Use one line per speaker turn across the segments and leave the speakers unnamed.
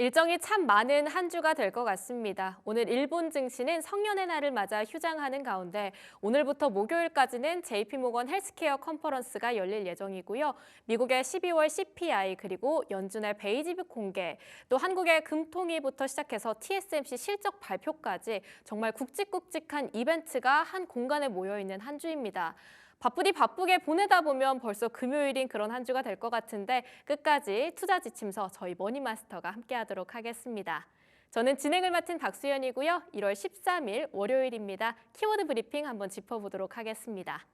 일정이 참 많은 한 주가 될 것 같습니다. 오늘 일본 증시는 성년의 날을 맞아 휴장하는 가운데 오늘부터 목요일까지는 JP모건 헬스케어 컨퍼런스가 열릴 예정이고요. 미국의 12월 CPI 그리고 연준의 베이지북 공개, 또 한국의 금통위부터 시작해서 TSMC 실적 발표까지 정말 굵직굵직한 이벤트가 한 공간에 모여 있는 한 주입니다. 바쁘디 바쁘게 보내다 보면 벌써 금요일인 그런 한 주가 될 것 같은데 끝까지 투자 지침서 저희 머니마스터가 함께하도록 하겠습니다. 저는 진행을 맡은 박수연이고요. 1월 13일 월요일입니다. 키워드 브리핑 한번 짚어보도록 하겠습니다.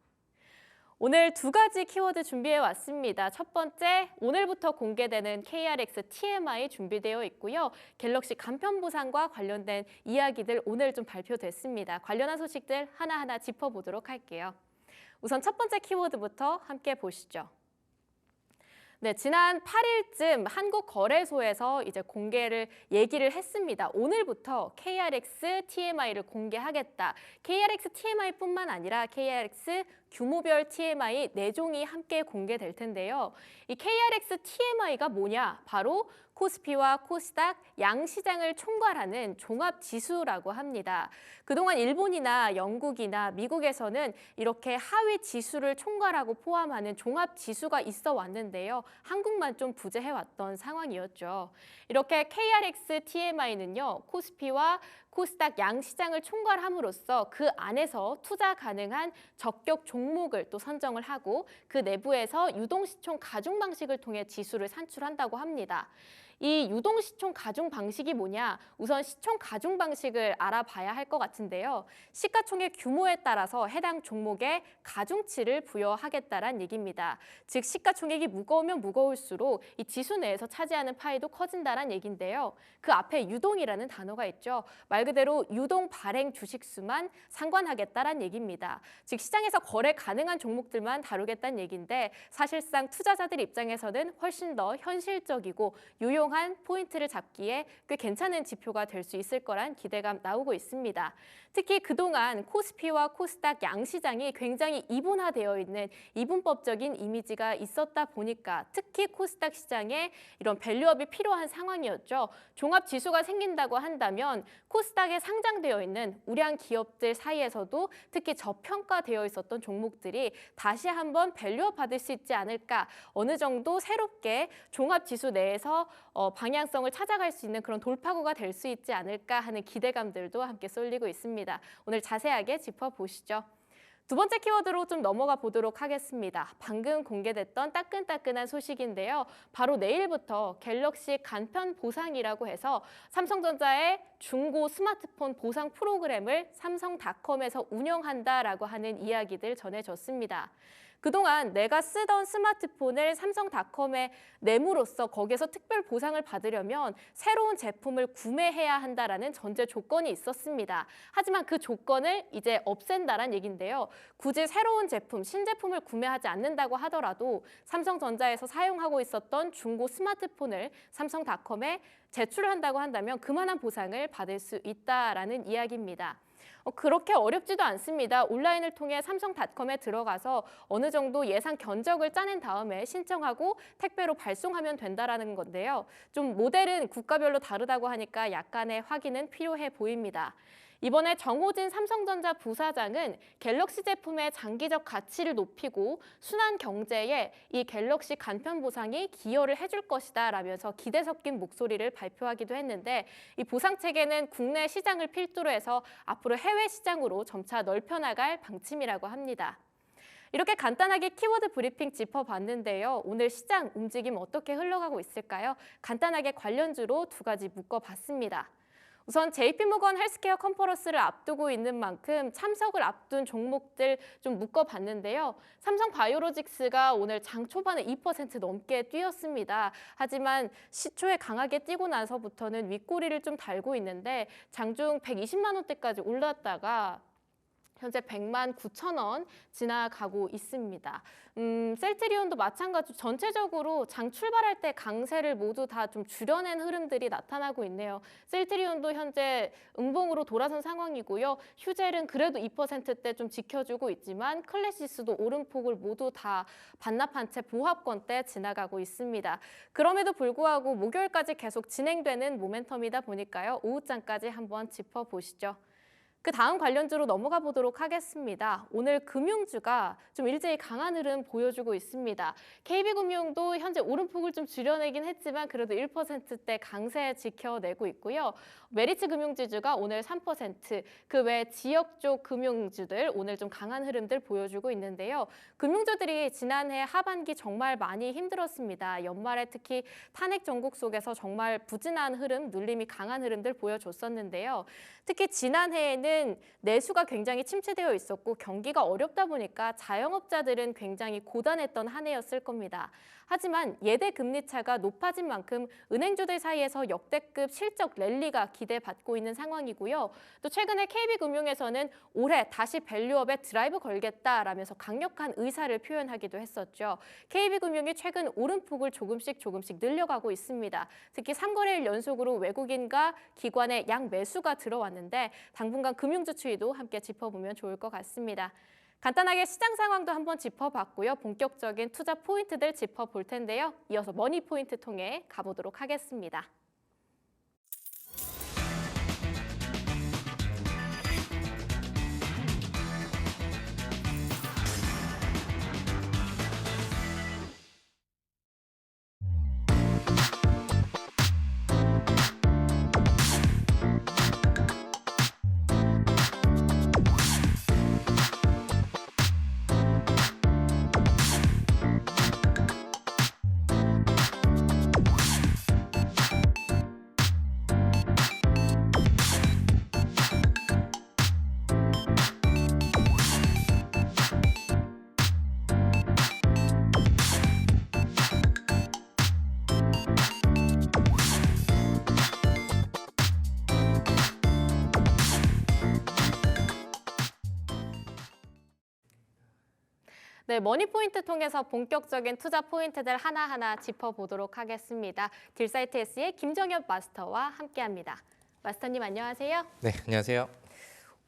오늘 두 가지 키워드 준비해 왔습니다. 첫 번째, 오늘부터 공개되는 KRX TMI 준비되어 있고요. 갤럭시 간편 보상과 관련된 이야기들 오늘 좀 발표됐습니다. 관련한 소식들 하나하나 짚어보도록 할게요. 우선 첫 번째 키워드부터 함께 보시죠. 네, 지난 8일쯤 한국거래소에서 이제 얘기를 했습니다. 오늘부터 KRX TMI를 공개하겠다. KRX TMI뿐만 아니라 KRX 규모별 TMI 4종이 함께 공개될 텐데요. 이 KRX TMI가 뭐냐? 바로 코스피와 코스닥 양시장을 총괄하는 종합지수라고 합니다. 그동안 일본이나 영국이나 미국에서는 이렇게 하위 지수를 총괄하고 포함하는 종합지수가 있어 왔는데요. 한국만 좀 부재해왔던 상황이었죠. 이렇게 KRX TMI는요, 코스피와 코스닥 양시장을 총괄함으로써 그 안에서 투자 가능한 적격 종목을 또 선정을 하고 그 내부에서 유동시총 가중 방식을 통해 지수를 산출한다고 합니다. 이 유동시총 가중 방식이 뭐냐? 우선 시총 가중 방식을 알아봐야 할 것 같은데요. 시가총액 규모에 따라서 해당 종목에 가중치를 부여하겠다는 얘기입니다. 즉 시가총액이 무거우면 무거울수록 이 지수 내에서 차지하는 파이도 커진다는 얘기인데요. 그 앞에 유동이라는 단어가 있죠. 말 그대로 유동 발행 주식수만 상관하겠다는 얘기입니다. 즉 시장에서 거래 가능한 종목들만 다루겠다는 얘기인데 사실상 투자자들 입장에서는 훨씬 더 현실적이고 유용한 포인트를 잡기에 꽤 괜찮은 지표가 될 수 있을 거란 기대감 나오고 있습니다. 특히 그동안 코스피와 코스닥 양시장이 굉장히 이분화되어 있는 이분법적인 이미지가 있었다 보니까 특히 코스닥 시장에 이런 밸류업이 필요한 상황이었죠. 종합지수가 생긴다고 한다면 코스닥에 상장되어 있는 우량 기업들 사이에서도 특히 저평가되어 있었던 종목들이 다시 한번 밸류업 받을 수 있지 않을까, 어느 정도 새롭게 종합지수 내에서 방향성을 찾아갈 수 있는 그런 돌파구가 될 수 있지 않을까 하는 기대감들도 함께 쏠리고 있습니다. 오늘 자세하게 짚어보시죠. 두 번째 키워드로 좀 넘어가 보도록 하겠습니다. 방금 공개됐던 따끈따끈한 소식인데요. 바로 내일부터 갤럭시 간편 보상이라고 해서 삼성전자의 중고 스마트폰 보상 프로그램을 삼성닷컴에서 운영한다라고 하는 이야기들 전해졌습니다. 그동안 내가 쓰던 스마트폰을 삼성닷컴에 내므로써 거기에서 특별 보상을 받으려면 새로운 제품을 구매해야 한다라는 전제 조건이 있었습니다. 하지만 그 조건을 이제 없앤다란 얘기인데요. 굳이 새로운 제품, 신제품을 구매하지 않는다고 하더라도 삼성전자에서 사용하고 있었던 중고 스마트폰을 삼성닷컴에 제출한다고 한다면 그만한 보상을 받을 수 있다라는 이야기입니다. 그렇게 어렵지도 않습니다. 온라인을 통해 삼성닷컴에 들어가서 어느 정도 예상 견적을 짜낸 다음에 신청하고 택배로 발송하면 된다는 건데요. 좀 모델은 국가별로 다르다고 하니까 약간의 확인은 필요해 보입니다. 이번에 정호진 삼성전자 부사장은 갤럭시 제품의 장기적 가치를 높이고 순환 경제에 이 갤럭시 간편 보상이 기여를 해줄 것이다 라면서 기대 섞인 목소리를 발표하기도 했는데, 이 보상 체계는 국내 시장을 필두로 해서 앞으로 해외 시장으로 점차 넓혀나갈 방침이라고 합니다. 이렇게 간단하게 키워드 브리핑 짚어봤는데요. 오늘 시장 움직임 어떻게 흘러가고 있을까요? 간단하게 관련주로 두 가지 묶어봤습니다. 우선 JP모건 헬스케어 컨퍼런스를 앞두고 있는 만큼 참석을 앞둔 종목들 좀 묶어봤는데요. 삼성바이오로직스가 오늘 장 초반에 2% 넘게 뛰었습니다. 하지만 시초에 강하게 뛰고 나서부터는 윗꼬리를 좀 달고 있는데 장중 120만 원대까지 올랐다가 현재 100만 9천 원 지나가고 있습니다. 셀트리온도 마찬가지로 전체적으로 장 출발할 때 강세를 모두 다 좀 줄여낸 흐름들이 나타나고 있네요. 셀트리온도 현재 음봉으로 돌아선 상황이고요. 휴젤은 그래도 2%대 좀 지켜주고 있지만 클래시스도 오름폭을 모두 다 반납한 채 보합권대 지나가고 있습니다. 그럼에도 불구하고 목요일까지 계속 진행되는 모멘텀이다 보니까요. 오후장까지 한번 짚어보시죠. 그 다음 관련주로 넘어가 보도록 하겠습니다. 오늘 금융주가 좀 일제히 강한 흐름 보여주고 있습니다. KB금융도 현재 오름폭을 좀 줄여내긴 했지만 그래도 1%대 강세 지켜내고 있고요. 메리츠 금융지주가 오늘 3%, 그 외 지역 쪽 금융주들 오늘 좀 강한 흐름들 보여주고 있는데요. 금융주들이 지난해 하반기 정말 많이 힘들었습니다. 연말에 특히 탄핵 전국 속에서 정말 부진한 흐름, 눌림이 강한 흐름들 보여줬었는데요. 특히 지난해에는 내수가 굉장히 침체되어 있었고 경기가 어렵다 보니까 자영업자들은 굉장히 고단했던 한 해였을 겁니다. 하지만 예대 금리 차가 높아진 만큼 은행주들 사이에서 역대급 실적 랠리가 기대받고 있는 상황이고요. 또 최근에 KB금융에서는 올해 다시 밸류업에 드라이브 걸겠다라면서 강력한 의사를 표현하기도 했었죠. KB금융이 최근 오름폭을 조금씩 늘려가고 있습니다. 특히 3거래일 연속으로 외국인과 기관의 양매수가 들어왔는데 당분간 금융주 추이도 함께 짚어보면 좋을 것 같습니다. 간단하게 시장 상황도 한번 짚어봤고요. 본격적인 투자 포인트들 짚어볼 텐데요. 이어서 머니 포인트 통해 가보도록 하겠습니다. 네, 머니포인트 통해서 본격적인 투자 포인트들 하나하나 짚어보도록 하겠습니다. 딜사이트S의 김정엽 마스터와 함께합니다. 마스터님 안녕하세요.
네, 안녕하세요.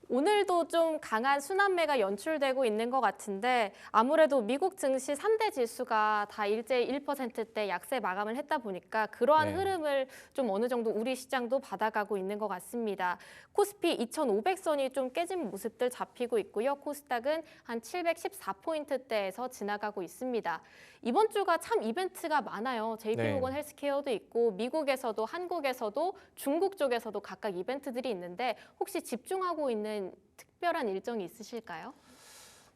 오늘도 좀 강한 순환매가 연출되고 있는 것 같은데 아무래도 미국 증시 3대 지수가 다 일제히 1%대 약세 마감을 했다 보니까 그러한 흐름을 좀 어느 정도 우리 시장도 받아가고 있는 것 같습니다. 코스피 2,500선이 좀 깨진 모습들 잡히고 있고요. 코스닥은 한 714포인트대에서 지나가고 있습니다. 이번 주가 참 이벤트가 많아요. JP모건 헬스케어도 있고 미국에서도 한국에서도 중국 쪽에서도 각각 이벤트들이 있는데 혹시 집중하고 있는 특별한 일정이 있으실까요?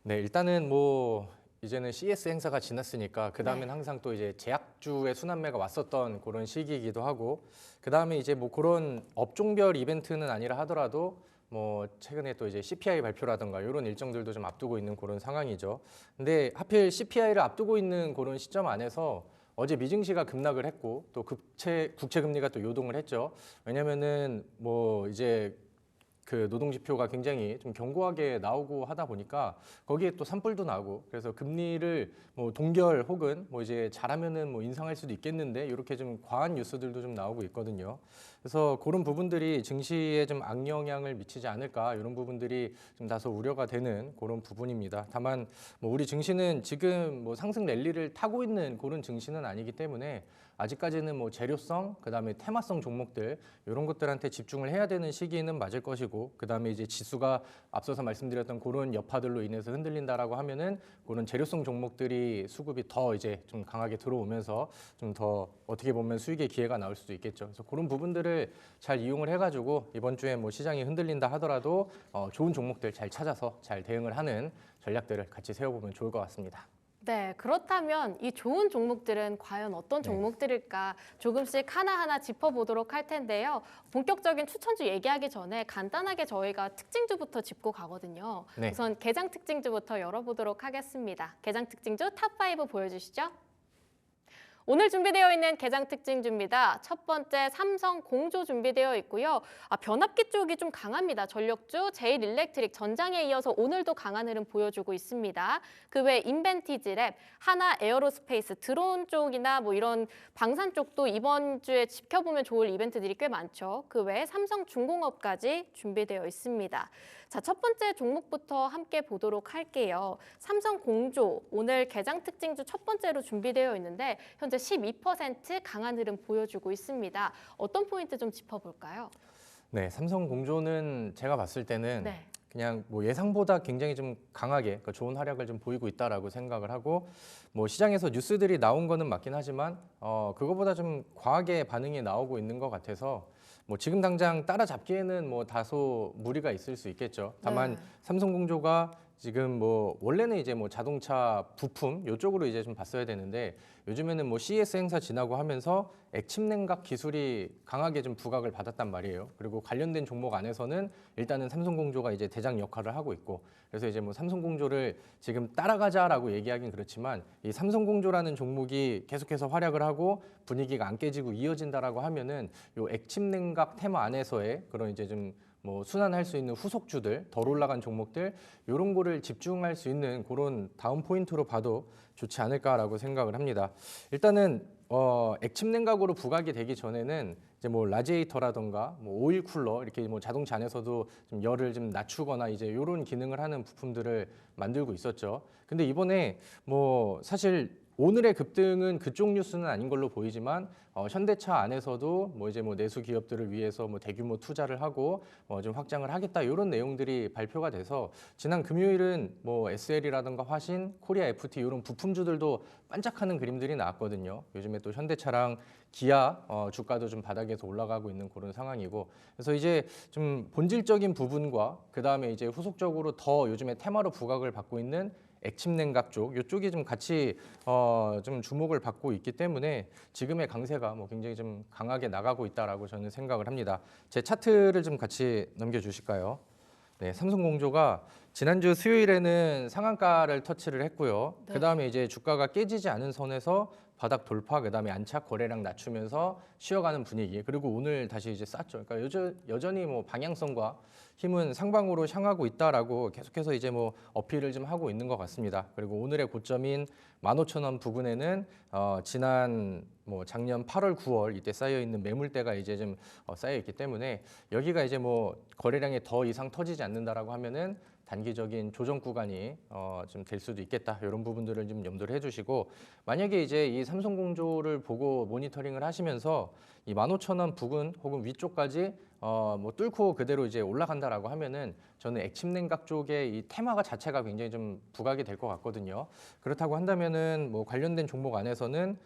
네, 일단은 뭐 이제는 CS 행사가 지났으니까 그 다음엔 항상 또 이제 제약주의 순환매가 왔었던 그런 시기이기도 하고 그 다음에 이제 뭐 그런 업종별 이벤트는 아니라 하더라도 뭐 최근에 또 이제 CPI 발표라든가 이런 일정들도 좀 앞두고 있는 그런 상황이죠. 근데 하필 CPI를 앞두고 있는 그런 시점 안에서 어제 미증시가 급락을 했고 또 국채 금리가 또 요동을 했죠. 왜냐면은 뭐 이제 그 노동지표가 굉장히 좀 견고하게 나오고 하다 보니까 거기에 또 산불도 나고 그래서 금리를 뭐 동결 혹은 뭐 이제 잘하면은 뭐 인상할 수도 있겠는데 이렇게 좀 과한 뉴스들도 좀 나오고 있거든요. 그래서 그런 부분들이 증시에 좀 악영향을 미치지 않을까 이런 부분들이 좀 다소 우려가 되는 그런 부분입니다. 다만 뭐 우리 증시는 지금 뭐 상승 랠리를 타고 있는 그런 증시는 아니기 때문에 아직까지는 뭐 재료성, 그다음에 테마성 종목들 이런 것들한테 집중을 해야 되는 시기는 맞을 것이고 그다음에 이제 지수가 앞서서 말씀드렸던 그런 여파들로 인해서 흔들린다라고 하면은 그런 재료성 종목들이 수급이 더 이제 좀 강하게 들어오면서 좀 더 어떻게 보면 수익의 기회가 나올 수도 있겠죠. 그래서 그런 부분들을 잘 이용을 해가지고 이번 주에 뭐 시장이 흔들린다 하더라도 좋은 종목들 잘 찾아서 잘 대응을 하는 전략들을 같이 세워보면 좋을 것 같습니다.
네, 그렇다면 이 좋은 종목들은 과연 어떤 종목들일까 조금씩 하나하나 짚어보도록 할 텐데요. 본격적인 추천주 얘기하기 전에 간단하게 저희가 특징주부터 짚고 가거든요. 우선 개장 특징주부터 열어보도록 하겠습니다. 개장 특징주 탑5 보여주시죠. 오늘 준비되어 있는 개장 특징주입니다. 첫 번째 삼성 공조 준비되어 있고요. 변압기 쪽이 좀 강합니다. 전력주, 제일일렉트릭, 전장에 이어서 오늘도 강한 흐름 보여주고 있습니다. 그 외 인벤티지랩, 하나 에어로스페이스, 드론 쪽이나 뭐 이런 방산 쪽도 이번 주에 지켜보면 좋을 이벤트들이 꽤 많죠. 그 외에 삼성중공업까지 준비되어 있습니다. 자, 첫 번째 종목부터 함께 보도록 할게요. 삼성공조, 오늘 개장 특징주 첫 번째로 준비되어 있는데 현재 12% 강한 흐름 보여주고 있습니다. 어떤 포인트 좀 짚어볼까요?
네, 삼성공조는 제가 봤을 때는
네.
그냥 뭐 예상보다 굉장히 좀 강하게 그러니까 좋은 활약을 좀 보이고 있다라고 생각을 하고 뭐 시장에서 뉴스들이 나온 거는 맞긴 하지만 그거보다 좀 과하게 반응이 나오고 있는 것 같아서 뭐 지금 당장 따라잡기에는 뭐 다소 무리가 있을 수 있겠죠. 다만
네.
삼성공조가 지금 뭐 원래는 이제 뭐 자동차 부품 이쪽으로 이제 좀 봤어야 되는데 요즘에는 뭐 CES 행사 지나고 하면서 액침 냉각 기술이 강하게 좀 부각을 받았단 말이에요. 그리고 관련된 종목 안에서는 일단은 삼성공조가 이제 대장 역할을 하고 있고 그래서 이제 뭐 삼성공조를 지금 따라가자라고 얘기하긴 그렇지만 이 삼성공조라는 종목이 계속해서 활약을 하고 분위기가 안 깨지고 이어진다라고 하면은 요 액침 냉각 테마 안에서의 그런 이제 좀 뭐 순환할 수 있는 후속주들, 덜 올라간 종목들 이런 거를 집중할 수 있는 그런 다음 포인트로 봐도 좋지 않을까라고 생각을 합니다. 일단은 액침 냉각으로 부각이 되기 전에는 이제 뭐 라지에이터라던가 뭐 오일 쿨러 이렇게 뭐 자동차 안에서도 좀 열을 좀 낮추거나 이제 이런 기능을 하는 부품들을 만들고 있었죠. 근데 이번에 뭐 사실 오늘의 급등은 그쪽 뉴스는 아닌 걸로 보이지만 현대차 안에서도 뭐 이제 뭐 내수 기업들을 위해서 뭐 대규모 투자를 하고 좀 확장을 하겠다 이런 내용들이 발표가 돼서 지난 금요일은 뭐 SL이라든가 화신, 코리아 FT 이런 부품주들도 반짝하는 그림들이 나왔거든요. 요즘에 또 현대차랑 기아 주가도 좀 바닥에서 올라가고 있는 그런 상황이고 그래서 이제 좀 본질적인 부분과 그 다음에 이제 후속적으로 더 요즘에 테마로 부각을 받고 있는 액침 냉각 쪽 이쪽이 좀 같이 좀 주목을 받고 있기 때문에 지금의 강세가 뭐 굉장히 좀 강하게 나가고 있다라고 저는 생각을 합니다. 제 차트를 좀 같이 넘겨주실까요? 네, 삼성공조가 지난주 수요일에는 상한가를 터치를 했고요.
네.
그다음에 이제 주가가 깨지지 않은 선에서 바닥 돌파, 그다음에 안착 거래량 낮추면서 쉬어가는 분위기. 그리고 오늘 다시 이제 쌌죠. 그러니까 여전히 뭐 방향성과 힘은 상방으로 향하고 있다라고 계속해서 이제 뭐 어필을 좀 하고 있는 것 같습니다. 그리고 오늘의 고점인 15,000원 부근에는 지난 뭐 작년 8월, 9월 이때 쌓여 있는 매물대가 이제 좀 쌓여 있기 때문에 여기가 이제 뭐 거래량이 더 이상 터지지 않는다라고 하면은 단기적인 조정 구간이 좀 될 수도 있겠다. 이런 부분들을 좀 염두를 해주시고 만약에 이제 이 삼성공조를 보고 모니터링을 하시면서 이 15,000원 부근 혹은 위쪽까지 뭐 뚫고 그대로 이제 올라간다라고 하면은 저는 액침 냉각 쪽의 이 테마가 자체가 굉장히 좀 부각이 될 것 같거든요. 그렇다고 한다면은 뭐 관련된 종목 안에서는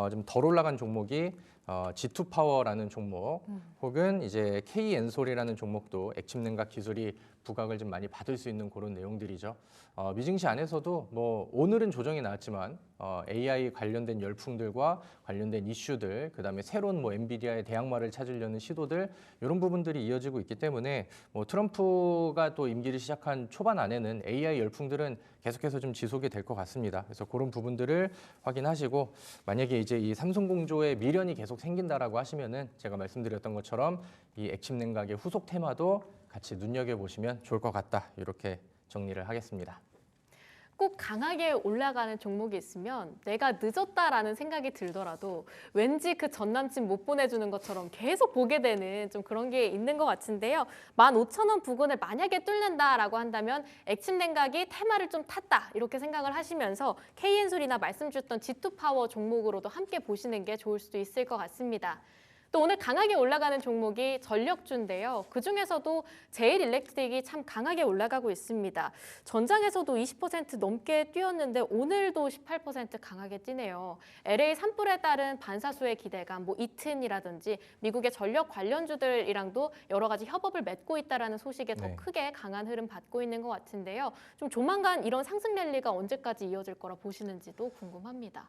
좀 덜 올라간 종목이 G2 파워라는 종목 혹은 이제 K 엔솔이라는 종목도 액침 냉각 기술이 부각을 좀 많이 받을 수 있는 그런 내용들이죠. 미증시 안에서도 뭐 오늘은 조정이 나왔지만 AI 관련된 열풍들과 관련된 이슈들, 그다음에 새로운 뭐 엔비디아의 대항마를 찾으려는 시도들 이런 부분들이 이어지고 있기 때문에 뭐 트럼프가 또 임기를 시작한 초반 안에는 AI 열풍들은 계속해서 좀 지속이 될 것 같습니다. 그래서 그런 부분들을 확인하시고 만약에 이제 이 삼성공조에 미련이 계속 생긴다라고 하시면은 제가 말씀드렸던 것처럼 이 액침 냉각의 후속 테마도 같이 눈여겨보시면 좋을 것 같다. 이렇게 정리를 하겠습니다.
꼭 강하게 올라가는 종목이 있으면 내가 늦었다라는 생각이 들더라도 왠지 그 전 남친 못 보내주는 것처럼 계속 보게 되는 좀 그런 게 있는 것 같은데요. 15,000원 부근을 만약에 뚫는다라고 한다면 액침 냉각이 테마를 좀 탔다 이렇게 생각을 하시면서 K엔솔이나 말씀 주셨던 G2 파워 종목으로도 함께 보시는 게 좋을 수도 있을 것 같습니다. 또 오늘 강하게 올라가는 종목이 전력주인데요. 그중에서도 제일일렉트릭이 참 강하게 올라가고 있습니다. 전장에서도 20% 넘게 뛰었는데 오늘도 18% 강하게 뛰네요. LA 산불에 따른 반사수의 기대감, 뭐 이튼이라든지 미국의 전력 관련주들이랑도 여러 가지 협업을 맺고 있다는 소식에 더
네.
크게 강한 흐름 받고 있는 것 같은데요. 좀 조만간 이런 상승 랠리가 언제까지 이어질 거라 보시는지도 궁금합니다.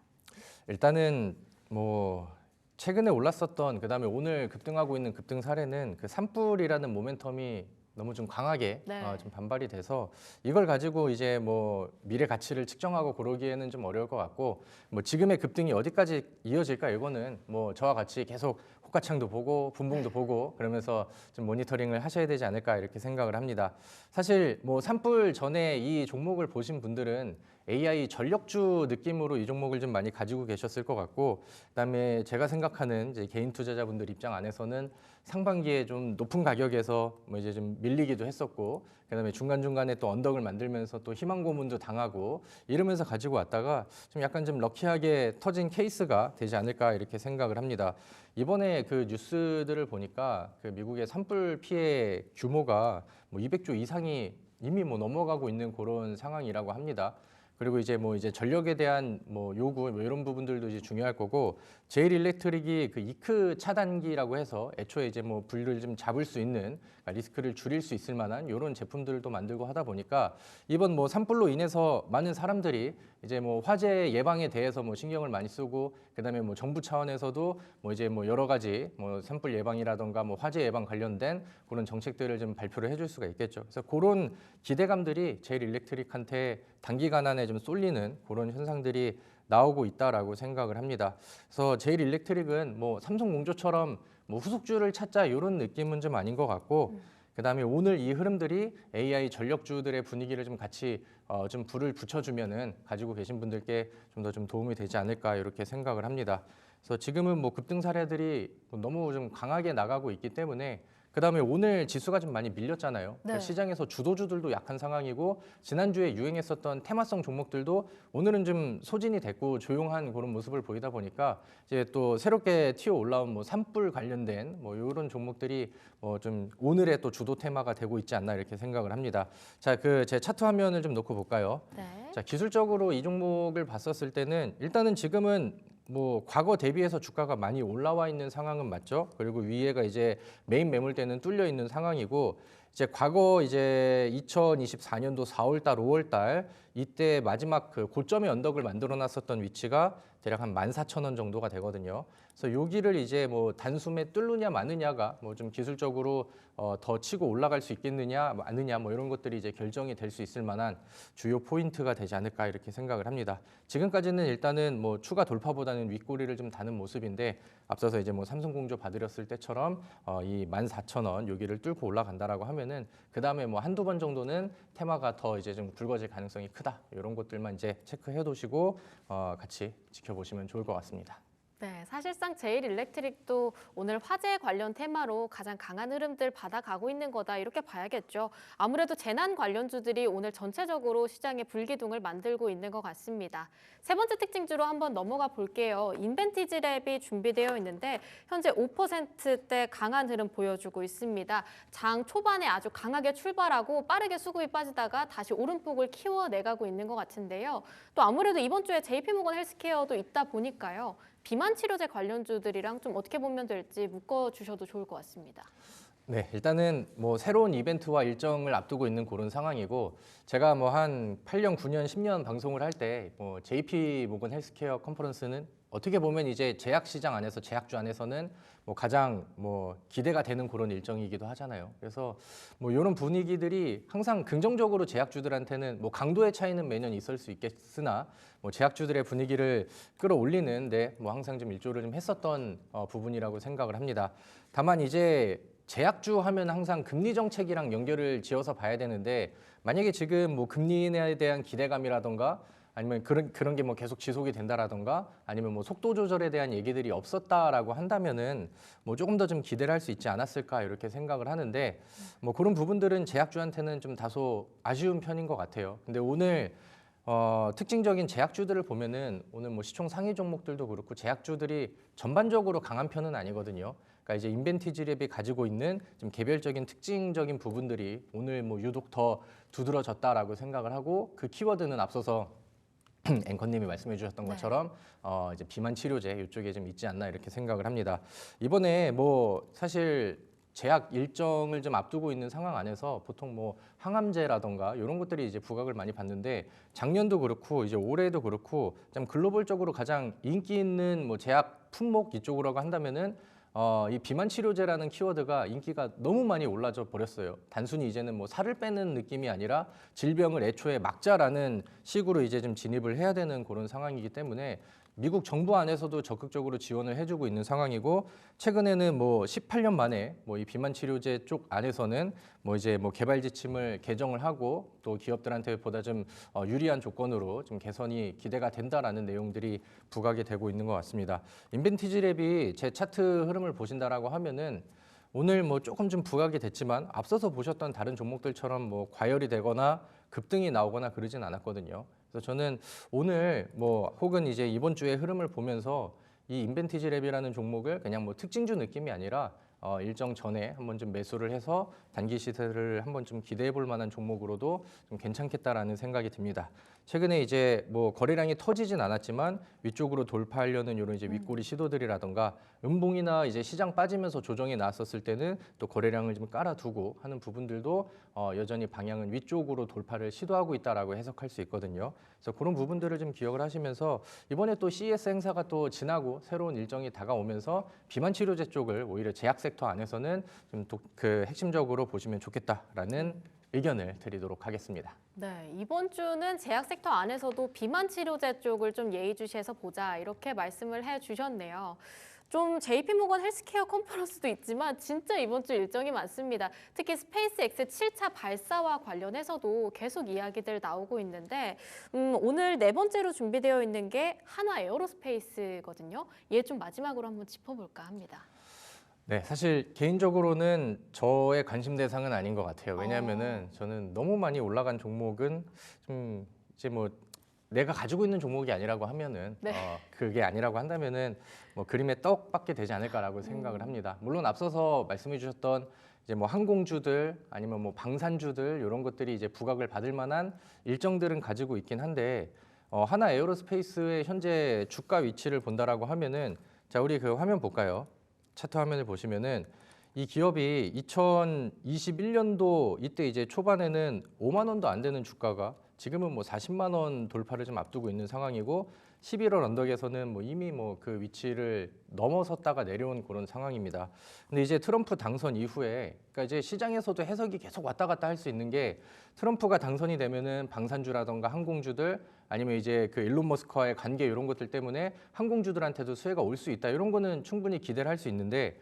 일단은 뭐 최근에 올랐었던 그다음에 오늘 급등하고 있는 급등 사례는 그 산불이라는 모멘텀이 너무 좀 강하게
네.
좀 반발이 돼서 이걸 가지고 이제 뭐 미래 가치를 측정하고 그러기에는 좀 어려울 것 같고 뭐 지금의 급등이 어디까지 이어질까 이거는 뭐 저와 같이 계속 호가창도 보고 분봉도 보고 그러면서 좀 모니터링을 하셔야 되지 않을까 이렇게 생각을 합니다. 사실 뭐 산불 전에 이 종목을 보신 분들은 AI 전력주 느낌으로 이 종목을 좀 많이 가지고 계셨을 것 같고 그다음에 제가 생각하는 이제 개인 투자자분들 입장 안에서는 상반기에 좀 높은 가격에서 뭐 이제 좀 밀리기도 했었고 그다음에 중간중간에 또 언덕을 만들면서 또 희망 고문도 당하고 이러면서 가지고 왔다가 좀 약간 좀 럭키하게 터진 케이스가 되지 않을까 이렇게 생각을 합니다. 이번에 그 뉴스들을 보니까 그 미국의 산불 피해 규모가 뭐 200조 이상이 이미 뭐 넘어가고 있는 그런 상황이라고 합니다. 그리고 이제 뭐 이제 전력에 대한 뭐 요구 뭐 이런 부분들도 이제 중요할 거고 제일 일렉트릭이 그 이크 차단기라고 해서 애초에 이제 뭐 불을 좀 잡을 수 있는 그러니까 리스크를 줄일 수 있을 만한 이런 제품들도 만들고 하다 보니까 이번 뭐 산불로 인해서 많은 사람들이 이제 뭐 화재 예방에 대해서 뭐 신경을 많이 쓰고 그다음에 뭐 정부 차원에서도 뭐 이제 뭐 여러 가지 뭐 산불 예방이라던가 뭐 화재 예방 관련된 그런 정책들을 좀 발표를 해줄 수가 있겠죠. 그래서 그런 기대감들이 제일 일렉트릭한테 단기간 안에 좀 쏠리는 그런 현상들이 나오고 있다라고 생각을 합니다. 그래서 제일 일렉트릭은 뭐 삼성공조처럼 뭐 후속주를 찾자 이런 느낌은 좀 아닌 것 같고 그다음에 오늘 이 흐름들이 AI 전력주들의 분위기를 좀 같이 좀 불을 붙여주면은 가지고 계신 분들께 좀 더 좀 도움이 되지 않을까 이렇게 생각을 합니다. 그래서 지금은 뭐 급등 사례들이 너무 좀 강하게 나가고 있기 때문에 그다음에 오늘 지수가 좀 많이 밀렸잖아요. 그러니까
네.
시장에서 주도주들도 약한 상황이고 지난주에 유행했었던 테마성 종목들도 오늘은 좀 소진이 됐고 조용한 그런 모습을 보이다 보니까 이제 또 새롭게 튀어 올라온 뭐 산불 관련된 뭐 이런 종목들이 뭐 좀 오늘의 또 주도 테마가 되고 있지 않나 이렇게 생각을 합니다. 자, 그 제 차트 화면을 좀 놓고 볼까요?
네.
자, 기술적으로 이 종목을 봤었을 때는 일단은 지금은 뭐 과거 대비해서 주가가 많이 올라와 있는 상황은 맞죠. 그리고 위에가 이제 메인 매물대는 뚫려 있는 상황이고 이제 과거 이제 2024년도 4월 달, 5월 달 이때 마지막 그 고점의 언덕을 만들어 놨었던 위치가 대략 한 14,000원 정도가 되거든요. 그래서 여기를 이제 뭐 단숨에 뚫느냐 마느냐가 뭐 좀 기술적으로 더 치고 올라갈 수 있겠느냐 마느냐 뭐 이런 것들이 이제 결정이 될 수 있을 만한 주요 포인트가 되지 않을까 이렇게 생각을 합니다. 지금까지는 일단은 뭐 추가 돌파보다는 윗꼬리를 좀 다는 모습인데 앞서서 이제 뭐 삼성공조 받으렸을 때처럼 이 14,000원 여기를 뚫고 올라간다라고 하면은 그 다음에 뭐 한두 번 정도는 테마가 더 이제 좀 굵어질 가능성이 크다 이런 것들만 이제 체크해 두시고 같이 지켜보시면 좋을 것 같습니다.
네, 사실상 제일 일렉트릭도 오늘 화재 관련 테마로 가장 강한 흐름들 받아가고 있는 거다 이렇게 봐야겠죠. 아무래도 재난 관련주들이 오늘 전체적으로 시장의 불기둥을 만들고 있는 것 같습니다. 세 번째 특징주로 한번 넘어가 볼게요. 인벤티지 랩이 준비되어 있는데 현재 5%대 강한 흐름 보여주고 있습니다. 장 초반에 아주 강하게 출발하고 빠르게 수급이 빠지다가 다시 오름폭을 키워내가고 있는 것 같은데요. 또 아무래도 이번 주에 JP모건 헬스케어도 있다 보니까요. 비만 치료제 관련주들이랑 좀 어떻게 보면 될지 묶어주셔도 좋을 것 같습니다.
네, 일단은 뭐 새로운 이벤트와 일정을 앞두고 있는 그런 상황이고 제가 뭐 한 8년, 9년, 10년 방송을 할 때 뭐 JP 모건 헬스케어 컨퍼런스는 어떻게 보면 이제 제약 시장 안에서 제약주 안에서는 뭐 가장 뭐 기대가 되는 그런 일정이기도 하잖아요. 그래서 뭐 이런 분위기들이 항상 긍정적으로 제약주들한테는 뭐 강도의 차이는 매년 있을 수 있겠으나 뭐 제약주들의 분위기를 끌어올리는데 뭐 항상 좀 일조를 좀 했었던 부분이라고 생각을 합니다. 다만 이제 제약주 하면 항상 금리 정책이랑 연결을 지어서 봐야 되는데 만약에 지금 뭐 금리에 대한 기대감이라던가 아니면 그런 게 뭐 계속 지속이 된다라던가 아니면 뭐 속도 조절에 대한 얘기들이 없었다라고 한다면은 뭐 조금 더 좀 기대를 할 수 있지 않았을까 이렇게 생각을 하는데 뭐 그런 부분들은 제약주한테는 좀 다소 아쉬운 편인 것 같아요. 근데 오늘 특징적인 제약주들을 보면은 오늘 뭐 시총 상위 종목들도 그렇고 제약주들이 전반적으로 강한 편은 아니거든요. 그러니까 이제 인벤티지 랩이 가지고 있는 좀 개별적인 특징적인 부분들이 오늘 뭐 유독 더 두드러졌다라고 생각을 하고 그 키워드는 앞서서 앵커님이 말씀해 주셨던 것처럼 이제 비만 치료제 이쪽에 좀 있지 않나 이렇게 생각을 합니다. 이번에 뭐 사실 제약 일정을 좀 앞두고 있는 상황 안에서 보통 뭐 항암제라던가 이런 것들이 이제 부각을 많이 받는데 작년도 그렇고 이제 올해도 그렇고 좀 글로벌적으로 가장 인기 있는 뭐 제약 품목 이쪽으로 한다면은 이 비만 치료제라는 키워드가 인기가 너무 많이 올라져 버렸어요. 단순히 이제는 뭐 살을 빼는 느낌이 아니라 질병을 애초에 막자라는 식으로 이제 좀 진입을 해야 되는 그런 상황이기 때문에 미국 정부 안에서도 적극적으로 지원을 해주고 있는 상황이고, 최근에는 뭐 18년 만에 뭐 이 비만 치료제 쪽 안에서는 뭐 이제 뭐 개발 지침을 개정을 하고 또 기업들한테 보다 좀 유리한 조건으로 좀 개선이 기대가 된다라는 내용들이 부각이 되고 있는 것 같습니다. 인벤티지랩이 제 차트 흐름을 보신다라고 하면은 오늘 뭐 조금 좀 부각이 됐지만 앞서서 보셨던 다른 종목들처럼 뭐 과열이 되거나 급등이 나오거나 그러진 않았거든요. 그래서 저는 오늘 뭐 혹은 이제 이번 주의 흐름을 보면서 이 인벤티지랩이라는 종목을 그냥 뭐 특징주 느낌이 아니라 일정 전에 한번 좀 매수를 해서 단기 시세를 한번 좀 기대해 볼 만한 종목으로도 좀 괜찮겠다라는 생각이 듭니다. 최근에 이제 뭐 거래량이 터지진 않았지만 위쪽으로 돌파하려는 이런 이제 윗꼬리 시도들이라던가 음봉이나 이제 시장 빠지면서 조정이 나왔었을 때는 또 거래량을 좀 깔아두고 하는 부분들도 여전히 방향은 위쪽으로 돌파를 시도하고 있다라고 해석할 수 있거든요. 그래서 그런 부분들을 좀 기억을 하시면서 이번에 또 CES 행사가 또 지나고 새로운 일정이 다가오면서 비만 치료제 쪽을 오히려 제약 섹터 안에서는 좀 그 핵심적으로 보시면 좋겠다라는 의견을 드리도록 하겠습니다.
네, 이번 주는 제약 섹터 안에서도 비만 치료제 쪽을 좀 예의주시해서 보자 이렇게 말씀을 해주셨네요. 좀 JP모건 헬스케어 컨퍼런스도 있지만 진짜 이번 주 일정이 많습니다. 특히 스페이스X 7차 발사와 관련해서도 계속 이야기들 나오고 있는데 오늘 네 번째로 준비되어 있는 게 한화 에어로스페이스거든요. 얘 좀 마지막으로 한번 짚어볼까 합니다.
네, 사실 개인적으로는 저의 관심 대상은 아닌 것 같아요. 왜냐하면은 저는 너무 많이 올라간 종목은 좀 이제 뭐 내가 가지고 있는 종목이 아니라고 하면은
네.
그게 아니라고 한다면은 뭐 그림의 떡밖에 되지 않을까라고 생각을 합니다. 물론 앞서서 말씀해 주셨던 이제 뭐 항공주들 아니면 뭐 방산주들 이런 것들이 이제 부각을 받을 만한 일정들은 가지고 있긴 한데 하나 에어로스페이스의 현재 주가 위치를 본다라고 하면은 자, 우리 그 화면 볼까요? 차트 화면을 보시면은 이 기업이 2021년도 이때 이제 초반에는 5만 원도 안 되는 주가가 지금은 뭐 40만 원 돌파를 좀 앞두고 있는 상황이고 11월 언덕에서는 뭐 이미 뭐 그 위치를 넘어섰다가 내려온 그런 상황입니다. 근데 이제 트럼프 당선 이후에 그러니까 이제 시장에서도 해석이 계속 왔다 갔다 할 수 있는 게 트럼프가 당선이 되면은 방산주라던가 항공주들 아니면 이제 그 일론 머스크와의 관계 이런 것들 때문에 항공주들한테도 수혜가 올 수 있다. 이런 거는 충분히 기대를 할 수 있는데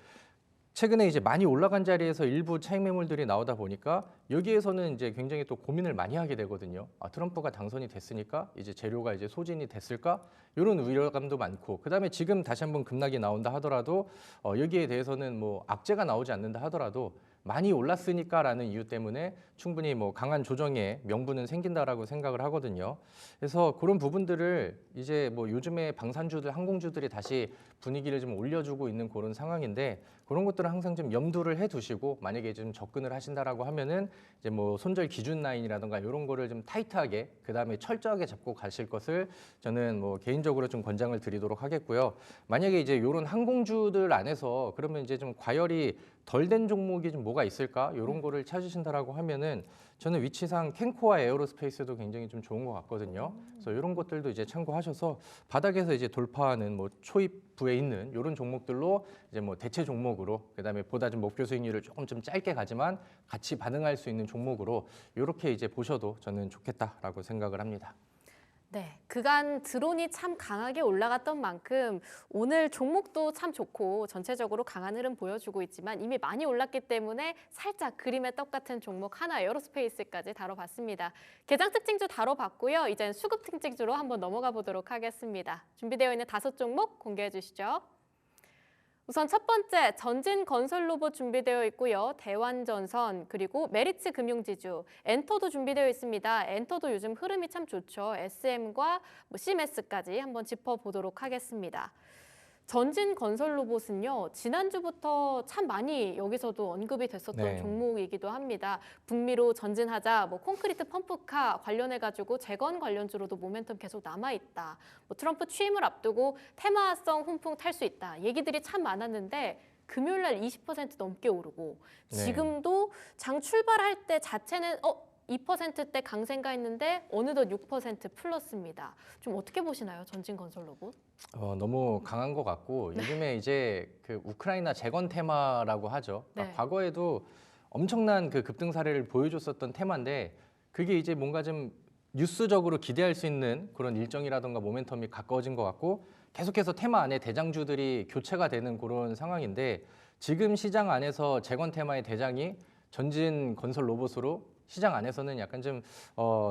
최근에 이제 많이 올라간 자리에서 일부 차익 매물들이 나오다 보니까 여기에서는 이제 굉장히 또 고민을 많이 하게 되거든요. 아, 트럼프가 당선이 됐으니까 이제 재료가 이제 소진이 됐을까? 이런 우려감도 많고, 그다음에 지금 다시 한번 급락이 나온다 하더라도 여기에 대해서는 뭐 악재가 나오지 않는다 하더라도 많이 올랐으니까라는 이유 때문에 충분히 뭐 강한 조정의 명분은 생긴다라고 생각을 하거든요. 그래서 그런 부분들을 이제 뭐 요즘에 방산주들, 항공주들이 다시 분위기를 좀 올려주고 있는 그런 상황인데 그런 것들은 항상 좀 염두를 해두시고 만약에 좀 접근을 하신다라고 하면은 이제 뭐 손절 기준 라인이라든가 이런 거를 좀 타이트하게 그 다음에 철저하게 잡고 가실 것을 저는 뭐 개인적으로 좀 권장을 드리도록 하겠고요. 만약에 이제 이런 항공주들 안에서 그러면 이제 좀 과열이 덜 된 종목이 좀 뭐가 있을까? 이런 거를 찾으신다라고 하면은 저는 위치상 캔코와 에어로스페이스도 굉장히 좀 좋은 것 같거든요. 그래서 이런 것들도 이제 참고하셔서 바닥에서 이제 돌파하는 뭐 초입부에 있는 이런 종목들로 이제 뭐 대체 종목으로 그다음에 보다 좀 목표 수익률을 조금 좀 짧게 가지만 같이 반응할 수 있는 종목으로 이렇게 이제 보셔도 저는 좋겠다라고 생각을 합니다.
네, 그간 드론이 참 강하게 올라갔던 만큼 오늘 종목도 참 좋고 전체적으로 강한 흐름 보여주고 있지만 이미 많이 올랐기 때문에 살짝 그림의 떡 같은 종목 하나 에어로스페이스까지 다뤄봤습니다. 개장 특징주 다뤄봤고요. 이젠 수급 특징주로 한번 넘어가 보도록 하겠습니다. 준비되어 있는 5종목 공개해 주시죠. 우선 첫 번째, 전진건설로봇 준비되어 있고요. 대환전선, 그리고 메리츠 금융지주, 엔터도 준비되어 있습니다. 엔터도 요즘 흐름이 참 좋죠. SM과 CMS까지 한번 짚어보도록 하겠습니다. 전진건설로봇은요, 지난주부터 참 많이 여기서도 언급이 됐었던
네.
종목이기도 합니다. 북미로 전진하자, 콘크리트 펌프카 관련해가지고 재건 관련주로도 모멘텀 계속 남아있다. 트럼프 취임을 앞두고 테마성 훈풍 탈 수 있다. 얘기들이 참 많았는데 금요일 날 20% 넘게 오르고
네.
지금도 장 출발할 때 자체는 2%대 강세인가 했는데 어느덧 6% 플러스입니다. 좀 어떻게 보시나요, 전진건설로봇?
너무 강한 것 같고
네.
요즘에 이제 그 우크라이나 재건 테마라고 하죠. 그러니까
네.
과거에도 엄청난 그 급등 사례를 보여줬었던 테마인데 그게 이제 뭔가 좀 뉴스적으로 기대할 수 있는 그런 일정이라던가 모멘텀이 가까워진 것 같고 계속해서 테마 안에 대장주들이 교체가 되는 그런 상황인데 지금 시장 안에서 재건 테마의 대장이 전진 건설 로봇으로 시장 안에서는 약간 좀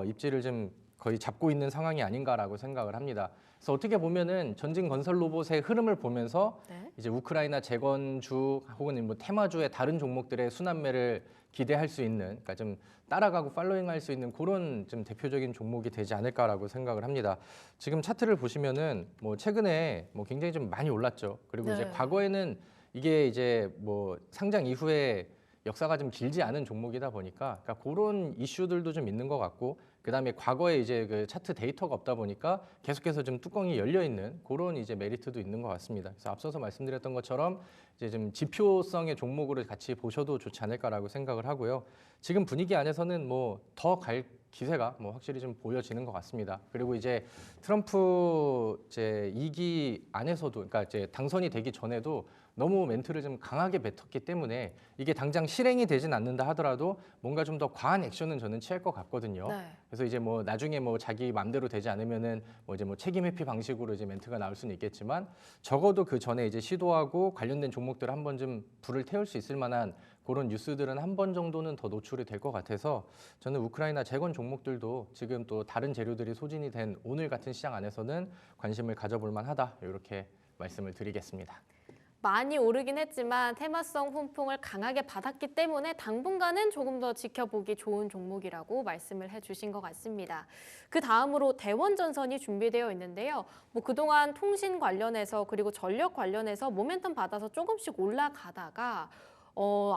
입지를 좀 거의 잡고 있는 상황이 아닌가라고 생각을 합니다. 그래서 어떻게 보면은 전진 건설 로봇의 흐름을 보면서
네.
이제 우크라이나 재건주 혹은 뭐 테마주의 다른 종목들의 순환매를 기대할 수 있는, 그러니까 좀 따라가고 팔로잉할 수 있는 그런 좀 대표적인 종목이 되지 않을까라고 생각을 합니다. 지금 차트를 보시면은 뭐 최근에 뭐 굉장히 좀 많이 올랐죠. 그리고 이제
네.
과거에는 이게 이제 뭐 상장 이후에 역사가 좀 길지 않은 종목이다 보니까 그러니까 그런 이슈들도 좀 있는 것 같고 그다음에 과거에 이제 그 차트 데이터가 없다 보니까 계속해서 좀 뚜껑이 열려 있는 그런 이제 메리트도 있는 것 같습니다. 그래서 앞서서 말씀드렸던 것처럼 이제 좀 지표성의 종목으로 같이 보셔도 좋지 않을까라고 생각을 하고요. 지금 분위기 안에서는 뭐 더 갈 기세가 뭐 확실히 좀 보여지는 것 같습니다. 그리고 이제 트럼프 이제 2기 안에서도 그러니까 이제 당선이 되기 전에도 너무 멘트를 좀 강하게 뱉었기 때문에 이게 당장 실행이 되진 않는다 하더라도 뭔가 좀 더 과한 액션은 저는 취할 것 같거든요.
네.
그래서 이제 뭐 나중에 뭐 자기 맘대로 되지 않으면은 뭐 이제 뭐 책임 회피 방식으로 이제 멘트가 나올 수는 있겠지만 적어도 그 전에 이제 시도하고 관련된 종목들을 한번 좀 불을 태울 수 있을 만한 그런 뉴스들은 한 번 정도는 더 노출이 될 것 같아서 저는 우크라이나 재건 종목들도 지금 또 다른 재료들이 소진이 된 오늘 같은 시장 안에서는 관심을 가져볼 만하다 이렇게 말씀을 드리겠습니다.
많이 오르긴 했지만 테마성 훈풍을 강하게 받았기 때문에 당분간은 조금 더 지켜보기 좋은 종목이라고 말씀을 해주신 것 같습니다. 그 다음으로 대원전선이 준비되어 있는데요. 뭐 그동안 통신 관련해서 그리고 전력 관련해서 모멘텀 받아서 조금씩 올라가다가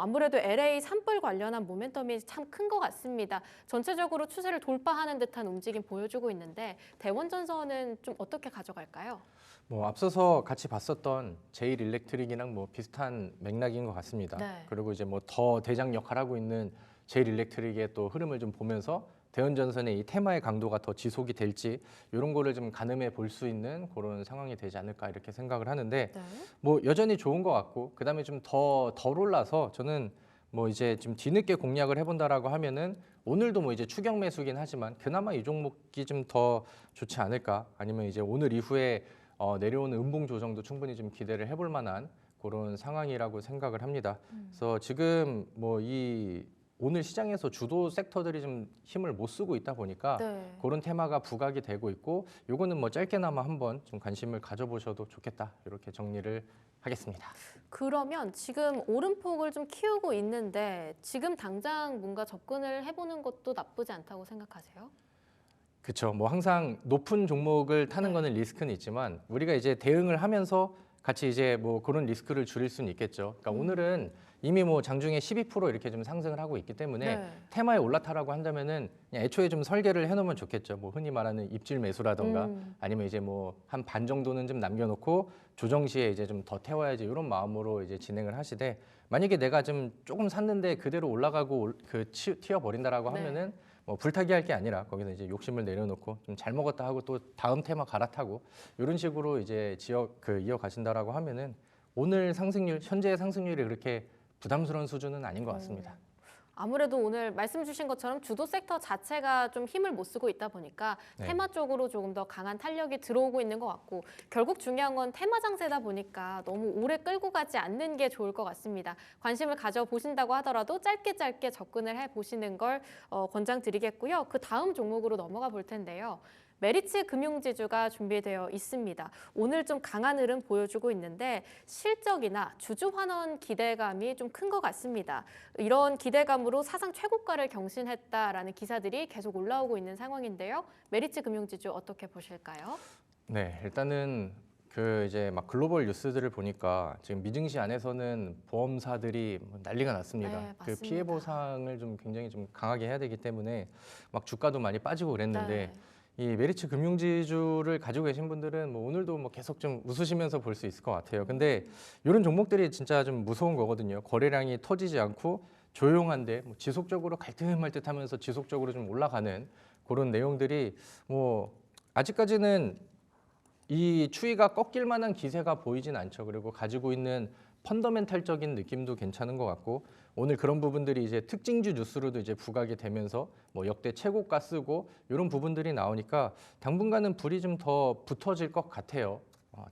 아무래도 LA 산불 관련한 모멘텀이 참 큰 것 같습니다. 전체적으로 추세를 돌파하는 듯한 움직임 보여주고 있는데 대원전선은 좀 어떻게 가져갈까요?
뭐 앞서서 같이 봤었던 제일 일렉트릭이랑 뭐 비슷한 맥락인 것 같습니다.
네.
그리고 이제 뭐 더 대장 역할을 하고 있는 제일 일렉트릭의 또 흐름을 좀 보면서 대원전선의 이 테마의 강도가 더 지속이 될지 이런 거를 좀 가늠해 볼 수 있는 그런 상황이 되지 않을까 이렇게 생각을 하는데
네.
뭐 여전히 좋은 것 같고 그다음에 좀 덜 올라서 저는 뭐 이제 좀 뒤늦게 공략을 해본다라고 하면은 오늘도 뭐 이제 추격 매수긴 하지만 그나마 이 종목이 좀 더 좋지 않을까 아니면 이제 오늘 이후에 내려오는 음봉 조정도 충분히 좀 기대를 해볼 만한 그런 상황이라고 생각을 합니다. 그래서 지금 뭐 이 오늘 시장에서 주도 섹터들이 좀 힘을 못 쓰고 있다 보니까
네.
그런 테마가 부각이 되고 있고 요거는 뭐 짧게나마 한번 좀 관심을 가져보셔도 좋겠다 이렇게 정리를 하겠습니다.
그러면 지금 오름폭을 좀 키우고 있는데 지금 당장 뭔가 접근을 해보는 것도 나쁘지 않다고 생각하세요?
그렇죠. 뭐 항상 높은 종목을 타는
네.
거는 리스크는 있지만 우리가 이제 대응을 하면서 같이 이제 뭐 그런 리스크를 줄일 수는 있겠죠. 그러니까 오늘은 이미 뭐 장중에 12% 이렇게 좀 상승을 하고 있기 때문에
네.
테마에 올라타라고 한다면은 그냥 애초에 좀 설계를 해놓으면 좋겠죠. 뭐 흔히 말하는 입질 매수라던가 아니면 이제 뭐 한 반 정도는 좀 남겨놓고 조정 시에 이제 좀 더 태워야지 이런 마음으로 이제 진행을 하시되 만약에 내가 좀 조금 샀는데 그대로 올라가고 튀어버린다라고
네.
하면은 뭐 불타기 할 게 아니라 거기서 이제 욕심을 내려놓고 좀 잘 먹었다 하고 또 다음 테마 갈아타고 이런 식으로 이제 이어가신다라고 하면은 오늘 상승률 현재의 상승률이 그렇게 부담스러운 수준은 아닌 것 같습니다.
아무래도 오늘 말씀 주신 것처럼 주도 섹터 자체가 좀 힘을 못 쓰고 있다 보니까
네.
테마 쪽으로 조금 더 강한 탄력이 들어오고 있는 것 같고 결국 중요한 건 테마 장세다 보니까 너무 오래 끌고 가지 않는 게 좋을 것 같습니다. 관심을 가져보신다고 하더라도 짧게 접근을 해보시는 걸 권장드리겠고요. 그 다음 종목으로 넘어가 볼 텐데요. 메리츠 금융지주가 준비되어 있습니다. 오늘 좀 강한 흐름 보여주고 있는데 실적이나 주주 환원 기대감이 좀 큰 것 같습니다. 이런 기대감으로 사상 최고가를 경신했다라는 기사들이 계속 올라오고 있는 상황인데요. 메리츠 금융지주 어떻게 보실까요?
네, 일단은 그 이제 막 글로벌 뉴스들을 보니까 지금 미증시 안에서는 보험사들이 뭐 난리가 났습니다.
네,
그
맞습니다.
피해 보상을 좀 굉장히 좀 강하게 해야 되기 때문에 막 주가도 많이 빠지고 그랬는데
네.
이 메리츠 금융지주를 가지고 계신 분들은 뭐 오늘도 뭐 계속 좀 웃으시면서 볼 수 있을 것 같아요. 근데 이런 종목들이 진짜 좀 무서운 거거든요. 거래량이 터지지 않고 조용한데 뭐 지속적으로 갈듯말듯하면서 지속적으로 좀 올라가는 그런 내용들이 뭐 아직까지는 이 추이가 꺾일 만한 기세가 보이진 않죠. 그리고 가지고 있는 펀더멘탈적인 느낌도 괜찮은 것 같고 오늘 그런 부분들이 이제 특징주 뉴스로도 이제 부각이 되면서 뭐 역대 최고가 쓰고 이런 부분들이 나오니까 당분간은 불이 좀 더 붙어질 것 같아요.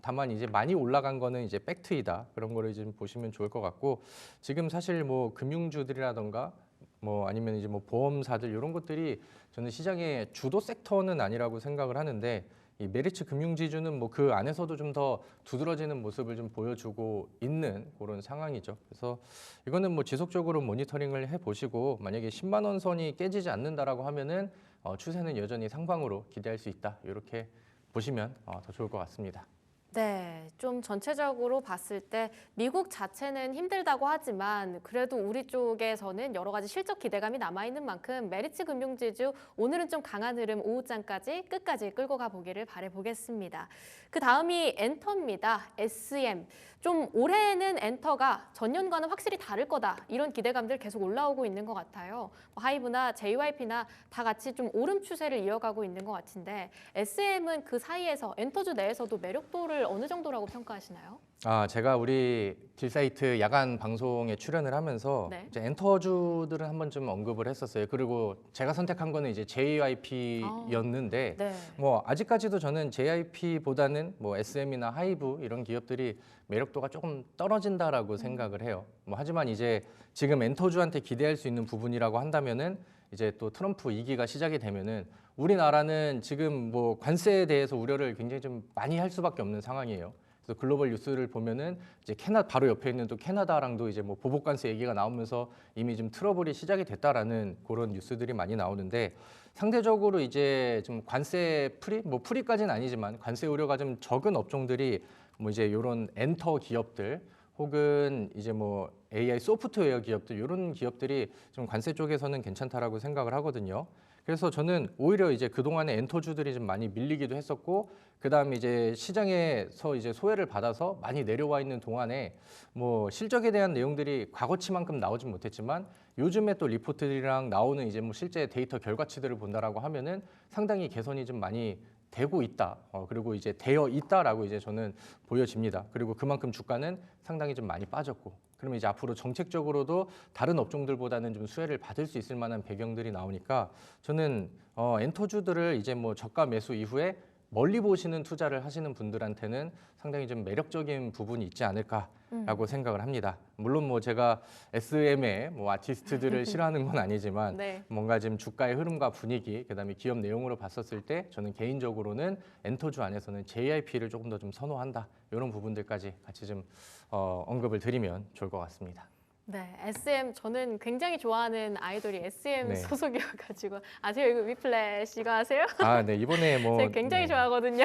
다만 이제 많이 올라간 거는 이제 팩트이다. 그런 거를 좀 보시면 좋을 것 같고 지금 사실 뭐 금융주들이라던가 뭐 아니면 이제 뭐 보험사들 이런 것들이 저는 시장의 주도 섹터는 아니라고 생각을 하는데 이 메리츠 금융지주는 뭐 그 안에서도 좀 더 두드러지는 모습을 좀 보여주고 있는 그런 상황이죠. 그래서 이거는 뭐 지속적으로 모니터링을 해보시고 만약에 10만 원 선이 깨지지 않는다라고 하면은 추세는 여전히 상방으로 기대할 수 있다. 이렇게 보시면 더 좋을 것 같습니다.
네, 좀 전체적으로 봤을 때 미국 자체는 힘들다고 하지만 그래도 우리 쪽에서는 여러 가지 실적 기대감이 남아있는 만큼 메리츠 금융지주 오늘은 좀 강한 흐름 오후장까지 끝까지 끌고 가보기를 바라보겠습니다. 그 다음이 엔터입니다. SM. 좀 올해는 엔터가 전년과는 확실히 다를 거다. 이런 기대감들 계속 올라오고 있는 것 같아요. 하이브나 JYP나 다 같이 좀 오름 추세를 이어가고 있는 것 같은데 SM은 그 사이에서 엔터주 내에서도 매력도를 어느 정도라고 평가하시나요?
제가 우리 딜사이트 야간 방송에 출연을 하면서
네.
이제 엔터주들은 한번 좀 언급을 했었어요. 그리고 제가 선택한 거는 이제 JYP였는데
네.
뭐 아직까지도 저는 JYP보다는 뭐 SM이나 하이브 이런 기업들이 매력도가 조금 떨어진다라고 생각을 해요. 뭐 하지만 이제 지금 엔터주한테 기대할 수 있는 부분이라고 한다면은 이제 또 트럼프 2기가 시작이 되면은 우리나라는 지금 뭐 관세에 대해서 우려를 굉장히 좀 많이 할 수밖에 없는 상황이에요. 그래서 글로벌 뉴스를 보면은 이제 바로 옆에 있는 또 캐나다랑도 이제 뭐 보복관세 얘기가 나오면서 이미 좀 트러블이 시작이 됐다라는 그런 뉴스들이 많이 나오는데 상대적으로 이제 좀 관세 뭐 프리까지는 아니지만 관세 우려가 좀 적은 업종들이 뭐 이제 이런 엔터 기업들 혹은 이제 뭐 AI 소프트웨어 기업들 이런 기업들이 좀 관세 쪽에서는 괜찮다라고 생각을 하거든요. 그래서 저는 오히려 이제 그동안에 엔터주들이 좀 많이 밀리기도 했었고 그다음에 이제 시장에서 이제 소외를 받아서 많이 내려와 있는 동안에 뭐 실적에 대한 내용들이 과거치만큼 나오진 못했지만 요즘에 또 리포트들이랑 나오는 이제 뭐 실제 데이터 결과치들을 본다라고 하면은 상당히 개선이 좀 많이 되고 있다. 그리고 이제 되어 있다라고 이제 저는 보여집니다. 그리고 그만큼 주가는 상당히 좀 많이 빠졌고 그러면 이제 앞으로 정책적으로도 다른 업종들보다는 좀 수혜를 받을 수 있을 만한 배경들이 나오니까 저는 엔터주들을 이제 뭐 저가 매수 이후에 멀리 보시는 투자를 하시는 분들한테는 상당히 좀 매력적인 부분이 있지 않을까라고 생각을 합니다. 물론 뭐 제가 SM의 뭐 아티스트들을 싫어하는 건 아니지만
네.
뭔가 지금 주가의 흐름과 분위기, 그다음에 기업 내용으로 봤었을 때 저는 개인적으로는 엔터주 안에서는 JYP를 조금 더 좀 선호한다. 이런 부분들까지 같이 좀 언급을 드리면 좋을 것 같습니다.
네, SM 저는 굉장히 좋아하는 아이돌이 SM
네.
소속이어가지고 아세요? 이거 위플래시 이거 아세요?
네, 이번에 뭐
제가 굉장히
네.
좋아하거든요.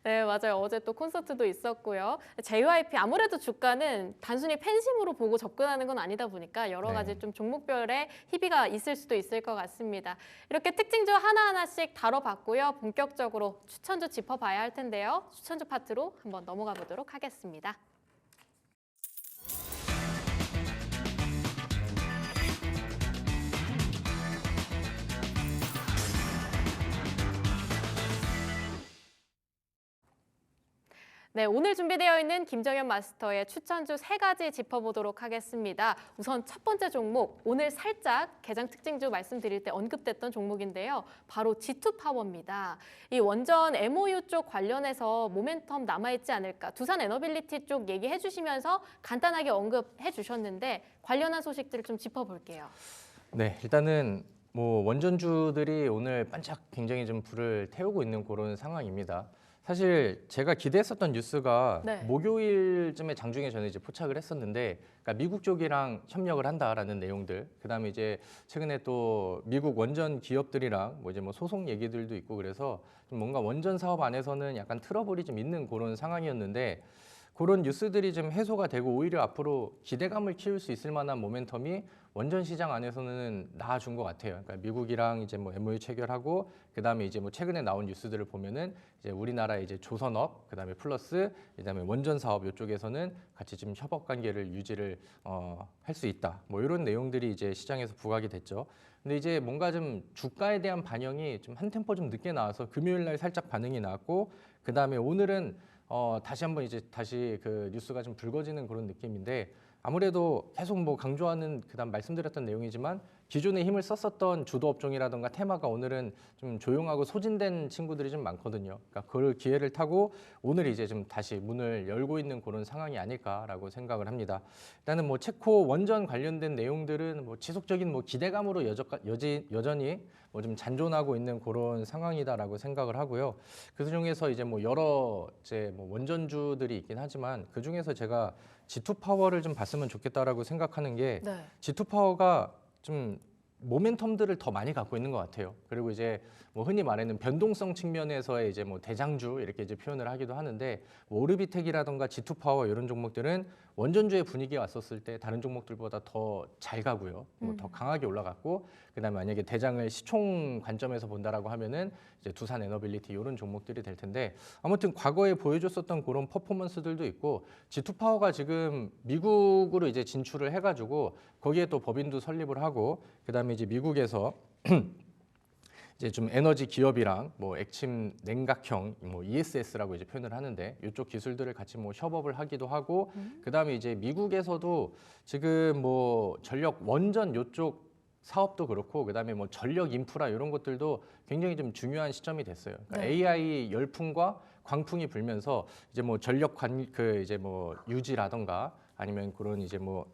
네, 맞아요. 어제 또 콘서트도 있었고요. JYP 아무래도 주가는 단순히 팬심으로 보고 접근하는 건 아니다 보니까 여러 가지
네.
좀 종목별의 희비가 있을 수도 있을 것 같습니다. 이렇게 특징주 하나하나씩 다뤄봤고요. 본격적으로 추천주 짚어봐야 할 텐데요. 추천주 파트로 한번 넘어가 보도록 하겠습니다. 네, 오늘 준비되어 있는 김정현 마스터의 추천주 3가지 짚어보도록 하겠습니다. 우선 첫 번째 종목, 오늘 살짝 개장 특징주 말씀드릴 때 언급됐던 종목인데요. 바로 G2파워입니다. 이 원전 MOU 쪽 관련해서 모멘텀 남아있지 않을까. 두산 에너빌리티 쪽 얘기해 주시면서 간단하게 언급해 주셨는데 관련한 소식들을 좀 짚어볼게요.
네, 일단은 뭐 원전주들이 오늘 반짝 굉장히 좀 불을 태우고 있는 그런 상황입니다. 사실 제가 기대했었던 뉴스가
네.
목요일쯤에 장중에 저는 이제 포착을 했었는데, 그러니까 미국 쪽이랑 협력을 한다라는 내용들, 그다음에 이제 최근에 또 미국 원전 기업들이랑 뭐 이제 뭐 소송 얘기들도 있고 그래서 좀 뭔가 원전 사업 안에서는 약간 트러블이 좀 있는 그런 상황이었는데. 그런 뉴스들이 좀 해소가 되고 오히려 앞으로 기대감을 키울 수 있을 만한 모멘텀이 원전 시장 안에서는 나아준 것 같아요. 그러니까 미국이랑 이제 뭐 MOU 체결하고 그다음에 이제 뭐 최근에 나온 뉴스들을 보면은 이제 우리나라 이제 조선업 그다음에 플러스 그다음에 원전 사업 이쪽에서는 같이 좀 협업 관계를 유지를 할 수 있다. 뭐 이런 내용들이 이제 시장에서 부각이 됐죠. 근데 이제 뭔가 좀 주가에 대한 반영이 좀 한 템포 좀 늦게 나와서 금요일 날 살짝 반응이 나왔고 그다음에 오늘은 다시 한번 이제 다시 그 뉴스가 좀 불거지는 그런 느낌인데 아무래도 계속 뭐 강조하는 그다음 말씀드렸던 내용이지만 기존에 힘을 썼었던 주도 업종이라든가 테마가 오늘은 좀 조용하고 소진된 친구들이 좀 많거든요. 그러니까 그 기회를 타고 오늘 이제 좀 다시 문을 열고 있는 그런 상황이 아닐까라고 생각을 합니다. 일단은 뭐 체코 원전 관련된 내용들은 뭐 지속적인 뭐 기대감으로 여전히 뭐 좀 잔존하고 있는 그런 상황이다라고 생각을 하고요. 그 중에서 이제 뭐 여러 이제 뭐 원전주들이 있긴 하지만 그 중에서 제가 G2 파워를 좀 봤으면 좋겠다라고 생각하는 게
네.
G2 파워가 좀 모멘텀들을 더 많이 갖고 있는 것 같아요. 그리고 이제 뭐 흔히 말하는 변동성 측면에서의 이제 뭐 대장주 이렇게 이제 표현을 하기도 하는데 뭐 오르비텍이라던가 G2 파워 이런 종목들은 원전주의 분위기가 왔었을 때 다른 종목들보다 더 잘 가고요. 뭐 더 강하게 올라갔고 그다음에 만약에 대장을 시총 관점에서 본다라고 하면은 이제 두산 에너빌리티 이런 종목들이 될 텐데 아무튼 과거에 보여줬었던 그런 퍼포먼스들도 있고 G2 파워가 지금 미국으로 이제 진출을 해가지고 거기에 또 법인도 설립을 하고 그다음에 이제 미국에서 이제 좀 에너지 기업이랑 뭐 액침 냉각형 뭐 ESS라고 이제 표현을 하는데 이쪽 기술들을 같이 뭐 협업을 하기도 하고 그다음에 이제 미국에서도 지금 뭐 전력 원전 요쪽 사업도 그렇고 그다음에 뭐 전력 인프라 이런 것들도 굉장히 좀 중요한 시점이 됐어요. 그러니까
네.
AI 열풍과 광풍이 불면서 이제 뭐 전력 그 이제 뭐 유지라던가 아니면 그런 이제 뭐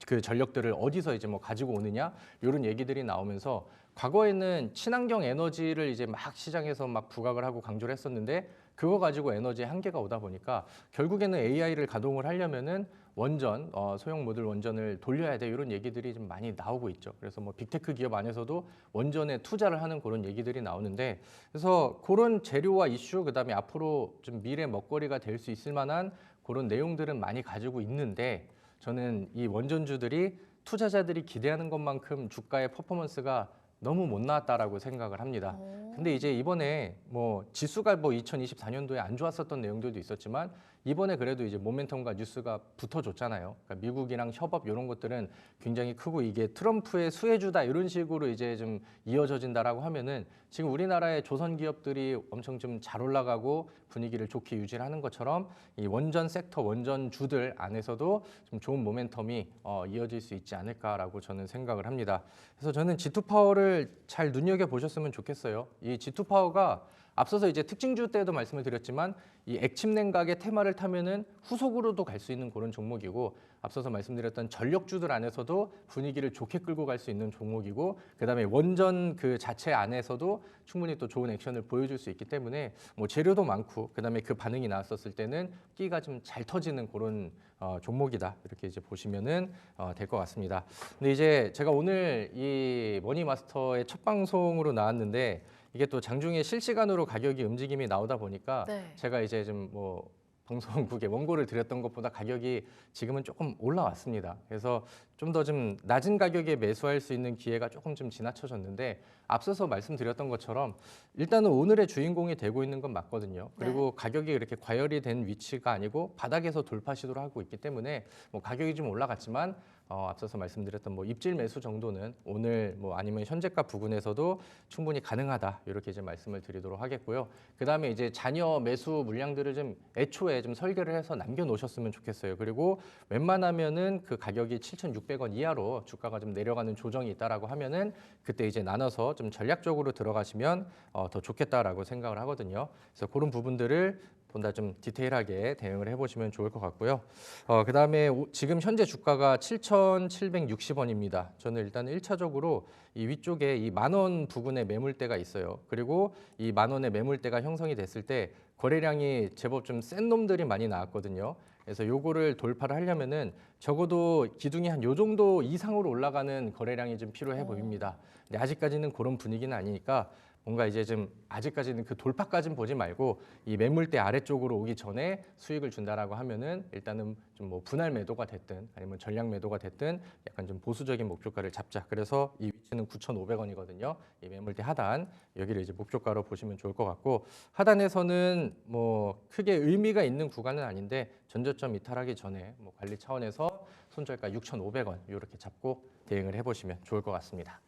그 전력들을 어디서 이제 뭐 가지고 오느냐 이런 얘기들이 나오면서 과거에는 친환경 에너지를 이제 막 시장에서 막 부각을 하고 강조를 했었는데 그거 가지고 에너지에 한계가 오다 보니까 결국에는 AI를 가동을 하려면은 원전 소형 모듈 원전을 돌려야 돼 이런 얘기들이 좀 많이 나오고 있죠. 그래서 뭐 빅테크 기업 안에서도 원전에 투자를 하는 그런 얘기들이 나오는데 그래서 그런 재료와 이슈 그다음에 앞으로 좀 미래 먹거리가 될 수 있을 만한 그런 내용들은 많이 가지고 있는데 저는 이 원전주들이 투자자들이 기대하는 것만큼 주가의 퍼포먼스가 너무 못 나왔다라고 생각을 합니다. 근데 이제 이번에 뭐 지수가 뭐 2024년도에 안 좋았었던 내용들도 있었지만 이번에 그래도 이제 모멘텀과 뉴스가 붙어줬잖아요. 그러니까 미국이랑 협업 이런 것들은 굉장히 크고 이게 트럼프의 수혜주다 이런 식으로 이제 좀 이어져진다라고 하면은 지금 우리나라의 조선 기업들이 엄청 좀 잘 올라가고 분위기를 좋게 유지를 하는 것처럼 이 원전 섹터 원전주들 안에서도 좀 좋은 모멘텀이 이어질 수 있지 않을까라고 저는 생각을 합니다. 그래서 저는 G2 파워를 잘 눈여겨 보셨으면 좋겠어요. 이 G2 파워가 앞서서 이제 특징주 때도 말씀을 드렸지만 이 액침 냉각의 테마를 타면은 후속으로도 갈 수 있는 그런 종목이고 앞서서 말씀드렸던 전력주들 안에서도 분위기를 좋게 끌고 갈 수 있는 종목이고 그다음에 원전 그 자체 안에서도 충분히 또 좋은 액션을 보여줄 수 있기 때문에 뭐 재료도 많고 그다음에 그 반응이 나왔었을 때는 끼가 좀 잘 터지는 그런 종목이다 이렇게 이제 보시면은 될 것 같습니다. 근데 이제 제가 오늘 이 머니마스터의 첫 방송으로 나왔는데 이게 또 장중에 실시간으로 가격이 움직임이 나오다 보니까
네.
제가 이제 좀 뭐 방송국에 원고를 드렸던 것보다 가격이 지금은 조금 올라왔습니다. 그래서 좀 더 좀 낮은 가격에 매수할 수 있는 기회가 조금 좀 지나쳐졌는데 앞서서 말씀드렸던 것처럼 일단은 오늘의 주인공이 되고 있는 건 맞거든요. 그리고 가격이 이렇게 과열이 된 위치가 아니고 바닥에서 돌파 시도를 하고 있기 때문에 뭐 가격이 좀 올라갔지만 앞서서 말씀드렸던 뭐 입질 매수 정도는 오늘 뭐 아니면 현재가 부근에서도 충분히 가능하다 이렇게 이제 말씀을 드리도록 하겠고요. 그 다음에 이제 잔여 매수 물량들을 좀 애초에 좀 설계를 해서 남겨 놓으셨으면 좋겠어요. 그리고 웬만하면은 그 가격이 7,600원 이하로 주가가 좀 내려가는 조정이 있다라고 하면은 그때 이제 나눠서 좀 전략적으로 들어가시면 더 좋겠다라고 생각을 하거든요. 그래서 그런 부분들을 보다 좀 디테일하게 대응을 해보시면 좋을 것 같고요. 그다음에 지금 현재 주가가 7,760원입니다. 저는 일단 1차적으로 이 위쪽에 이 10,000원 부근에 매물대가 있어요. 그리고 이 10,000원의 매물대가 형성이 됐을 때 거래량이 제법 좀 센 놈들이 많이 나왔거든요. 그래서 요거를 돌파를 하려면은 적어도 기둥이 한 요 정도 이상으로 올라가는 거래량이 좀 필요해 보입니다. 근데 아직까지는 그런 분위기는 아니니까 뭔가 이제 좀 아직까지는 그 돌파까지는 보지 말고 이 매물대 아래쪽으로 오기 전에 수익을 준다라고 하면은 일단은 좀 뭐 분할 매도가 됐든 아니면 전량 매도가 됐든 약간 좀 보수적인 목표가를 잡자. 그래서 이 위치는 9,500원이거든요. 이 매물대 하단 여기를 이제 목표가로 보시면 좋을 것 같고 하단에서는 뭐 크게 의미가 있는 구간은 아닌데 전저점 이탈하기 전에 뭐 관리 차원에서 손절가 6,500원 이렇게 잡고 대응을 해보시면 좋을 것 같습니다.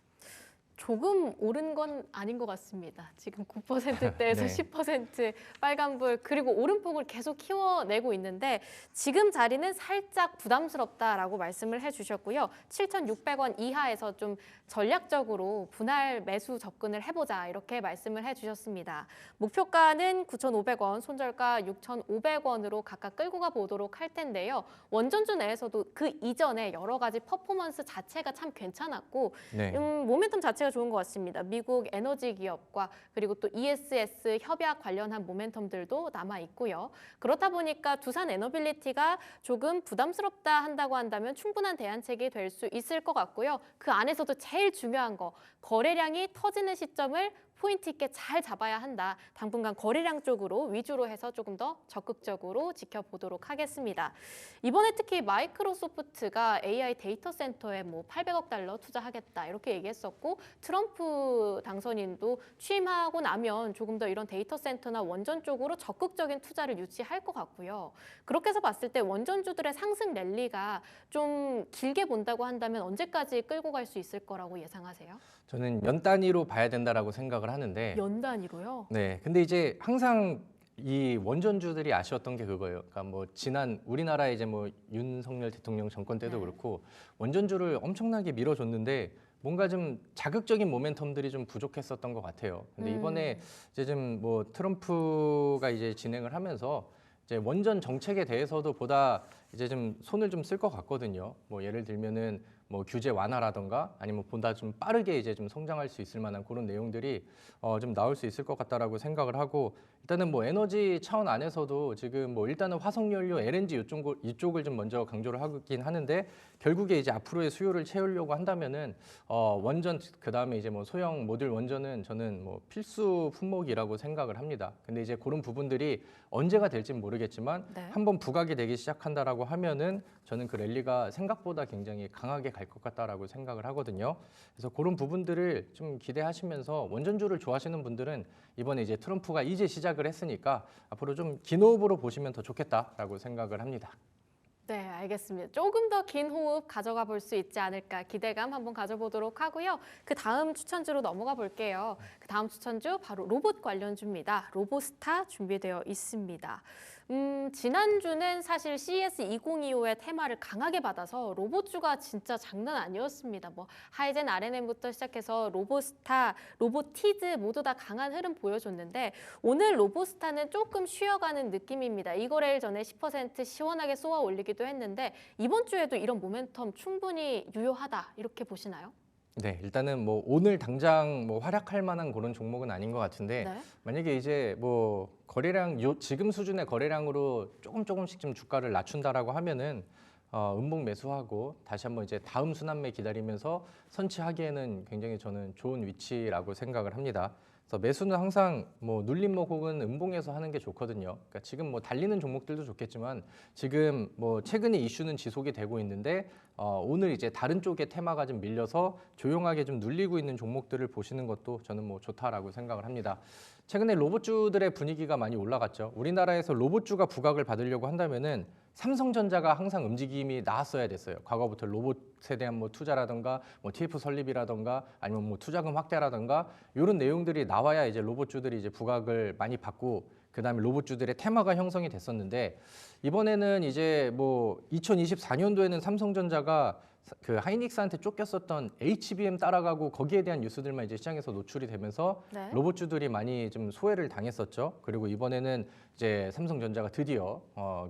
조금 오른 건 아닌 것 같습니다. 지금 9%대에서
네.
10% 빨간불 그리고 오름폭을 계속 키워내고 있는데 지금 자리는 살짝 부담스럽다라고 말씀을 해주셨고요. 7,600원 이하에서 좀 전략적으로 분할 매수 접근을 해보자 이렇게 말씀을 해주셨습니다. 목표가는 9,500원, 손절가 6,500원으로 각각 끌고 가보도록 할 텐데요. 원전주 내에서도 그 이전에 여러 가지 퍼포먼스 자체가 참 괜찮았고
네.
모멘텀 자체가 좋은 것 같습니다. 미국 에너지 기업과 그리고 또 ESS 협약 관련한 모멘텀들도 남아 있고요. 그렇다 보니까 두산 에너빌리티가 조금 부담스럽다 한다고 한다면 충분한 대안책이 될 수 있을 것 같고요. 그 안에서도 제일 중요한 거 거래량이 터지는 시점을 포인트 있게 잘 잡아야 한다. 당분간 거래량 쪽으로 위주로 해서 조금 더 적극적으로 지켜보도록 하겠습니다. 이번에 특히 마이크로소프트가 AI 데이터 센터에 뭐 800억 달러 투자하겠다 이렇게 얘기했었고 트럼프 당선인도 취임하고 나면 조금 더 이런 데이터 센터나 원전 쪽으로 적극적인 투자를 유치할 것 같고요. 그렇게 해서 봤을 때 원전주들의 상승 랠리가 좀 길게 본다고 한다면 언제까지 끌고 갈 수 있을 거라고 예상하세요?
저는 연 단위로 봐야 된다라고 생각을 하는데
연 단위로요?
네. 근데 이제 항상 이 원전주들이 아쉬웠던 게 그거예요. 그러니까 뭐 지난 우리나라 이제 뭐 윤석열 대통령 정권 때도
네.
그렇고 원전주를 엄청나게 밀어줬는데 뭔가 좀 자극적인 모멘텀들이 좀 부족했었던 것 같아요. 근데 이번에 이제 좀 뭐 트럼프가 이제 진행을 하면서 이제 원전 정책에 대해서도 보다 이제 좀 손을 좀 쓸 것 같거든요. 뭐 예를 들면은 뭐 규제 완화라던가 아니면 보다 좀 빠르게 이제 좀 성장할 수 있을 만한 그런 내용들이 좀 나올 수 있을 것 같다라고 생각을 하고 일단은 뭐 에너지 차원 안에서도 지금 뭐 일단은 화석연료 LNG 이쪽을 좀 먼저 강조를 하긴 하는데 결국에 이제 앞으로의 수요를 채우려고 한다면은 원전 그다음에 이제 뭐 소형 모듈 원전은 저는 뭐 필수 품목이라고 생각을 합니다. 근데 이제 그런 부분들이 언제가 될지는 모르겠지만
네.
한번 부각이 되기 시작한다라고 하면은 저는 그 랠리가 생각보다 굉장히 강하게 갈 것 같다라고 생각을 하거든요. 그래서 그런 부분들을 좀 기대하시면서 원전주를 좋아하시는 분들은 이번에 이제 트럼프가 이제 시작을 했으니까 앞으로 좀 긴 호흡으로 보시면 더 좋겠다라고 생각을 합니다.
네, 알겠습니다. 조금 더 긴 호흡 가져가 볼 수 있지 않을까 기대감 한번 가져보도록 하고요. 그 다음 추천주로 넘어가 볼게요. 그 다음 추천주 바로 로봇 관련주입니다. 로보스타 준비되어 있습니다. 지난주는 사실 CES 2025의 테마를 강하게 받아서 로봇주가 진짜 장난 아니었습니다. 뭐 하이젠 R&M부터 시작해서 로보스타, 로보티즈 모두 다 강한 흐름 보여줬는데 오늘 로보스타는 조금 쉬어가는 느낌입니다. 이 거래일 전에 10% 시원하게 쏘아 올리기도 했는데 이번 주에도 이런 모멘텀 충분히 유효하다 이렇게 보시나요?
네, 일단은 뭐 오늘 당장 뭐 활약할 만한 그런 종목은 아닌 것 같은데
네.
만약에 이제 뭐 거래량 지금 수준의 거래량으로 조금씩 좀 주가를 낮춘다라고 하면은 음봉 매수하고 다시 한번 이제 다음 순환매 기다리면서 선취하기에는 굉장히 저는 좋은 위치라고 생각을 합니다. 그래서 매수는 항상 뭐 눌림목 혹은 음봉에서 하는 게 좋거든요. 그러니까 지금 뭐 달리는 종목들도 좋겠지만 지금 뭐 최근에 이슈는 지속이 되고 있는데 오늘 이제 다른 쪽의 테마가 좀 밀려서 조용하게 좀 눌리고 있는 종목들을 보시는 것도 저는 뭐 좋다라고 생각을 합니다. 최근에 로봇주들의 분위기가 많이 올라갔죠. 우리나라에서 로봇주가 부각을 받으려고 한다면은 삼성전자가 항상 움직임이 나왔어야 됐어요. 과거부터 로봇에 대한 뭐 투자라든가 뭐 TF 설립이라든가 아니면 뭐 투자금 확대라든가 이런 내용들이 나와야 이제 로봇주들이 이제 부각을 많이 받고 그다음에 로봇주들의 테마가 형성이 됐었는데 이번에는 이제 뭐 2024년도에는 삼성전자가 그 하이닉스한테 쫓겼었던 HBM 따라가고 거기에 대한 뉴스들만 이제 시장에서 노출이 되면서
네.
로봇주들이 많이 좀 소외를 당했었죠. 그리고 이번에는 이제 삼성전자가 드디어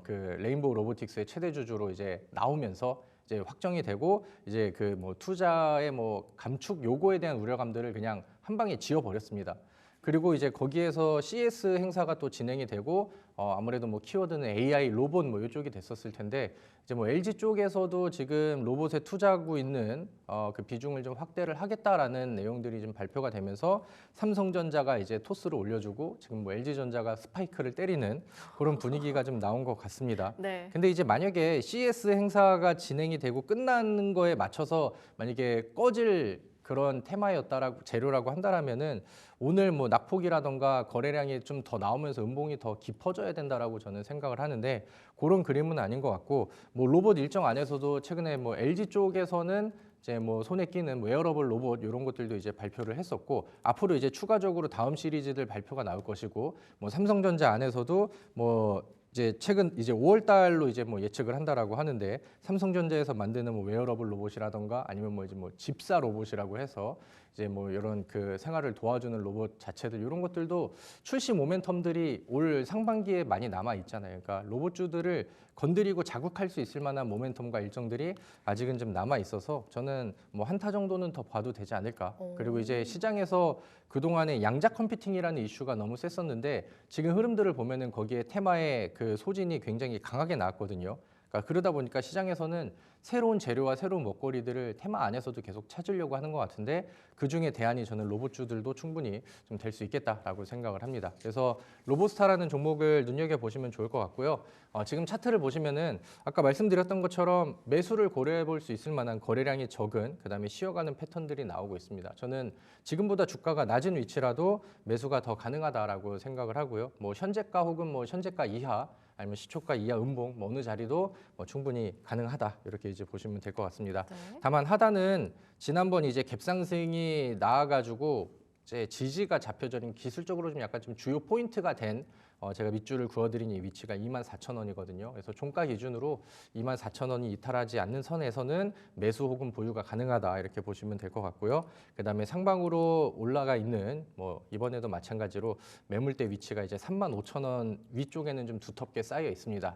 그 레인보우 로보틱스의 최대 주주로 이제 나오면서 이제 확정이 되고 이제 그 뭐 투자의 뭐 감축 요구에 대한 우려감들을 그냥 한 방에 지워 버렸습니다. 그리고 이제 거기에서 CS 행사가 또 진행이 되고 아무래도 뭐 키워드는 AI 로봇 뭐 이쪽이 됐었을 텐데 이제 뭐 LG 쪽에서도 지금 로봇에 투자하고 있는 그 비중을 좀 확대를 하겠다라는 내용들이 좀 발표가 되면서 삼성전자가 이제 토스를 올려주고 지금 뭐 LG전자가 스파이크를 때리는 그런 분위기가 좀 나온 것 같습니다.
네.
근데 이제 만약에 CES 행사가 진행이 되고 끝나는 거에 맞춰서 만약에 꺼질 그런 테마였다라고 재료라고 한다라면은 오늘 뭐 낙폭이라던가 거래량이 좀 더 나오면서 음봉이 더 깊어져야 된다라고 저는 생각을 하는데 그런 그림은 아닌 것 같고 뭐 로봇 일정 안에서도 최근에 뭐 LG 쪽에서는 이제 뭐 손에 끼는 웨어러블 로봇 이런 것들도 이제 발표를 했었고 앞으로 이제 추가적으로 다음 시리즈들 발표가 나올 것이고 뭐 삼성전자 안에서도 뭐 이제 최근 이제 5월 달로 이제 뭐 예측을 한다라고 하는데 삼성전자에서 만드는 뭐 웨어러블 로봇이라던가 아니면 뭐 이제 뭐 집사 로봇이라고 해서 이제 뭐 이런 그 생활을 도와주는 로봇 자체들 이런 것들도 출시 모멘텀들이 올 상반기에 많이 남아 있잖아요. 그러니까 로봇주들을 건드리고 자극할 수 있을 만한 모멘텀과 일정들이 아직은 좀 남아 있어서 저는 뭐 한타 정도는 더 봐도 되지 않을까. 그리고 이제 시장에서 그동안에 양자 컴퓨팅이라는 이슈가 너무 셌었는데 지금 흐름들을 보면은 거기에 테마의 그 소진이 굉장히 강하게 나왔거든요. 그러니까 그러다 보니까 시장에서는 새로운 재료와 새로운 먹거리들을 테마 안에서도 계속 찾으려고 하는 것 같은데 그 중에 대안이 저는 로봇주들도 충분히 좀 될 수 있겠다라고 생각을 합니다. 그래서 로봇스타라는 종목을 눈여겨 보시면 좋을 것 같고요. 지금 차트를 보시면은 아까 말씀드렸던 것처럼 매수를 고려해 볼 수 있을 만한 거래량이 적은 그다음에 쉬어가는 패턴들이 나오고 있습니다. 저는 지금보다 주가가 낮은 위치라도 매수가 더 가능하다라고 생각을 하고요. 뭐 현재가 혹은 뭐 현재가 이하 아니면 시초가 이하 음봉 뭐 어느 자리도 뭐 충분히 가능하다 이렇게 이제 보시면 될 것 같습니다.
네.
다만 하단은 지난번 이제 갭상승이 나와가지고 이제 지지가 잡혀져는 기술적으로 좀 약간 좀 주요 포인트가 된 제가 밑줄을 그어드린 이 위치가 24,000원이거든요. 그래서 종가 기준으로 24,000원이 이탈하지 않는 선에서는 매수 혹은 보유가 가능하다 이렇게 보시면 될 것 같고요. 그다음에 상방으로 올라가 있는 뭐 이번에도 마찬가지로 매물대 위치가 이제 35,000원 위쪽에는 좀 두텁게 쌓여 있습니다.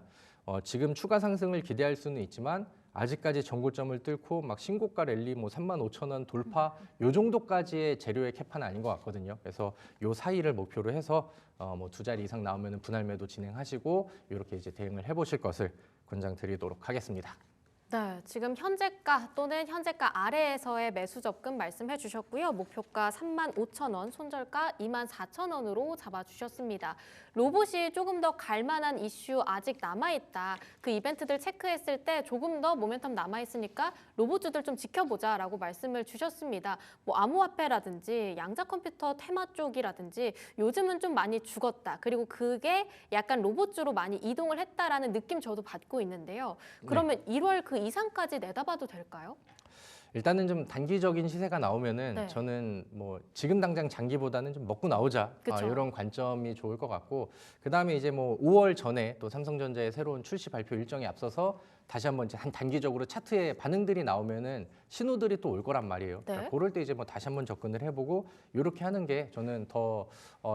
지금 추가 상승을 기대할 수는 있지만 아직까지 전고점을 뚫고 막 신고가 랠리 뭐 35,000원 돌파 요 정도까지의 재료의 캐파는 아닌 것 같거든요. 그래서 요 사이를 목표로 해서 뭐 두 자리 이상 나오면 분할 매도 진행하시고 이렇게 이제 대응을 해보실 것을 권장드리도록 하겠습니다.
네, 지금 현재가 또는 현재가 아래에서의 매수 접근 말씀해 주셨고요. 목표가 35,000원, 손절가 24,000원으로 잡아주셨습니다. 로봇이 조금 더 갈만한 이슈 아직 남아있다. 그 이벤트들 체크했을 때 조금 더 모멘텀 남아있으니까 로봇주들 좀 지켜보자라고 말씀을 주셨습니다. 뭐 암호화폐라든지 양자 컴퓨터 테마 쪽이라든지 요즘은 좀 많이 죽었다. 그리고 그게 약간 로봇주로 많이 이동을 했다라는 느낌 저도 받고 있는데요. 그러면 1월 그 이상까지 내다봐도 될까요?
일단은 좀 단기적인 시세가 나오면은
네.
저는 뭐 지금 당장 장기보다는 좀 먹고 나오자
그쵸.
이런 관점이 좋을 것 같고 그다음에 이제 뭐 5월 전에 또 삼성전자의 새로운 출시 발표 일정에 앞서서 다시 한번 이제 한 단기적으로 차트에 반응들이 나오면은 신호들이 또 올 거란 말이에요. 그러니까
네.
그럴 때 이제 뭐 다시 한번 접근을 해보고 이렇게 하는 게 저는 더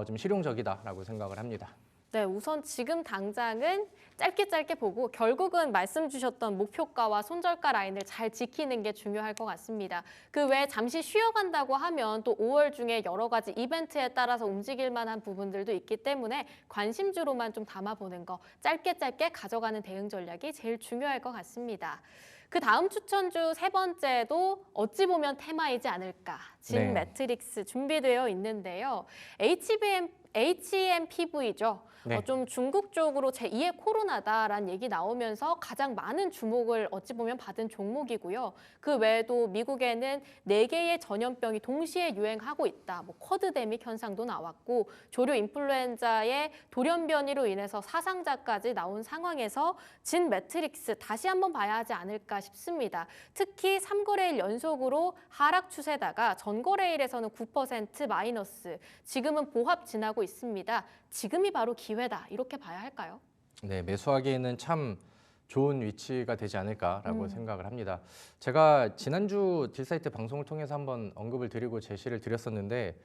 좀 실용적이다라고 생각을 합니다.
네, 우선 지금 당장은 짧게 보고 결국은 말씀 주셨던 목표가와 손절가 라인을 잘 지키는 게 중요할 것 같습니다. 그 외에 잠시 쉬어간다고 하면 또 5월 중에 여러 가지 이벤트에 따라서 움직일 만한 부분들도 있기 때문에 관심주로만 좀 담아보는 거 짧게 가져가는 대응 전략이 제일 중요할 것 같습니다. 그 다음 추천주 세 번째도 어찌 보면 테마이지 않을까. 진
네.
매트릭스 준비되어 있는데요. HMPV죠.
네.
좀 중국 쪽으로 제2의 코로나다라는 얘기 나오면서 가장 많은 주목을 어찌 보면 받은 종목이고요. 그 외에도 미국에는 4개의 전염병이 동시에 유행하고 있다. 뭐 쿼드데믹 현상도 나왔고 조류 인플루엔자의 돌연변이로 인해서 사상자까지 나온 상황에서 진 매트릭스 다시 한번 봐야 하지 않을까 싶습니다. 특히 3거래일 연속으로 하락 추세다가 전거래일에서는 9% 마이너스, 지금은 보합 지나고 있습니다. 지금이 바로 기회다 이렇게 봐야 할까요?
네, 매수하기에는 참 좋은 위치가 되지 않을까라고 생각을 합니다. 제가 지난주 딜사이트 방송을 통해서 한번 언급을 드리고 제시를 드렸었는데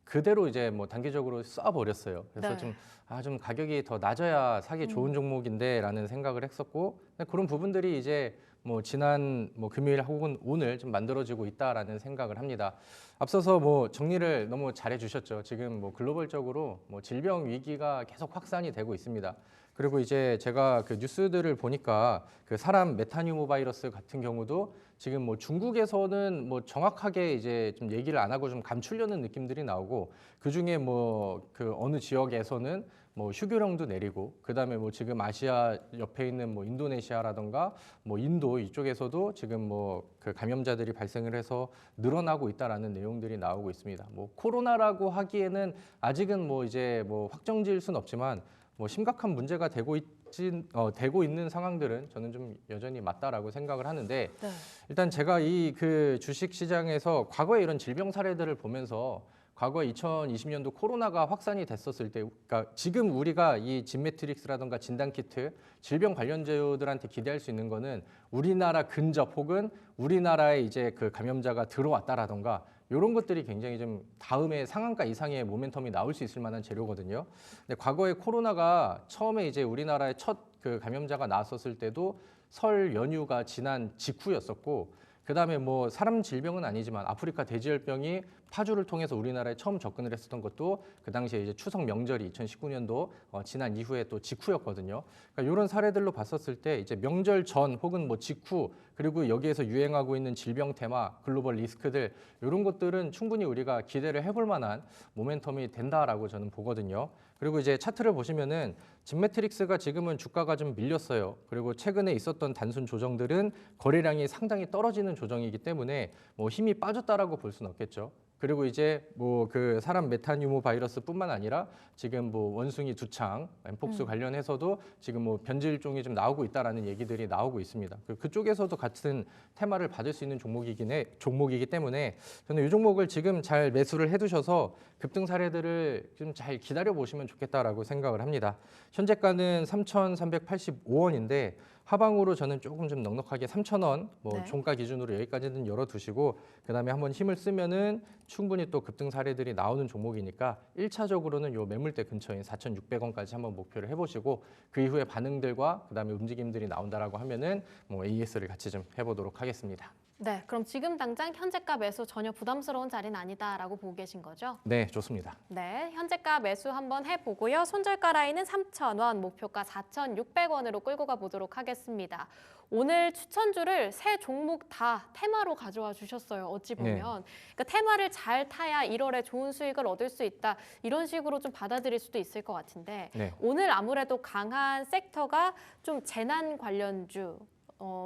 그대로 이제 뭐 단기적으로 쏴버렸어요. 그래서
네.
좀 가격이 더 낮아야 사기 좋은 종목인데라는 생각을 했었고 그런 부분들이 이제 뭐 지난 뭐 금요일 혹은 오늘 좀 만들어지고 있다라는 생각을 합니다. 앞서서 뭐 정리를 너무 잘해 주셨죠. 지금 뭐 글로벌적으로 뭐 질병 위기가 계속 확산이 되고 있습니다. 그리고 이제 제가 그 뉴스들을 보니까 그 사람 메타뉴모 바이러스 같은 경우도 지금 뭐 중국에서는 뭐 정확하게 이제 좀 얘기를 안 하고 좀 감추려는 느낌들이 나오고, 그 중에 뭐 그 어느 지역에서는 뭐 휴교령도 내리고, 그다음에 뭐 지금 아시아 옆에 있는 뭐 인도네시아라던가 뭐 인도 이쪽에서도 지금 뭐 그 감염자들이 발생을 해서 늘어나고 있다라는 내용들이 나오고 있습니다. 뭐 코로나라고 하기에는 아직은 뭐 이제 뭐 확정지을 순 없지만 뭐 심각한 문제가 되고 있는 상황들은 저는 좀 여전히 맞다라고 생각을 하는데,
네.
일단 제가 이 그 주식 시장에서 과거에 이런 질병 사례들을 보면서 과거 2020년도 코로나가 확산이 됐었을 때, 그러니까 지금 우리가 이 진매트릭스라든가 진단키트, 질병 관련자들한테 기대할 수 있는 거는 우리나라 근접 혹은 우리나라에 이제 그 감염자가 들어왔다라던가 이런 것들이 굉장히 좀 다음에 상한가 이상의 모멘텀이 나올 수 있을 만한 재료거든요. 근데 과거에 코로나가 처음에 이제 우리나라에 첫 그 감염자가 나왔었을 때도 설 연휴가 지난 직후였었고, 그다음에 뭐 사람 질병은 아니지만 아프리카 돼지열병이 파주를 통해서 우리나라에 처음 접근을 했었던 것도 그 당시에 이제 추석 명절이 2019년도 지난 이후에 또 직후였거든요. 그러니까 이런 사례들로 봤었을 때 이제 명절 전 혹은 뭐 직후, 그리고 여기에서 유행하고 있는 질병 테마, 글로벌 리스크들, 이런 것들은 충분히 우리가 기대를 해볼 만한 모멘텀이 된다라고 저는 보거든요. 그리고 이제 차트를 보시면은 진매트릭스가 지금은 주가가 좀 밀렸어요. 그리고 최근에 있었던 단순 조정들은 거래량이 상당히 떨어지는 조정이기 때문에 뭐 힘이 빠졌다라고 볼 수는 없겠죠. 그리고 이제 뭐 그 사람 메타뉴모 바이러스뿐만 아니라 지금 뭐 원숭이 두창, 엠폭스 관련해서도 지금 뭐 변질종이 좀 나오고 있다라는 얘기들이 나오고 있습니다. 그쪽에서도 같은 테마를 받을 수 있는 종목이기 때문에 저는 이 종목을 지금 잘 매수를 해두셔서 급등 사례들을 좀 잘 기다려 보시면 좋겠다라고 생각을 합니다. 현재가는 3,385원인데 하방으로 저는 조금 좀 넉넉하게 3,000원, 뭐
네.
종가 기준으로 여기까지는 열어두시고, 그다음에 한번 힘을 쓰면은 충분히 또 급등 사례들이 나오는 종목이니까 1차적으로는 요 매물대 근처인 4,600원까지 한번 목표를 해보시고, 그 이후에 반응들과 그다음에 움직임들이 나온다라고 하면은 뭐 AS를 같이 좀 해보도록 하겠습니다.
네, 그럼 지금 당장 현재가 매수 전혀 부담스러운 자리는 아니다라고 보고 계신 거죠?
네, 좋습니다.
네, 현재가 매수 한번 해보고요. 손절가 라인은 3,000원, 목표가 4,600원으로 끌고 가보도록 하겠습니다. 오늘 추천주를 세 종목 다 테마로 가져와 주셨어요. 어찌 보면. 그러니까 테마를 잘 타야 1월에 좋은 수익을 얻을 수 있다. 이런 식으로 좀 받아들일 수도 있을 것 같은데
네.
오늘 아무래도 강한 섹터가 좀 재난 관련주,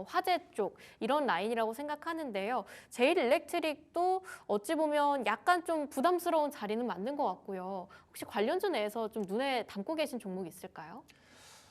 화재 쪽 이런 라인이라고 생각하는데요. 제일 일렉트릭도 어찌 보면 약간 좀 부담스러운 자리는 맞는 것 같고요. 혹시 관련주 내에서 좀 눈에 담고 계신 종목이 있을까요?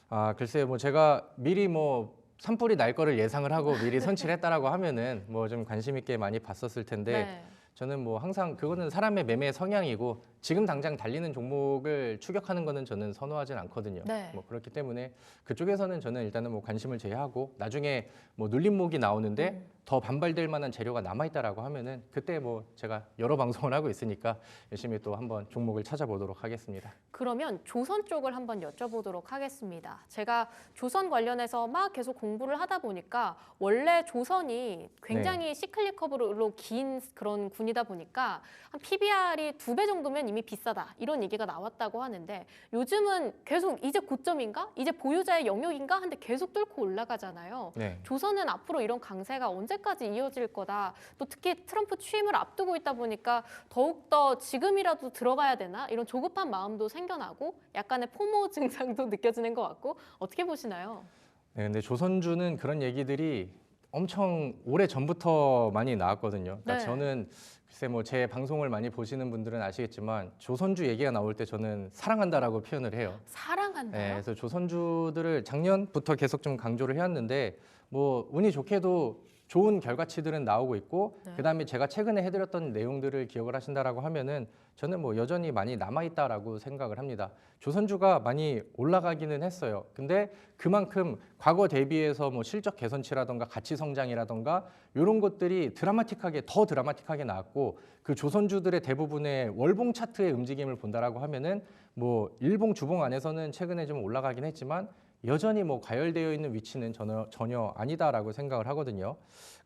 아, 글쎄요, 뭐 제가 미리 뭐 산불이 날 거를 예상을 하고 미리 선취했다라고 하면은 뭐 좀 관심 있게 많이 봤었을 텐데,
네.
저는 뭐 항상 그거는 사람의 매매 성향이고 지금 당장 달리는 종목을 추격하는 거는 저는 선호하진 않거든요.
네.
뭐 그렇기 때문에 그쪽에서는 저는 일단은 뭐 관심을 제외하고, 나중에 뭐 눌림목이 나오는데 더 반발될 만한 재료가 남아있다라고 하면은 그때 뭐 제가 여러 방송을 하고 있으니까 열심히 또 한번 종목을 찾아보도록 하겠습니다.
그러면 조선 쪽을 한번 여쭤보도록 하겠습니다. 제가 조선 관련해서 막 계속 공부를 하다 보니까 원래 조선이 굉장히 시클리커브로 긴 그런 군이다 보니까 한 PBR이 2배 정도면 이미 비싸다 이런 얘기가 나왔다고 하는데 요즘은 계속 이제 고점인가? 이제 보유자의 영역인가? 한데 계속 뚫고 올라가잖아요.
네.
조선은 앞으로 이런 강세가 언제까지 이어질 거다. 또 특히 트럼프 취임을 앞두고 있다 보니까 더욱더 지금이라도 들어가야 되나? 이런 조급한 마음도 생겨나고 약간의 포모 증상도 느껴지는 것 같고 어떻게 보시나요?
네, 근데 조선주는 그런 얘기들이 엄청 오래 전부터 많이 나왔거든요. 그러니까
네.
저는 글쎄 뭐 제 방송을 많이 보시는 분들은 아시겠지만 조선주 얘기가 나올 때 저는 사랑한다라고 표현을 해요. 네,
사랑한다요?
그래서 조선주들을 작년부터 계속 좀 강조를 해왔는데, 뭐 운이 좋게도 좋은 결과치들은 나오고 있고,
네.
그다음에 제가 최근에 해드렸던 내용들을 기억을 하신다라고 하면은 저는 뭐 여전히 많이 남아있다라고 생각을 합니다. 조선주가 많이 올라가기는 했어요. 근데 그만큼 과거 대비해서 뭐 실적 개선치라던가 가치 성장이라던가 이런 것들이 더 드라마틱하게 나왔고, 그 조선주들의 대부분의 월봉 차트의 움직임을 본다라고 하면은 뭐 일봉 주봉 안에서는 최근에 좀 올라가긴 했지만 여전히 뭐 과열되어 있는 위치는 전혀 아니다라고 생각을 하거든요.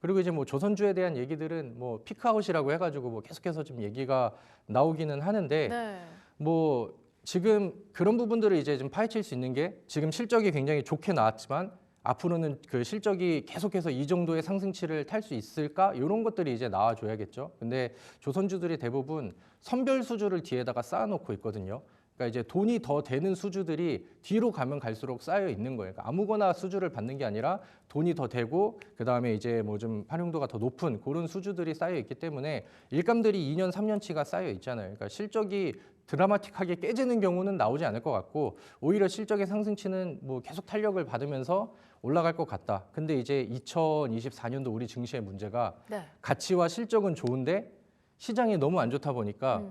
그리고 이제 뭐 조선주에 대한 얘기들은 뭐 피크아웃이라고 해가지고 뭐 계속해서 좀 얘기가 나오기는 하는데
네.
뭐 지금 그런 부분들을 이제 좀 파헤칠 수 있는 게 지금 실적이 굉장히 좋게 나왔지만 앞으로는 그 실적이 계속해서 이 정도의 상승치를 탈 수 있을까? 이런 것들이 이제 나와줘야겠죠. 근데 조선주들이 대부분 선별 수주를 뒤에다가 쌓아놓고 있거든요. 그러니까 이제 돈이 더 되는 수주들이 뒤로 가면 갈수록 쌓여 있는 거예요. 그러니까 아무거나 수주를 받는 게 아니라 돈이 더 되고 그다음에 이제 뭐 좀 활용도가 더 높은 그런 수주들이 쌓여 있기 때문에 일감들이 2년, 3년치가 쌓여 있잖아요. 그러니까 실적이 드라마틱하게 깨지는 경우는 나오지 않을 것 같고 오히려 실적의 상승치는 뭐 계속 탄력을 받으면서 올라갈 것 같다. 근데 이제 2024년도 우리 증시의 문제가
네.
가치와 실적은 좋은데 시장이 너무 안 좋다 보니까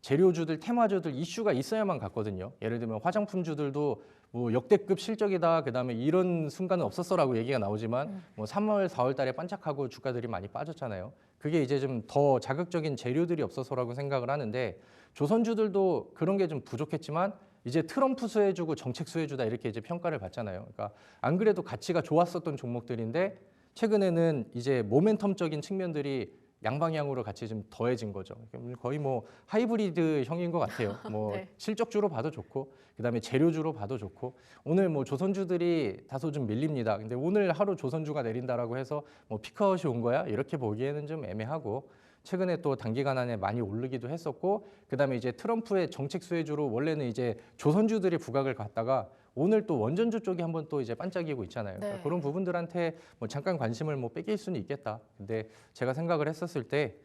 재료주들, 테마주들 이슈가 있어야만 갔거든요. 예를 들면 화장품주들도 뭐 역대급 실적이다. 그다음에 이런 순간은 없었어라고 얘기가 나오지만 뭐 3월, 4월 달에 반짝하고 주가들이 많이 빠졌잖아요. 그게 이제 좀 더 자극적인 재료들이 없어서라고 생각을 하는데 조선주들도 그런 게 좀 부족했지만 이제 트럼프 수혜주고 정책 수혜주다 이렇게 이제 평가를 받잖아요. 그러니까 안 그래도 가치가 좋았었던 종목들인데 최근에는 이제 모멘텀적인 측면들이 양방향으로 같이 좀 더해진 거죠. 거의 뭐 하이브리드형인 것 같아요. 뭐
네.
실적주로 봐도 좋고, 그다음에 재료주로 봐도 좋고. 오늘 뭐 조선주들이 다소 좀 밀립니다. 근데 오늘 하루 조선주가 내린다라고 해서 뭐 피크아웃이 온 거야? 이렇게 보기에는 좀 애매하고. 최근에 또 단기간 안에 많이 오르기도 했었고, 그다음에 이제 트럼프의 정책 수혜주로 원래는 이제 조선주들이 부각을 갔다가 오늘 또 원전주 쪽이 한번 또 이제 반짝이고 있잖아요. 그러니까
네.
그런 부분들한테 뭐 잠깐 관심을 뭐 뺏길 수는 있겠다. 근데 제가 생각을 했었을 때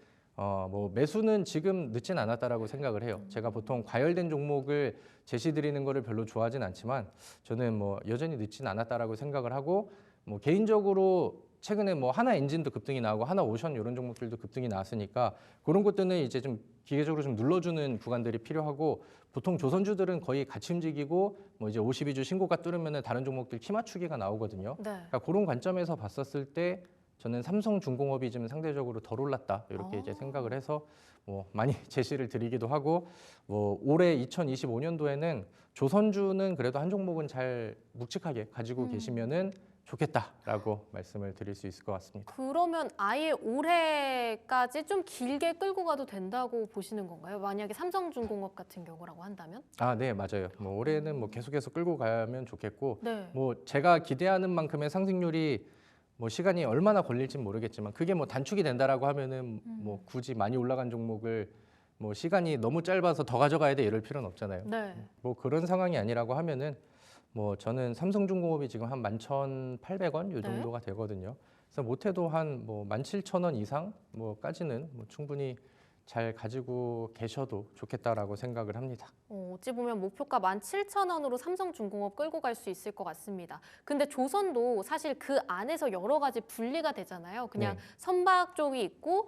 뭐 매수는 지금 늦진 않았다라고 생각을 해요. 제가 보통 과열된 종목을 제시드리는 거를 별로 좋아하진 않지만 저는 뭐 여전히 늦진 않았다라고 생각을 하고 뭐 개인적으로 최근에 뭐 하나 엔진도 급등이 나오고 하나 오션 이런 종목들도 급등이 나왔으니까 그런 것들은 이제 좀 기계적으로 좀 눌러주는 구간들이 필요하고 보통 조선주들은 거의 같이 움직이고 뭐 이제 52주 신고가 뚫으면은 다른 종목들 키 맞추기가 나오거든요.
네.
그러니까 그런 관점에서 봤었을 때 저는 삼성중공업이 좀 상대적으로 덜 올랐다 이렇게 이제 생각을 해서 뭐 많이 제시를 드리기도 하고 뭐 올해 2025년도에는 조선주는 그래도 한 종목은 잘 묵직하게 가지고 계시면은 좋겠다라고 말씀을 드릴 수 있을 것 같습니다.
그러면 아예 올해까지 좀 길게 끌고 가도 된다고 보시는 건가요? 만약에 삼성중공업 같은 경우라고 한다면?
아, 네, 맞아요. 뭐 올해는 뭐 계속해서 끌고 가면 좋겠고
네.
뭐 제가 기대하는 만큼의 상승률이 뭐 시간이 얼마나 걸릴지 모르겠지만 그게 뭐 단축이 된다라고 하면은 뭐 굳이 많이 올라간 종목을 뭐 시간이 너무 짧아서 더 가져가야 돼 이럴 필요는 없잖아요.
네.
뭐 그런 상황이 아니라고 하면은 뭐 저는 삼성중공업이 지금 한 11,800원 요
네.
정도가 되거든요. 그래서 못해도 한 뭐 17,000원 이상 뭐까지는 뭐 충분히 잘 가지고 계셔도 좋겠다라고 생각을 합니다.
어찌 보면 목표가 17,000원으로 삼성중공업 끌고 갈 수 있을 것 같습니다. 근데 조선도 사실 그 안에서 여러 가지 분리가 되잖아요. 그냥
네.
선박 쪽이 있고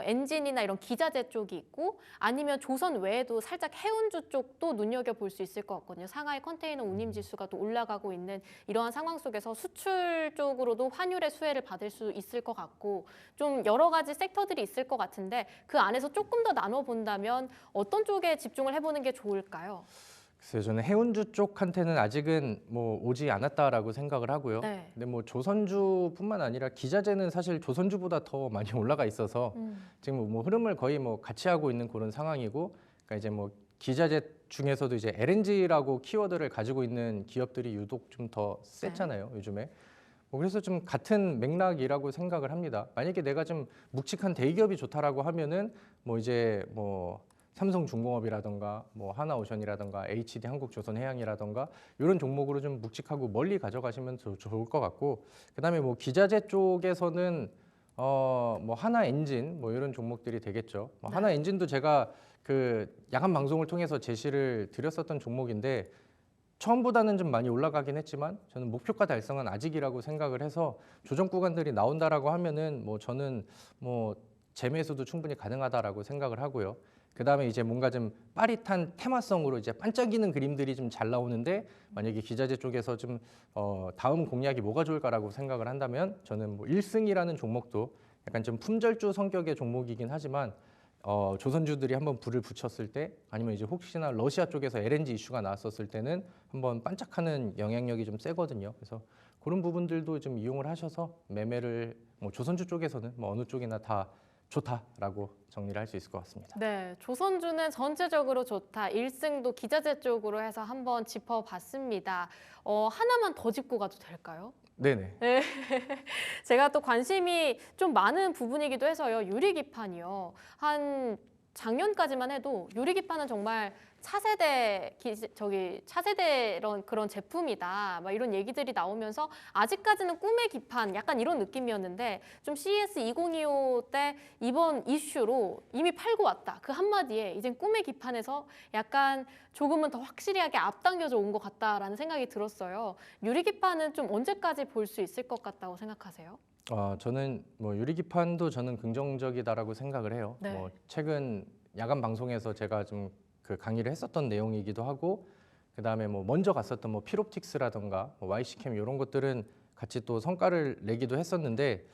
엔진이나 이런 기자재 쪽이 있고 아니면 조선 외에도 살짝 해운주 쪽도 눈여겨볼 수 있을 것 같거든요. 상하이 컨테이너 운임지수가 또 올라가고 있는 이러한 상황 속에서 수출 쪽으로도 환율의 수혜를 받을 수 있을 것 같고 좀 여러 가지 섹터들이 있을 것 같은데 그 안에서 조금 더 나눠본다면 어떤 쪽에 집중을 해보는 게 좋을까요?
글쎄요, 저는 해운주 쪽한테는 아직은 뭐 오지 않았다라고 생각을 하고요.
네.
근데 뭐 조선주뿐만 아니라 기자재는 사실 조선주보다 더 많이 올라가 있어서 지금 뭐 흐름을 거의 뭐 같이 하고 있는 그런 상황이고, 그러니까 이제 뭐 기자재 중에서도 이제 LNG라고 키워드를 가지고 있는 기업들이 유독 좀 더 셌잖아요, 요즘에. 뭐 그래서 좀 같은 맥락이라고 생각을 합니다. 만약에 내가 좀 묵직한 대기업이 좋다라고 하면은 뭐 이제 뭐 삼성중공업이라던가 뭐 하나오션이라던가 HD 한국조선해양이라던가 이런 종목으로 좀 묵직하고 멀리 가져가시면 좋을 것 같고, 그다음에 뭐 기자재 쪽에서는 뭐 하나엔진 뭐 이런 종목들이 되겠죠. 뭐
네.
하나엔진도 제가 그 야간 방송을 통해서 제시를 드렸었던 종목인데 처음보다는 좀 많이 올라가긴 했지만 저는 목표가 달성은 아직이라고 생각을 해서 조정 구간들이 나온다라고 하면은 뭐 저는 뭐 재매수도 충분히 가능하다라고 생각을 하고요. 그다음에 이제 뭔가 좀 빠릿한 테마성으로 이제 반짝이는 그림들이 좀 잘 나오는데 만약에 기자재 쪽에서 좀 다음 공략이 뭐가 좋을까라고 생각을 한다면 저는 뭐 1승이라는 종목도 약간 좀 품절주 성격의 종목이긴 하지만 조선주들이 한번 불을 붙였을 때 아니면 이제 혹시나 러시아 쪽에서 LNG 이슈가 나왔었을 때는 한번 반짝하는 영향력이 좀 세거든요. 그래서 그런 부분들도 좀 이용을 하셔서 매매를 뭐 조선주 쪽에서는 뭐 어느 쪽이나 다 좋다라고 정리를 할 수 있을 것 같습니다.
네, 조선주는 전체적으로 좋다. 1승도 기자재 쪽으로 해서 한번 짚어봤습니다. 하나만 더 짚고 가도 될까요?
네네.
네. 제가 또 관심이 좀 많은 부분이기도 해서요. 유리기판이요. 한 작년까지만 해도 유리기판은 정말 차세대 그런 제품이다. 막 이런 얘기들이 나오면서 아직까지는 꿈의 기판 약간 이런 느낌이었는데 좀 CES 2025 때 이번 이슈로 이미 팔고 왔다. 그 한마디에 이젠 꿈의 기판에서 약간 조금은 더 확실하게 앞당겨져 온 것 같다라는 생각이 들었어요. 유리기판은 좀 언제까지 볼 수 있을 것 같다고 생각하세요?
저는 뭐 유리기판도 저는 긍정적이다라고 생각을 해요.
네.
뭐 최근 야간 방송에서 제가 좀 그 강의를 했었던 내용이기도 하고, 그다음에 뭐 먼저 갔었던 뭐 필옵틱스라던가 뭐 YC캠 이런 것들은 같이 또 성과를 내기도 했었는데,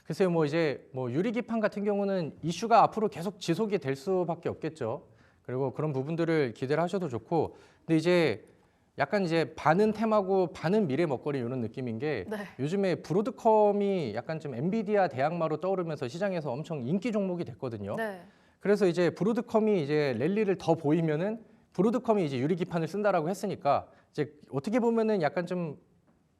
글쎄요 뭐 이제 뭐 유리기판 같은 경우는 이슈가 앞으로 계속 지속이 될 수밖에 없겠죠. 그리고 그런 부분들을 기대를 하셔도 좋고, 근데 이제 약간 이제 반은 테마고 반은 미래 먹거리 이런 느낌인 게
네.
요즘에 브로드컴이 약간 좀 엔비디아 대항마로 떠오르면서 시장에서 엄청 인기 종목이 됐거든요.
네.
그래서 이제 브로드컴이 이제 랠리를 더 보이면은 브로드컴이 이제 유리기판을 쓴다라고 했으니까 이제 어떻게 보면은 약간 좀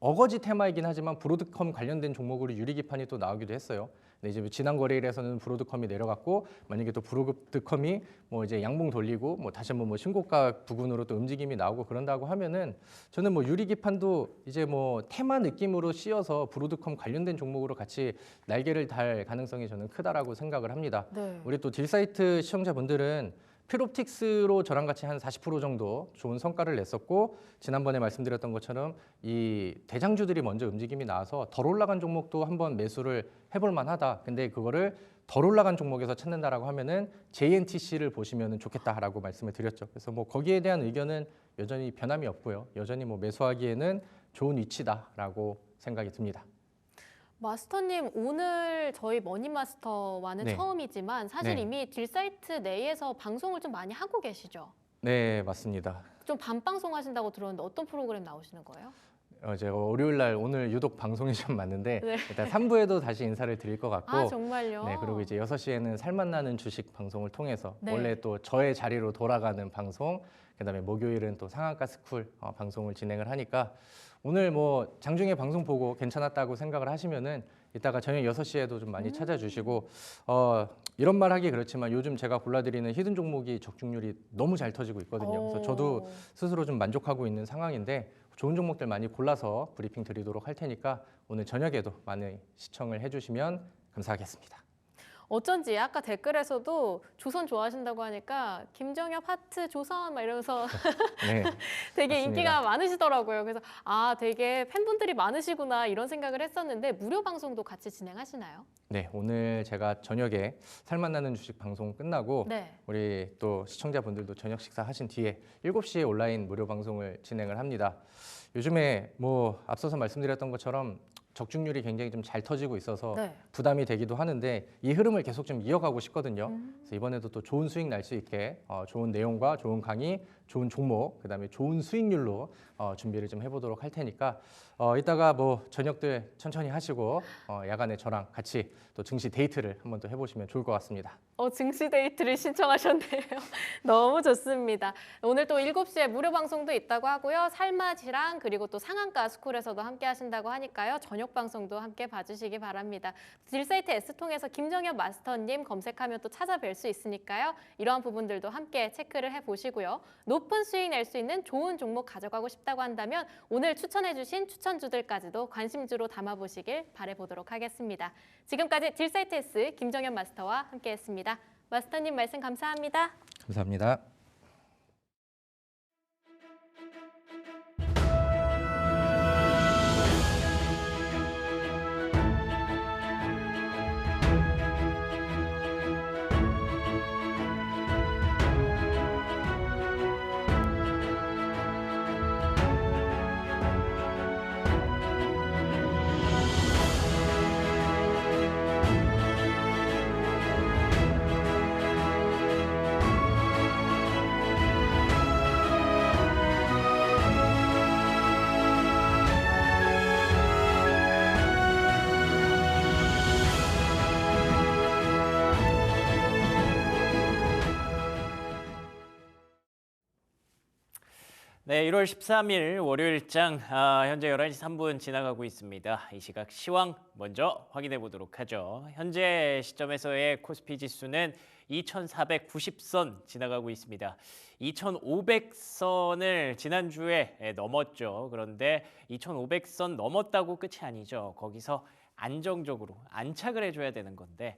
어거지 테마이긴 하지만 브로드컴 관련된 종목으로 유리기판이 또 나오기도 했어요. 근데 이제 지난 거래일에서는 브로드컴이 내려갔고, 만약에 또 브로드컴이 뭐 이제 양봉 돌리고 뭐 다시 한번 뭐 신고가 부근으로 또 움직임이 나오고 그런다고 하면은 저는 뭐 유리기판도 이제 뭐 테마 느낌으로 씌어서 브로드컴 관련된 종목으로 같이 날개를 달 가능성이 저는 크다라고 생각을 합니다.
네.
우리 또 딜사이트 시청자분들은 필옵틱스로 저랑 같이 한 40% 정도 좋은 성과를 냈었고, 지난번에 말씀드렸던 것처럼 이 대장주들이 먼저 움직임이 나와서 덜 올라간 종목도 한번 매수를 해볼 만하다. 근데 그거를 덜 올라간 종목에서 찾는다라고 하면은 JNTC를 보시면 좋겠다라고 말씀을 드렸죠. 그래서 뭐 거기에 대한 의견은 여전히 변함이 없고요. 여전히 뭐 매수하기에는 좋은 위치다라고 생각이 듭니다.
마스터님, 오늘 저희 머니마스터와는
네.
처음이지만 사실
네.
이미 딜사이트 내에서 방송을 좀 많이 하고 계시죠?
네, 맞습니다.
좀 밤방송 하신다고 들었는데 어떤 프로그램 나오시는 거예요?
제가 월요일 날 오늘 유독 방송이 좀 많은데
네.
일단 3부에도 다시 인사를 드릴 것 같고,
아, 정말요?
네, 그리고 이제 6시에는 살맛나는 주식 방송을 통해서
네.
원래 또 저의 자리로 돌아가는 방송, 그다음에 목요일은 또 상한가 스쿨 방송을 진행을 하니까 오늘 뭐 장중에 방송 보고 괜찮았다고 생각을 하시면은 이따가 저녁 6시에도 좀 많이 찾아주시고, 이런 말 하기 그렇지만 요즘 제가 골라드리는 히든 종목이 적중률이 너무 잘 터지고 있거든요. 그래서 저도 스스로 좀 만족하고 있는 상황인데 좋은 종목들 많이 골라서 브리핑 드리도록 할 테니까 오늘 저녁에도 많이 시청을 해주시면 감사하겠습니다.
어쩐지 아까 댓글에서도 조선 좋아하신다고 하니까 김정엽 하트 조선 막 이러면서
네,
되게
맞습니다.
인기가 많으시더라고요. 그래서 아, 되게 팬분들이 많으시구나 이런 생각을 했었는데 무료 방송도 같이 진행하시나요?
네, 오늘 제가 저녁에 살맛나는 주식 방송 끝나고
네.
우리 또 시청자분들도 저녁 식사 하신 뒤에 7시에 온라인 무료 방송을 진행을 합니다. 요즘에 뭐 앞서서 말씀드렸던 것처럼 적중률이 굉장히 좀 잘 터지고 있어서
네.
부담이 되기도 하는데 이 흐름을 계속 좀 이어가고 싶거든요. 그래서 이번에도 또 좋은 수익 날 수 있게 좋은 내용과 좋은 강의, 좋은 종목, 그다음에 좋은 수익률로 준비를 좀 해보도록 할 테니까 이따가 뭐 저녁들 천천히 하시고 야간에 저랑 같이 또 증시 데이트를 한번 또 해보시면 좋을 것 같습니다.
증시 데이트를 신청하셨네요. 너무 좋습니다. 오늘 또 7시에 무료 방송도 있다고 하고요. 살맛이랑 그리고 또 상한가 스쿨에서도 함께 하신다고 하니까요. 저녁 방송도 함께 봐주시기 바랍니다. 딜사이트 S통해서 김정엽 마스터님 검색하면 또 찾아뵐 수 있으니까요. 이러한 부분들도 함께 체크를 해보시고요. 높은 수익 낼 수 있는 좋은 종목 가져가고 싶다고 한다면 오늘 추천해주신 추천주들까지도 관심주로 담아보시길 바라보도록 하겠습니다. 지금까지 딜사이트 S 김정엽 마스터와 함께했습니다. 마스터님 말씀 감사합니다.
감사합니다.
네, 1월 13일 월요일장 현재 11시 3분 지나가고 있습니다. 이 시각 시황 먼저 확인해 보도록 하죠. 현재 시점에서의 코스피 지수는 2490선 지나가고 있습니다. 2500선을 지난주에 넘었죠. 그런데 2500선 넘었다고 끝이 아니죠. 거기서 안정적으로 안착을 해줘야 되는 건데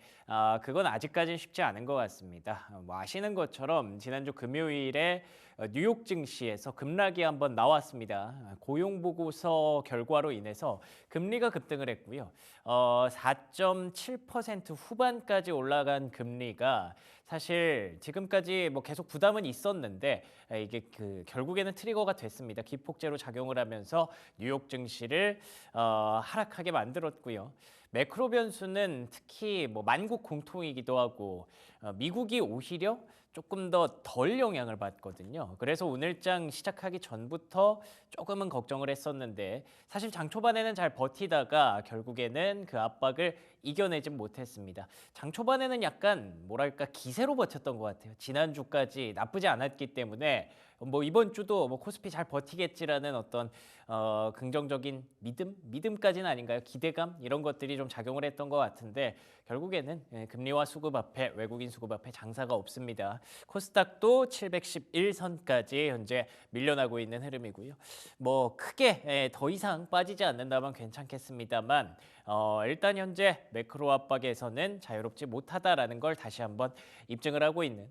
그건 아직까지는 쉽지 않은 것 같습니다. 뭐 아시는 것처럼 지난주 금요일에 뉴욕 증시에서 급락이 한번 나왔습니다. 고용 보고서 결과로 인해서 금리가 급등을 했고요. 4.7% 후반까지 올라간 금리가 사실 지금까지 뭐 계속 부담은 있었는데 이게 결국에는 트리거가 됐습니다. 기폭제로 작용을 하면서 뉴욕 증시를 하락하게 만들었고요. 매크로 변수는 특히 뭐 만국 공통이기도 하고 미국이 오히려 조금 더 덜 영향을 받거든요. 그래서 오늘장 시작하기 전부터 조금은 걱정을 했었는데 사실 장 초반에는 잘 버티다가 결국에는 그 압박을 이겨내진 못했습니다. 장 초반에는 약간 뭐랄까 기세로 버텼던 것 같아요. 지난주까지 나쁘지 않았기 때문에 뭐 이번 주도 뭐 코스피 잘 버티겠지라는 어떤 긍정적인 믿음까지는 아닌가요? 기대감 이런 것들이 좀 작용을 했던 것 같은데 결국에는 금리와 수급 앞에 외국인 수급 앞에 장사가 없습니다. 코스닥도 711선까지 현재 밀려나고 있는 흐름이고요. 뭐 크게 더 이상 빠지지 않는다면 괜찮겠습니다만 일단 현재 매크로 압박에서는 자유롭지 못하다라는 걸 다시 한번 입증을 하고 있는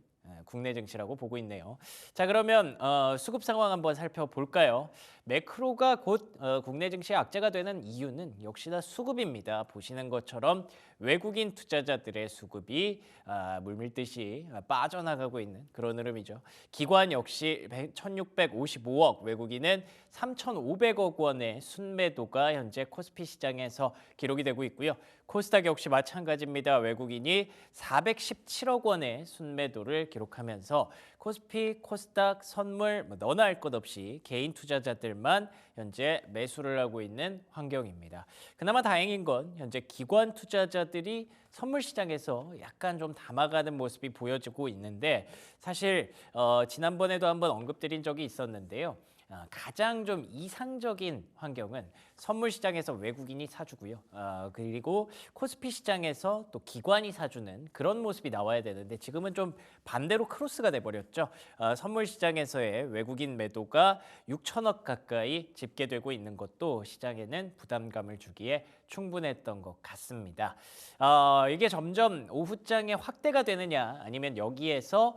국내 증시라고 보고 있네요. 자, 그러면 수급 상황 한번 살펴볼까요? 매크로가 곧 국내 증시의 악재가 되는 이유는 역시나 수급입니다. 보시는 것처럼 외국인 투자자들의 수급이 물밀듯이 빠져나가고 있는 그런 흐름이죠. 기관 역시 1,655억, 외국인은 3,500억 원의 순매도가 현재 코스피 시장에서 기록이 되고 있고요. 코스닥 역시 마찬가지입니다. 외국인이 417억 원의 순매도를 기록하면서 코스피, 코스닥, 선물 너나 할 것 없이 개인 투자자들만 현재 매수를 하고 있는 환경입니다. 그나마 다행인 건 현재 기관 투자자들이 선물 시장에서 약간 좀 담아가는 모습이 보여지고 있는데 사실 지난번에도 한번 언급드린 적이 있었는데요. 가장 좀 이상적인 환경은 선물 시장에서 외국인이 사주고요. 그리고 코스피 시장에서 또 기관이 사주는 그런 모습이 나와야 되는데 지금은 좀 반대로 크로스가 돼버렸죠. 선물 시장에서의 외국인 매도가 6천억 가까이 집계되고 있는 것도 시장에는 부담감을 주기에 충분했던 것 같습니다. 이게 점점 오후장에 확대가 되느냐 아니면 여기에서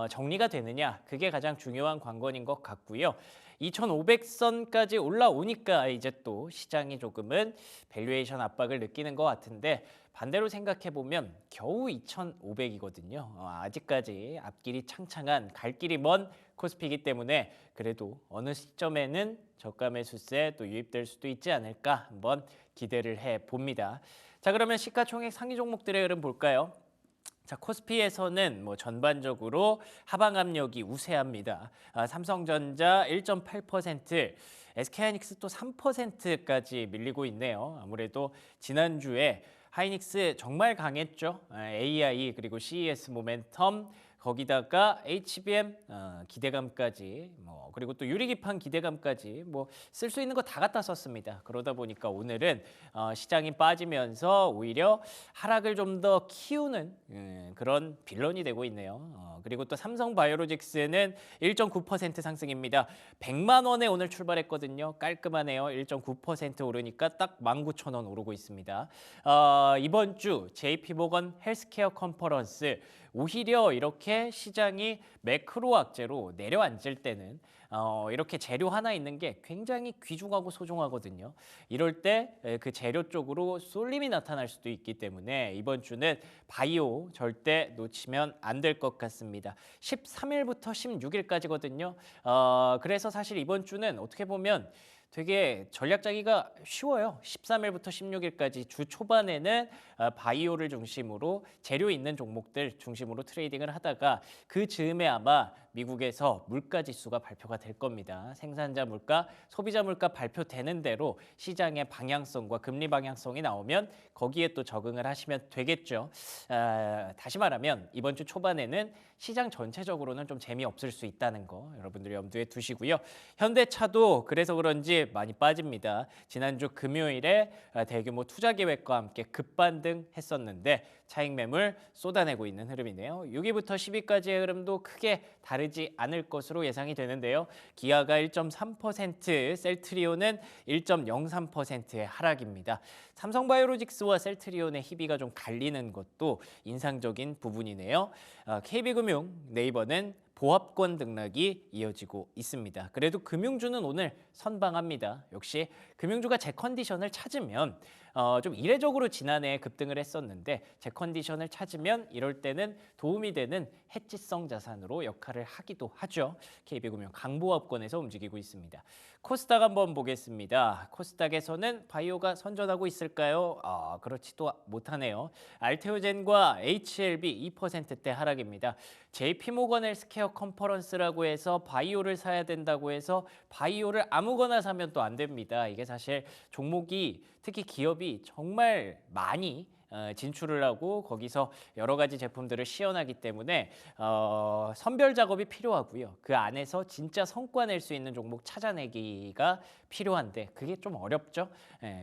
정리가 되느냐 그게 가장 중요한 관건인 것 같고요. 2500선까지 올라오니까 이제 또 시장이 조금은 밸류에이션 압박을 느끼는 것 같은데 반대로 생각해 보면 겨우 2500이거든요. 아직까지 앞길이 창창한 갈 길이 먼 코스피이기 때문에 그래도 어느 시점에는 저가 매수세 또 유입될 수도 있지 않을까 한번 기대를 해 봅니다. 자, 그러면 시가총액 상위 종목들의 흐름 볼까요? 자, 코스피에서는 뭐 전반적으로 하방 압력이 우세합니다. 삼성전자 1.8%, SK하이닉스 또 3%까지 밀리고 있네요. 아무래도 지난주에 하이닉스 정말 강했죠. AI 그리고 CES 모멘텀 거기다가 HBM 기대감까지 그리고 또 유리기판 기대감까지 쓸 수 있는 거 다 갖다 썼습니다. 그러다 보니까 오늘은 시장이 빠지면서 오히려 하락을 좀 더 키우는 그런 빌런이 되고 있네요. 그리고 또 삼성바이오로직스는 1.9% 상승입니다. 100만 원에 오늘 출발했거든요. 깔끔하네요. 1.9% 오르니까 딱 19,000원 오르고 있습니다. 이번 주 JP모건 헬스케어 컨퍼런스 오히려 이렇게 시장이 매크로 악재로 내려앉을 때는 이렇게 재료 하나 있는 게 굉장히 귀중하고 소중하거든요. 이럴 때 그 재료 쪽으로 쏠림이 나타날 수도 있기 때문에 이번 주는 바이오 절대 놓치면 안 될 것 같습니다. 13일부터 16일까지거든요. 그래서 사실 이번 주는 어떻게 보면 되게 전략 짜기가 쉬워요. 13일부터 16일까지 주 초반에는 바이오를 중심으로 재료 있는 종목들 중심으로 트레이딩을 하다가 그 즈음에 아마 미국에서 물가 지수가 발표가 될 겁니다. 생산자 물가, 소비자 물가 발표되는 대로 시장의 방향성과 금리 방향성이 나오면 거기에 또 적응을 하시면 되겠죠. 다시 말하면 이번 주 초반에는 시장 전체적으로는 좀 재미없을 수 있다는 거 여러분들이 염두에 두시고요. 현대차도 그래서 그런지 많이 빠집니다. 지난주 금요일에 대규모 투자 계획과 함께 급반등했었는데 차익 매물 쏟아내고 있는 흐름이네요. 6위부터 10위까지의 흐름도 크게 다르지 않을 것으로 예상이 되는데요. 기아가 1.3%, 셀트리온은 1.03%의 하락입니다. 삼성바이오로직스와 셀트리온의 희비가 좀 갈리는 것도 인상적인 부분이네요. KB금융, 네이버는 보합권 등락이 이어지고 있습니다. 그래도 금융주는 오늘 선방합니다. 역시 금융주가 제 컨디션을 찾으면 좀 이례적으로 지난해에 급등을 했었는데 제 컨디션을 찾으면 이럴 때는 도움이 되는 해지성 자산으로 역할을 하기도 하죠. KB금융 강보합권에서 움직이고 있습니다. 코스닥 한번 보겠습니다. 코스닥에서는 바이오가 선전하고 있을까요? 그렇지도 못하네요. 알테오젠과 HLB 2%대 하락입니다. JP모건 헬스케어 컨퍼런스라고 해서 바이오를 사야 된다고 해서 바이오를 아무거나 사면 또 안 됩니다. 이게 사실 종목이 특히 기업이 정말 많이 진출을 하고 거기서 여러 가지 제품들을 시연하기 때문에 선별 작업이 필요하고요. 그 안에서 진짜 성과 낼 수 있는 종목 찾아내기가 필요한데 그게 좀 어렵죠.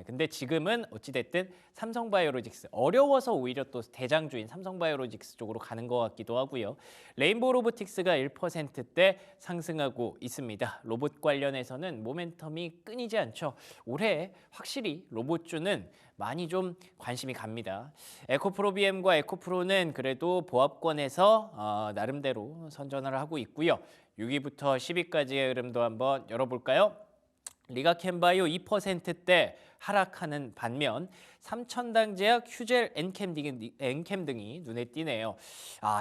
근데 지금은 어찌됐든 삼성바이오로직스 어려워서 오히려 또 대장주인 삼성바이오로직스 쪽으로 가는 것 같기도 하고요. 레인보우 로보틱스가 1%대 상승하고 있습니다. 로봇 관련해서는 모멘텀이 끊이지 않죠. 올해 확실히 로봇주는 많이 좀 관심이 갑니다. 에코프로비엠과 에코프로는 그래도 보합권에서 나름대로 선전을 하고 있고요. 6위부터 10위까지의 흐름도 한번 열어볼까요? 리가캠바이오 2%대 하락하는 반면 삼천당제약, 휴젤, 엔캠 등이 눈에 띄네요.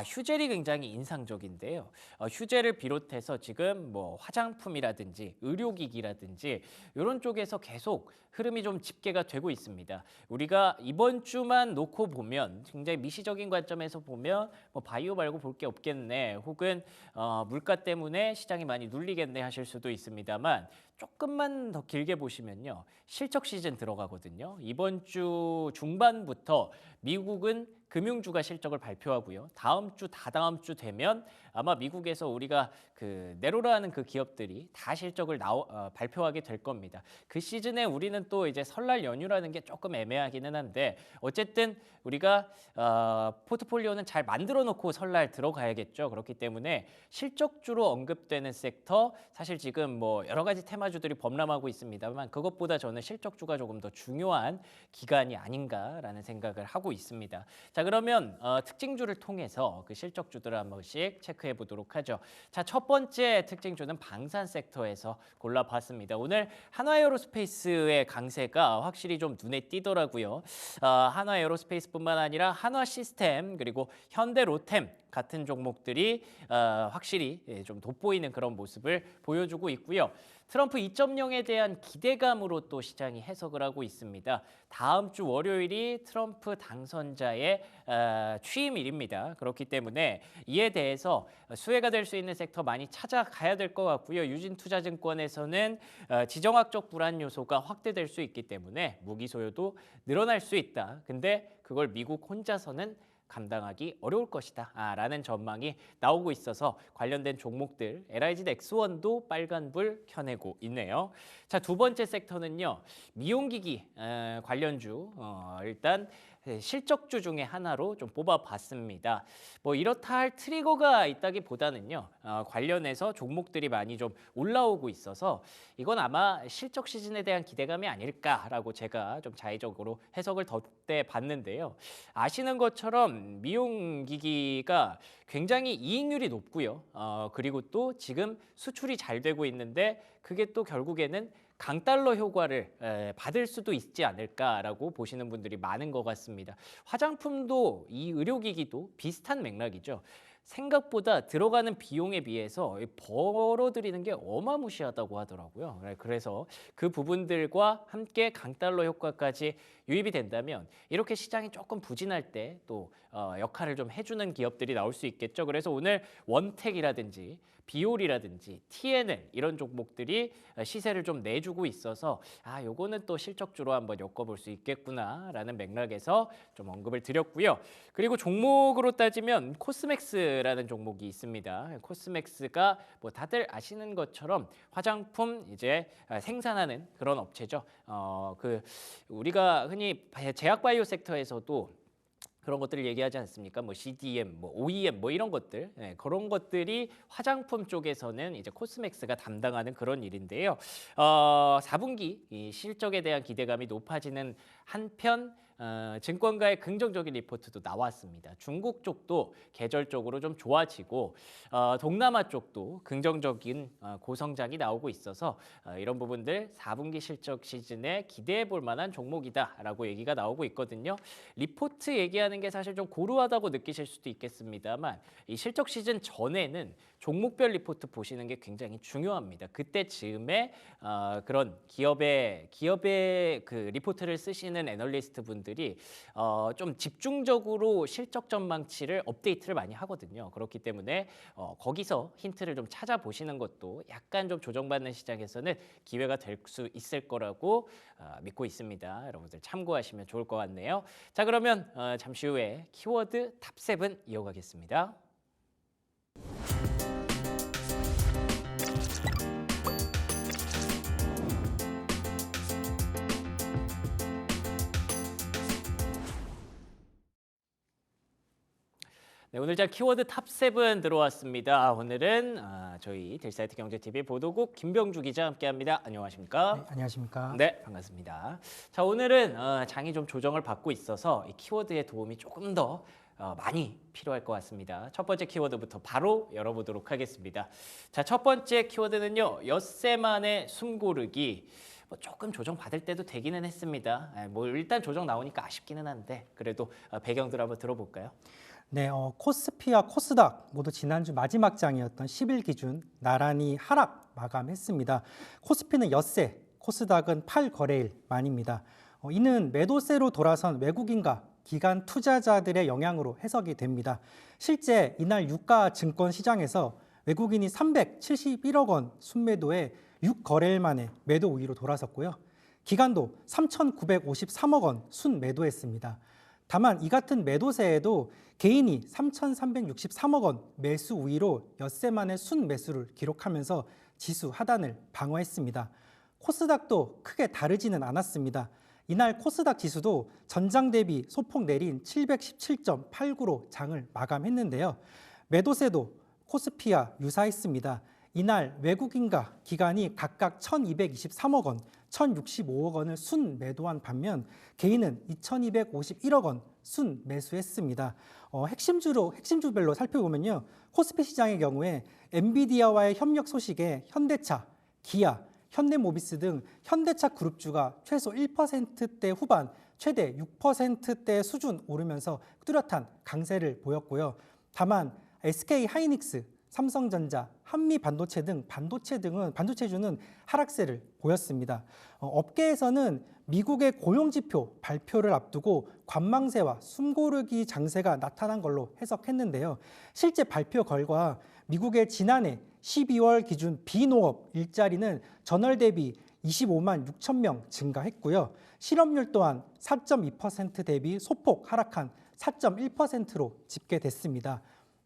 휴젤이 굉장히 인상적인데요. 휴젤을 비롯해서 지금 뭐 화장품이라든지 의료기기라든지 이런 쪽에서 계속 흐름이 좀 집계가 되고 있습니다. 우리가 이번 주만 놓고 보면 굉장히 미시적인 관점에서 보면 뭐 바이오 말고 볼 게 없겠네 혹은 물가 때문에 시장이 많이 눌리겠네 하실 수도 있습니다만 조금만 더 길게 보시면요. 실적 시즌 들어가거든요. 이번 주 중반부터 미국은 금융주가 실적을 발표하고요. 다음 주, 다다음 주 되면 아마 미국에서 우리가 그 네로라는 그 기업들이 다 실적을 발표하게 될 겁니다. 그 시즌에 우리는 또 이제 설날 연휴라는 게 조금 애매하기는 한데 어쨌든 우리가 포트폴리오는 잘 만들어 놓고 설날 들어가야겠죠. 그렇기 때문에 실적주로 언급되는 섹터 사실 지금 뭐 여러 가지 테마주들이 범람하고 있습니다만 그것보다 저는 실적주가 조금 더 중요한 기간이 아닌가라는 생각을 하고 있습니다. 자, 그러면 특징주를 통해서 그 실적주들을 한 번씩 체크해 보도록 하죠. 자, 첫 번째 특징주는 방산 섹터에서 골라봤습니다. 오늘 한화에어로스페이스의 강세가 확실히 좀 눈에 띄더라고요. 한화에어로스페이스뿐만 아니라 한화시스템 그리고 현대로템 같은 종목들이 확실히 좀 돋보이는 그런 모습을 보여주고 있고요. 트럼프 2.0에 대한 기대감으로 또 시장이 해석을 하고 있습니다. 다음 주 월요일이 트럼프 당선자의 취임일입니다. 그렇기 때문에 이에 대해서 수혜가 될 수 있는 섹터 많이 찾아가야 될 것 같고요. 유진투자증권에서는 지정학적 불안 요소가 확대될 수 있기 때문에 무기 소요도 늘어날 수 있다. 근데 그걸 미국 혼자서는 감당하기 어려울 것이다 라는 전망이 나오고 있어서 관련된 종목들 LIG 넥스원도 빨간불 켜내고 있네요. 자, 두 번째 섹터는요. 미용기기 관련주 일단 실적주 중에 하나로 좀 뽑아봤습니다. 뭐 이렇다 할 트리거가 있다기보다는요. 관련해서 종목들이 많이 좀 올라오고 있어서 이건 아마 실적 시즌에 대한 기대감이 아닐까라고 제가 좀 자의적으로 해석을 덧대 봤는데요. 아시는 것처럼 미용기기가 굉장히 이익률이 높고요. 그리고 또 지금 수출이 잘 되고 있는데 그게 또 결국에는 강달러 효과를 받을 수도 있지 않을까라고 보시는 분들이 많은 것 같습니다. 화장품도 이 의료기기도 비슷한 맥락이죠. 생각보다 들어가는 비용에 비해서 벌어들이는 게 어마무시하다고 하더라고요. 그래서 그 부분들과 함께 강달러 효과까지 유입이 된다면 이렇게 시장이 조금 부진할 때 또 역할을 좀 해주는 기업들이 나올 수 있겠죠. 그래서 오늘 원택이라든지 비올이라든지 TNL 이런 종목들이 시세를 좀 내주고 있어서 요거는 또 실적주로 한번 엮어볼 수 있겠구나라는 맥락에서 좀 언급을 드렸고요. 그리고 종목으로 따지면 코스맥스라는 종목이 있습니다. 코스맥스가 뭐 다들 아시는 것처럼 화장품 이제 생산하는 그런 업체죠. 우리가 흔히 제약바이오 섹터에서도 그런 것들을 얘기하지 않습니까? 뭐 CDM, 뭐 OEM, 뭐 이런 것들, 그런 것들이 화장품 쪽에서는 이제 코스맥스가 담당하는 그런 일인데요. 4분기 이 실적에 대한 기대감이 높아지는 한편 증권가의 긍정적인 리포트도 나왔습니다. 중국 쪽도 계절적으로 좀 좋아지고 동남아 쪽도 긍정적인 고성장이 나오고 있어서 이런 부분들 4분기 실적 시즌에 기대해 볼 만한 종목이다라고 얘기가 나오고 있거든요. 리포트 얘기하는 게 사실 좀 고루하다고 느끼실 수도 있겠습니다만 이 실적 시즌 전에는 종목별 리포트 보시는 게 굉장히 중요합니다. 그때 즈음에 그런 기업의 그 리포트를 쓰시는 애널리스트 분들이 좀 집중적으로 실적 전망치를 업데이트를 많이 하거든요. 그렇기 때문에 거기서 힌트를 좀 찾아보시는 것도 약간 좀 조정받는 시장에서는 기회가 될 수 있을 거라고 믿고 있습니다. 여러분들 참고하시면 좋을 것 같네요. 자, 그러면 잠시 후에 키워드 탑7 이어가겠습니다. 네, 오늘 자 키워드 탑7 들어왔습니다. 오늘은 저희 딜사이트 경제TV 보도국 김병주 기자 함께합니다. 안녕하십니까?
네, 안녕하십니까?
네, 반갑습니다. 자, 오늘은 장이 좀 조정을 받고 있어서 이 키워드의 도움이 조금 더 많이 필요할 것 같습니다. 첫 번째 키워드부터 바로 열어보도록 하겠습니다. 자, 첫 번째 키워드는요. 엿새 만에 숨고르기. 조금 조정 받을 때도 되기는 했습니다. 뭐 일단 조정 나오니까 아쉽기는 한데 그래도 배경들 한번 들어볼까요?
네, 코스피와 코스닥 모두 지난주 마지막 장이었던 10일 기준 나란히 하락 마감했습니다. 코스피는 엿새, 코스닥은 8거래일 만입니다. 이는 매도세로 돌아선 외국인과 기관 투자자들의 영향으로 해석이 됩니다. 실제 이날 유가 증권 시장에서 외국인이 371억 원 순매도에 6거래일 만에 매도 우위로 돌아섰고요. 기관도 3,953억 원 순매도했습니다. 다만 이 같은 매도세에도 개인이 3,363억 원 매수 우위로 엿새 만에 순매수를 기록하면서 지수 하단을 방어했습니다. 코스닥도 크게 다르지는 않았습니다. 이날 코스닥 지수도 전장 대비 소폭 내린 717.89로 장을 마감했는데요. 매도세도 코스피와 유사했습니다. 이날 외국인과 기관이 각각 1,223억 원, 1,065억 원을 순매도한 반면 개인은 2,251억 원 순매수했습니다. 핵심주별로 살펴보면요. 코스피 시장의 경우에 엔비디아와의 협력 소식에 현대차, 기아, 현대모비스 등 현대차 그룹주가 최소 1%대 후반, 최대 6%대 수준 오르면서 뚜렷한 강세를 보였고요. 다만 SK하이닉스, 삼성전자, 한미반도체 반도체주는 하락세를 보였습니다. 업계에서는 미국의 고용지표 발표를 앞두고 관망세와 숨고르기 장세가 나타난 걸로 해석했는데요. 실제 발표 결과 미국의 지난해 12월 기준 비농업 일자리는 전월 대비 25만 6천 명 증가했고요. 실업률 또한 4.2% 대비 소폭 하락한 4.1%로 집계됐습니다.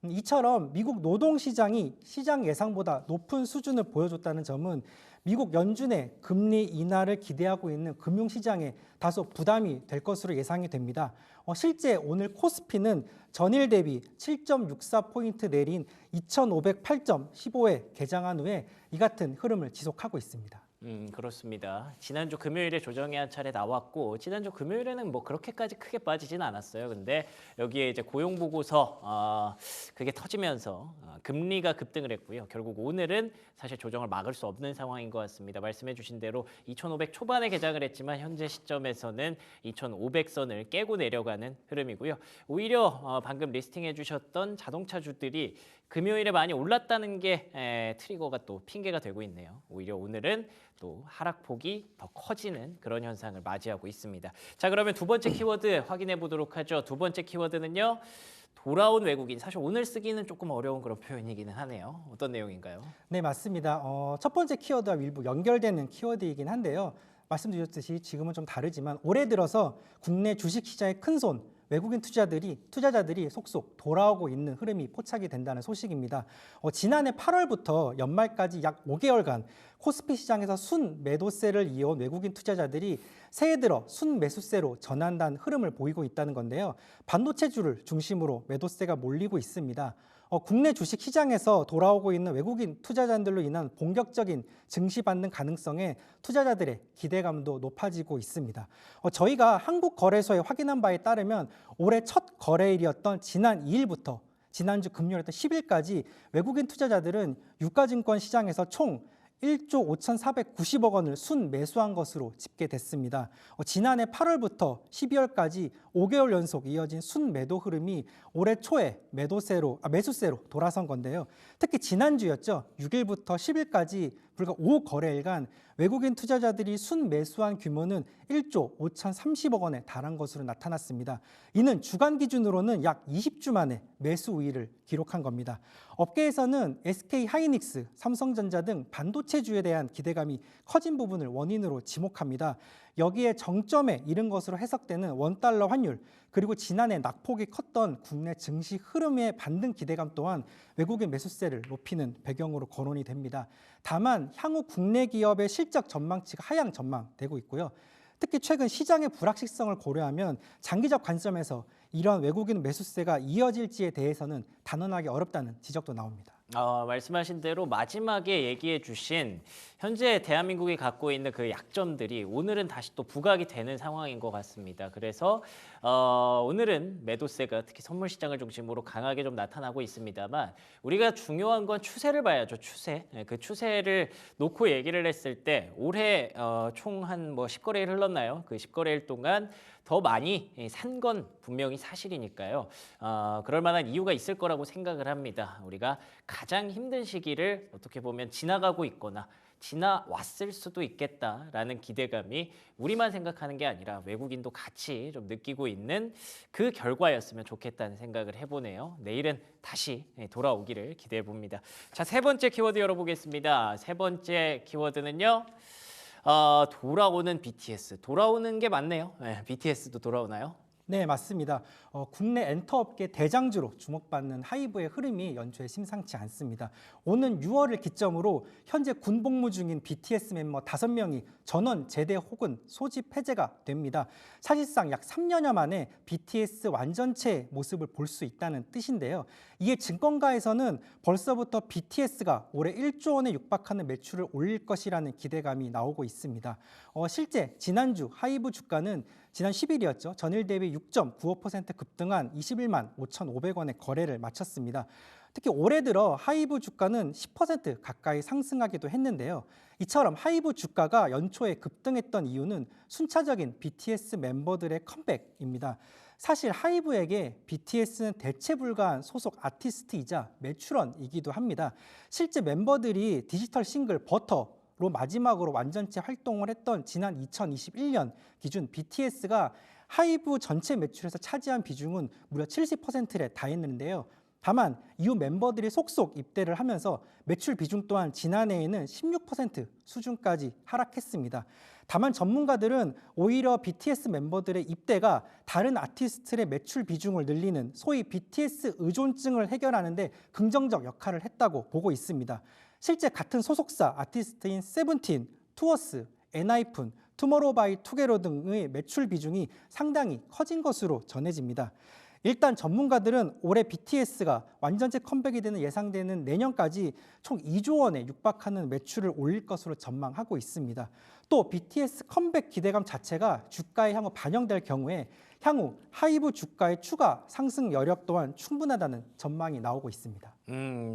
이처럼 미국 노동시장이 시장 예상보다 높은 수준을 보여줬다는 점은 미국 연준의 금리 인하를 기대하고 있는 금융시장에 다소 부담이 될 것으로 예상이 됩니다. 실제 오늘 코스피는 전일 대비 7.64포인트 내린 2508.15에 개장한 후에 이 같은 흐름을 지속하고 있습니다.
그렇습니다. 지난주 금요일에 조정이 한 차례 나왔고 지난주 금요일에는 뭐 그렇게까지 크게 빠지진 않았어요. 근데 여기에 이제 고용 보고서 그게 터지면서 금리가 급등을 했고요. 결국 오늘은 사실 조정을 막을 수 없는 상황인 것 같습니다. 말씀해 주신 대로 2,500 초반에 개장을 했지만 현재 시점에서는 2,500선을 깨고 내려가는 흐름이고요. 오히려 방금 리스팅해 주셨던 자동차주들이 금요일에 많이 올랐다는 게 트리거가 또 핑계가 되고 있네요. 오히려 오늘은 또 하락폭이 더 커지는 그런 현상을 맞이하고 있습니다. 자, 그러면 두 번째 키워드 확인해 보도록 하죠. 두 번째 키워드는요. 돌아온 외국인. 사실 오늘 쓰기는 조금 어려운 그런 표현이기는 하네요. 어떤 내용인가요?
네, 맞습니다. 첫 번째 키워드와 일부 연결되는 키워드이긴 한데요. 말씀드렸듯이 지금은 좀 다르지만 올해 들어서 국내 주식시장의 큰손 외국인 투자자들이 속속 돌아오고 있는 흐름이 포착이 된다는 소식입니다. 지난해 8월부터 연말까지 약 5개월간 코스피 시장에서 순 매도세를 이어온 외국인 투자자들이 새해 들어 순 매수세로 전환한 흐름을 보이고 있다는 건데요. 반도체주를 중심으로 매도세가 몰리고 있습니다. 국내 주식 시장에서 돌아오고 있는 외국인 투자자들로 인한 본격적인 증시 받는 가능성에 투자자들의 기대감도 높아지고 있습니다. 저희가 한국거래소에 확인한 바에 따르면 올해 첫 거래일이었던 지난 2일부터 지난주 금요일부터 10일까지 외국인 투자자들은 유가증권 시장에서 총 1조 5,490억 원을 순 매수한 것으로 집계됐습니다. 지난해 8월부터 12월까지 5개월 연속 이어진 순 매도 흐름이 올해 초에 매수세로 돌아선 건데요. 특히 지난주였죠. 6일부터 10일까지 불과 5거래일간 외국인 투자자들이 순 매수한 규모는 1조 5,030억 원에 달한 것으로 나타났습니다. 이는 주간 기준으로는 약 20주 만에 매수 우위를 기록한 겁니다. 업계에서는 SK하이닉스, 삼성전자 등 반도체주에 대한 기대감이 커진 부분을 원인으로 지목합니다. 여기에 정점에 이른 것으로 해석되는 원달러 환율, 그리고 지난해 낙폭이 컸던 국내 증시 흐름의 반등 기대감 또한 외국인 매수세를 높이는 배경으로 거론이 됩니다. 다만 향후 국내 기업의 실적 전망치가 하향 전망되고 있고요. 특히 최근 시장의 불확실성을 고려하면 장기적 관점에서 이러한 외국인 매수세가 이어질지에 대해서는 단언하기 어렵다는 지적도 나옵니다.
말씀하신 대로 마지막에 얘기해 주신 현재 대한민국이 갖고 있는 그 약점들이 오늘은 다시 또 부각이 되는 상황인 것 같습니다. 그래서 오늘은 매도세가 특히 선물 시장을 중심으로 강하게 좀 나타나고 있습니다만 우리가 중요한 건 추세를 봐야죠. 추세. 그 추세를 놓고 얘기를 했을 때 올해 총 한 10거래일 흘렀나요? 그 10거래일 동안 더 많이 산 건 분명히 사실이니까요. 그럴 만한 이유가 있을 거라고 생각을 합니다. 우리가 가장 힘든 시기를 어떻게 보면 지나가고 있거나 지나왔을 수도 있겠다라는 기대감이 우리만 생각하는 게 아니라 외국인도 같이 좀 느끼고 있는 그 결과였으면 좋겠다는 생각을 해보네요. 내일은 다시 돌아오기를 기대해 봅니다. 자, 세 번째 키워드 열어보겠습니다. 세 번째 키워드는요. 돌아오는 BTS. 돌아오는 게 맞네요. BTS도 돌아오나요?
네, 맞습니다. 국내 엔터업계 대장주로 주목받는 하이브의 흐름이 연초에 심상치 않습니다. 오는 6월을 기점으로 현재 군복무 중인 BTS 멤버 5명이 전원 제대 혹은 소집 해제가 됩니다. 사실상 약 3년여 만에 BTS 완전체 모습을 볼 수 있다는 뜻인데요. 이에 증권가에서는 벌써부터 BTS가 올해 1조 원에 육박하는 매출을 올릴 것이라는 기대감이 나오고 있습니다. 실제 지난주 하이브 주가는 지난 10일이었죠. 전일 대비 6.95% 급등한 21만 5,500원의 거래를 마쳤습니다. 특히 올해 들어 하이브 주가는 10% 가까이 상승하기도 했는데요. 이처럼 하이브 주가가 연초에 급등했던 이유는 순차적인 BTS 멤버들의 컴백입니다. 사실 하이브에게 BTS는 대체 불가한 소속 아티스트이자 매출원이기도 합니다. 실제 멤버들이 디지털 싱글 버터로 마지막으로 완전체 활동을 했던 지난 2021년 기준 BTS가 하이브 전체 매출에서 차지한 비중은 무려 70%에 달했는데요. 다만 이후 멤버들이 속속 입대를 하면서 매출 비중 또한 지난해에는 16% 수준까지 하락했습니다. 다만 전문가들은 오히려 BTS 멤버들의 입대가 다른 아티스트의 매출 비중을 늘리는 소위 BTS 의존증을 해결하는 데 긍정적 역할을 했다고 보고 있습니다. 실제 같은 소속사 아티스트인 세븐틴, 투어스, 엔하이픈, 투모로우바이투게더 등의 매출 비중이 상당히 커진 것으로 전해집니다. 일단 전문가들은 올해 BTS가 완전체 컴백이 되는 예상되는 내년까지 총 2조 원에 육박하는 매출을 올릴 것으로 전망하고 있습니다. 또 BTS 컴백 기대감 자체가 주가에 향후 반영될 경우에 향후 하이브 주가의 추가 상승 여력 또한 충분하다는 전망이 나오고 있습니다.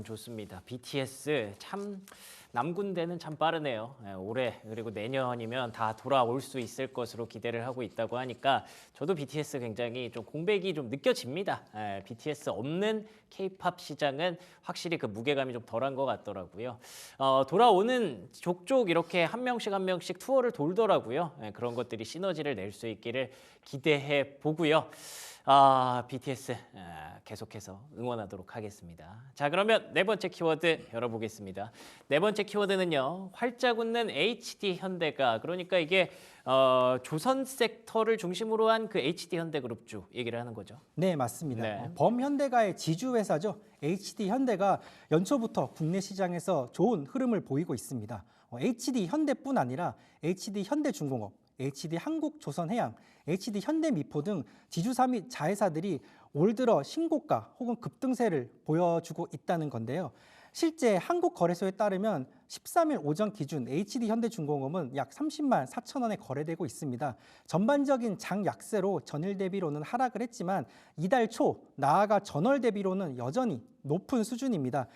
좋습니다. BTS 참 남군대는 참 빠르네요. 올해 그리고 내년이면 다 돌아올 수 있을 것으로 기대를 하고 있다고 하니까 저도 BTS 굉장히 좀 공백이 좀 느껴집니다. BTS 없는 K-팝 시장은 확실히 그 무게감이 좀 덜한 것 같더라고요. 돌아오는 족족 이렇게 한 명씩 투어를 돌더라고요. 그런 것들이 시너지를 낼 수 있기를 기대해 보고요. BTS 계속해서 응원하도록 하겠습니다. 자, 그러면 네 번째 키워드 열어보겠습니다. 네 번째 키워드는요, 활짝 웃는 HD 현대가, 그러니까 이게 조선 섹터를 중심으로 한 그 HD 현대그룹주 얘기를 하는 거죠.
네, 맞습니다.
네.
범현대가의 지주회사죠. HD 현대가 연초부터 국내 시장에서 좋은 흐름을 보이고 있습니다. HD 현대뿐 아니라 HD 현대중공업, HD 한국조선해양, HD 현대미포 등 지주사 및 자회사들이 올 들어 신고가 혹은 급등세를 보여주고 있다는 건데요. 실제 한국거래소에 따르면 13일 오전 기준 HD 현대중공업은 약 30만 4천 원에 거래되고 있습니다. 전반적인 장 약세로 전일 대비로는 하락을 했지만 이달 초 나아가 전월 대비로는 여전히 높은 수준입니다.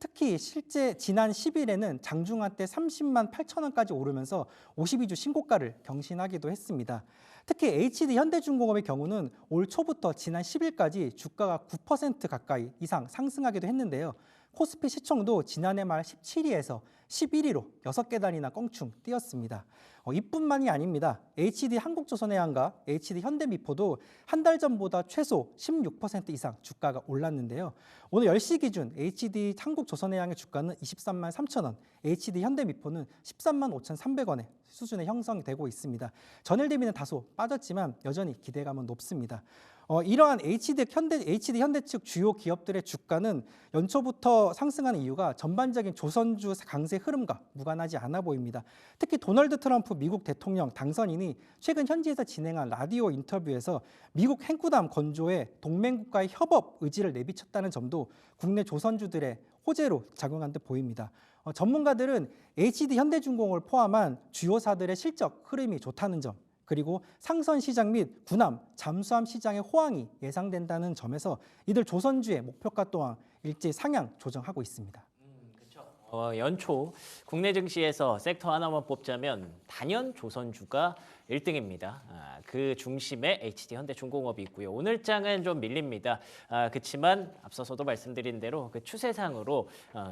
특히 실제 지난 10일에는 장중한 때 30만 8천 원까지 오르면서 52주 신고가를 경신하기도 했습니다. 특히 HD 현대중공업의 경우는 올 초부터 지난 10일까지 주가가 9% 가까이 이상 상승하기도 했는데요. 코스피 시총도 지난해 말 17위에서 11위로 6계단이나 껑충 뛰었습니다. 이뿐만이 아닙니다. HD 한국조선해양과 HD 현대미포도 한 달 전보다 최소 16% 이상 주가가 올랐는데요. 오늘 10시 기준 HD 한국조선해양의 주가는 23만 3천 원, HD 현대미포는 13만 5,300원의 수준의 형성이 되고 있습니다. 전일 대비는 다소 빠졌지만 여전히 기대감은 높습니다. 이러한 HD 현대 측 주요 기업들의 주가는 연초부터 상승하는 이유가 전반적인 조선주 강세 흐름과 무관하지 않아 보입니다. 특히 도널드 트럼프 미국 대통령 당선인이 최근 현지에서 진행한 라디오 인터뷰에서 미국 핵무담 건조에 동맹국가의 협업 의지를 내비쳤다는 점도 국내 조선주들의 호재로 작용한 듯 보입니다. 전문가들은 HD 현대중공업을 포함한 주요사들의 실적 흐름이 좋다는 점, 그리고 상선 시장 및 군함, 잠수함 시장의 호황이 예상된다는 점에서 이들 조선주의 목표가 또한 일제 상향 조정하고 있습니다.
연초 국내 증시에서 섹터 하나만 뽑자면 단연 조선주가 1등입니다. 그 중심에 HD 현대중공업이 있고요. 오늘 장은 좀 밀립니다. 그렇지만 앞서서도 말씀드린 대로 그 추세상으로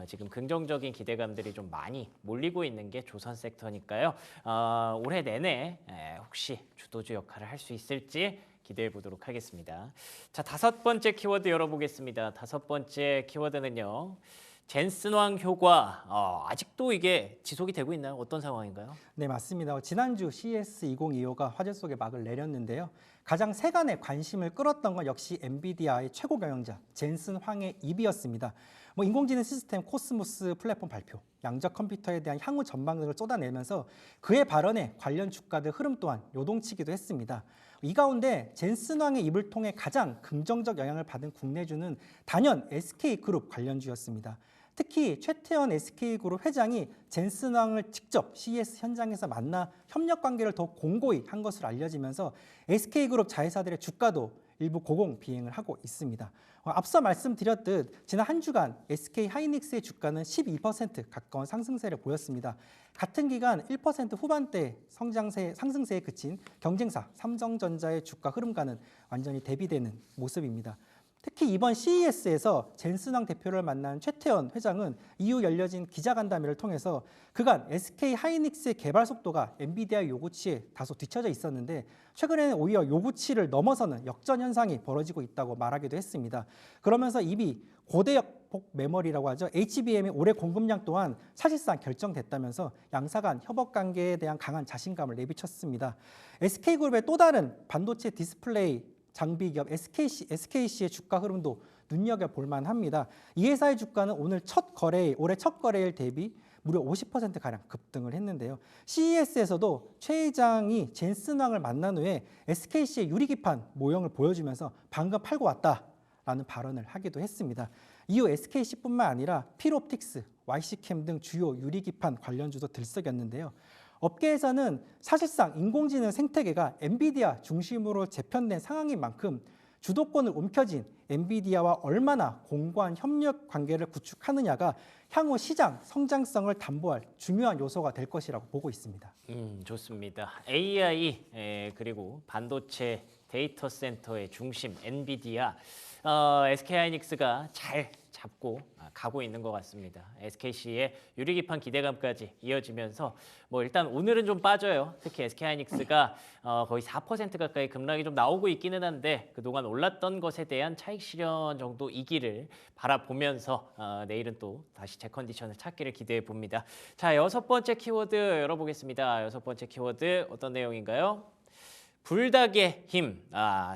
지금 긍정적인 기대감들이 좀 많이 몰리고 있는 게 조선 섹터니까요. 올해 내내 혹시 주도주 역할을 할 수 있을지 기대해 보도록 하겠습니다. 자, 다섯 번째 키워드 열어보겠습니다. 다섯 번째 키워드는요, 젠슨왕 효과, 아직도 이게 지속이 되고 있나요? 어떤 상황인가요?
네, 맞습니다. 지난주 CES 2025가 화제 속에 막을 내렸는데요. 가장 세간의 관심을 끌었던 건 역시 엔비디아의 최고 경영자 젠슨 황의 입이었습니다. 인공지능 시스템 코스모스 플랫폼 발표, 양적 컴퓨터에 대한 향후 전망 등을 쏟아내면서 그의 발언에 관련 주가들 흐름 또한 요동치기도 했습니다. 이 가운데 젠슨 황의 입을 통해 가장 긍정적 영향을 받은 국내주는 단연 SK그룹 관련주였습니다. 특히 최태원 SK그룹 회장이 젠슨 황을 직접 CES 현장에서 만나 협력 관계를 더 공고히 한 것으로 알려지면서 SK그룹 자회사들의 주가도 일부 고공 비행을 하고 있습니다. 앞서 말씀드렸듯 지난 한 주간 SK하이닉스의 주가는 12% 가까운 상승세를 보였습니다. 같은 기간 1% 후반대 상승세에 그친 경쟁사 삼성전자의 주가 흐름과는 완전히 대비되는 모습입니다. 특히 이번 CES에서 젠슨왕 대표를 만난 최태원 회장은 이후 열려진 기자간담회를 통해서 그간 SK하이닉스의 개발 속도가 엔비디아 요구치에 다소 뒤처져 있었는데 최근에는 오히려 요구치를 넘어서는 역전 현상이 벌어지고 있다고 말하기도 했습니다. 그러면서 이미 고대역폭 메모리라고 하죠. HBM의 올해 공급량 또한 사실상 결정됐다면서 양사 간 협업 관계에 대한 강한 자신감을 내비쳤습니다. SK그룹의 또 다른 반도체 디스플레이 장비 기업 SKC의 주가 흐름도 눈여겨볼 만합니다. 이 회사의 주가는 올해 첫 거래일 대비 무려 50%가량 급등을 했는데요. CES에서도 최 회장이 젠슨 왕을 만난 후에 SKC의 유리기판 모형을 보여주면서 방금 팔고 왔다라는 발언을 하기도 했습니다. 이후 SKC뿐만 아니라 필옵틱스, YC캠 등 주요 유리기판 관련주도 들썩였는데요. 업계에서는 사실상 인공지능 생태계가 엔비디아 중심으로 재편된 상황인 만큼 주도권을 움켜쥔 엔비디아와 얼마나 공고한 협력 관계를 구축하느냐가 향후 시장 성장성을 담보할 중요한 요소가 될 것이라고 보고 있습니다.
좋습니다. AI 그리고 반도체 데이터 센터의 중심 엔비디아 SK하이닉스가 잘 잡고 가고 있는 것 같습니다. SKC의 유리기판 기대감까지 이어지면서 뭐 일단 오늘은 좀 빠져요. 특히 SK하이닉스가 거의 4% 가까이 급락이 좀 나오고 있기는 한데 그동안 올랐던 것에 대한 차익 실현 정도이기를 바라보면서 내일은 또 다시 제 컨디션을 찾기를 기대해 봅니다. 자, 6번째 키워드 열어보겠습니다. 6번째 키워드 어떤 내용인가요? 불닭의 힘,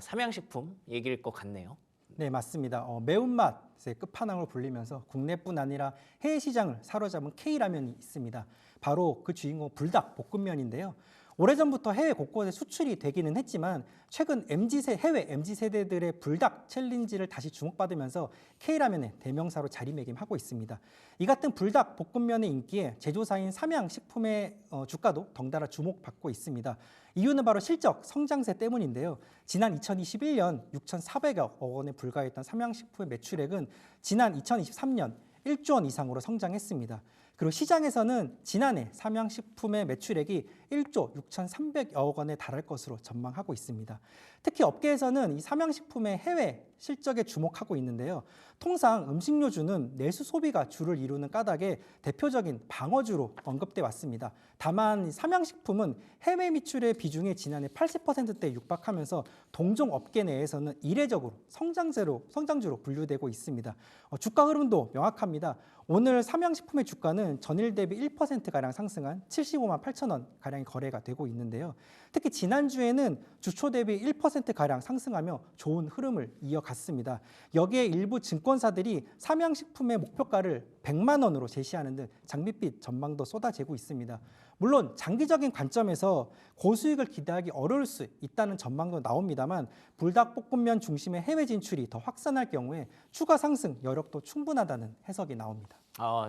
삼양식품 얘기일 것 같네요.
네, 맞습니다. 매운맛의 끝판왕으로 불리면서 국내뿐 아니라 해외 시장을 사로잡은 K라면이 있습니다. 바로 그 주인공 불닭 볶음면인데요. 오래전부터 해외 곳곳에 수출이 되기는 했지만 최근 해외 MZ세대들의 불닭 챌린지를 다시 주목받으면서 K라면의 대명사로 자리매김하고 있습니다. 이 같은 불닭 볶음면의 인기에 제조사인 삼양식품의 주가도 덩달아 주목받고 있습니다. 이유는 바로 실적 성장세 때문인데요. 지난 2021년 6,400억 원에 불과했던 삼양식품의 매출액은 지난 2023년 1조 원 이상으로 성장했습니다. 그리고 시장에서는 지난해 삼양식품의 매출액이 1조 6,300억 원에 달할 것으로 전망하고 있습니다. 특히 업계에서는 이 삼양식품의 해외 실적에 주목하고 있는데요. 통상 음식료주는 내수 소비가 주를 이루는 까닭에 대표적인 방어주로 언급돼 왔습니다. 다만 삼양식품은 해외 매출의 비중이 지난해 80%대에 육박하면서 동종 업계 내에서는 이례적으로 성장주로 분류되고 있습니다. 주가 흐름도 명확합니다. 오늘 삼양식품의 주가는 전일 대비 1%가량 상승한 75만 8천 원가량의 거래가 되고 있는데요. 특히 지난주에는 주초 대비 1%가량 상승하며 좋은 흐름을 이어갔습니다. 여기에 일부 증권사들이 삼양식품의 목표가를 100만 원으로 제시하는 등 장밋빛 전망도 쏟아지고 있습니다. 물론 장기적인 관점에서 고수익을 기대하기 어려울 수 있다는 전망도 나옵니다만 불닭볶음면 중심의 해외 진출이 더 확산할 경우에 추가 상승 여력도 충분하다는 해석이 나옵니다.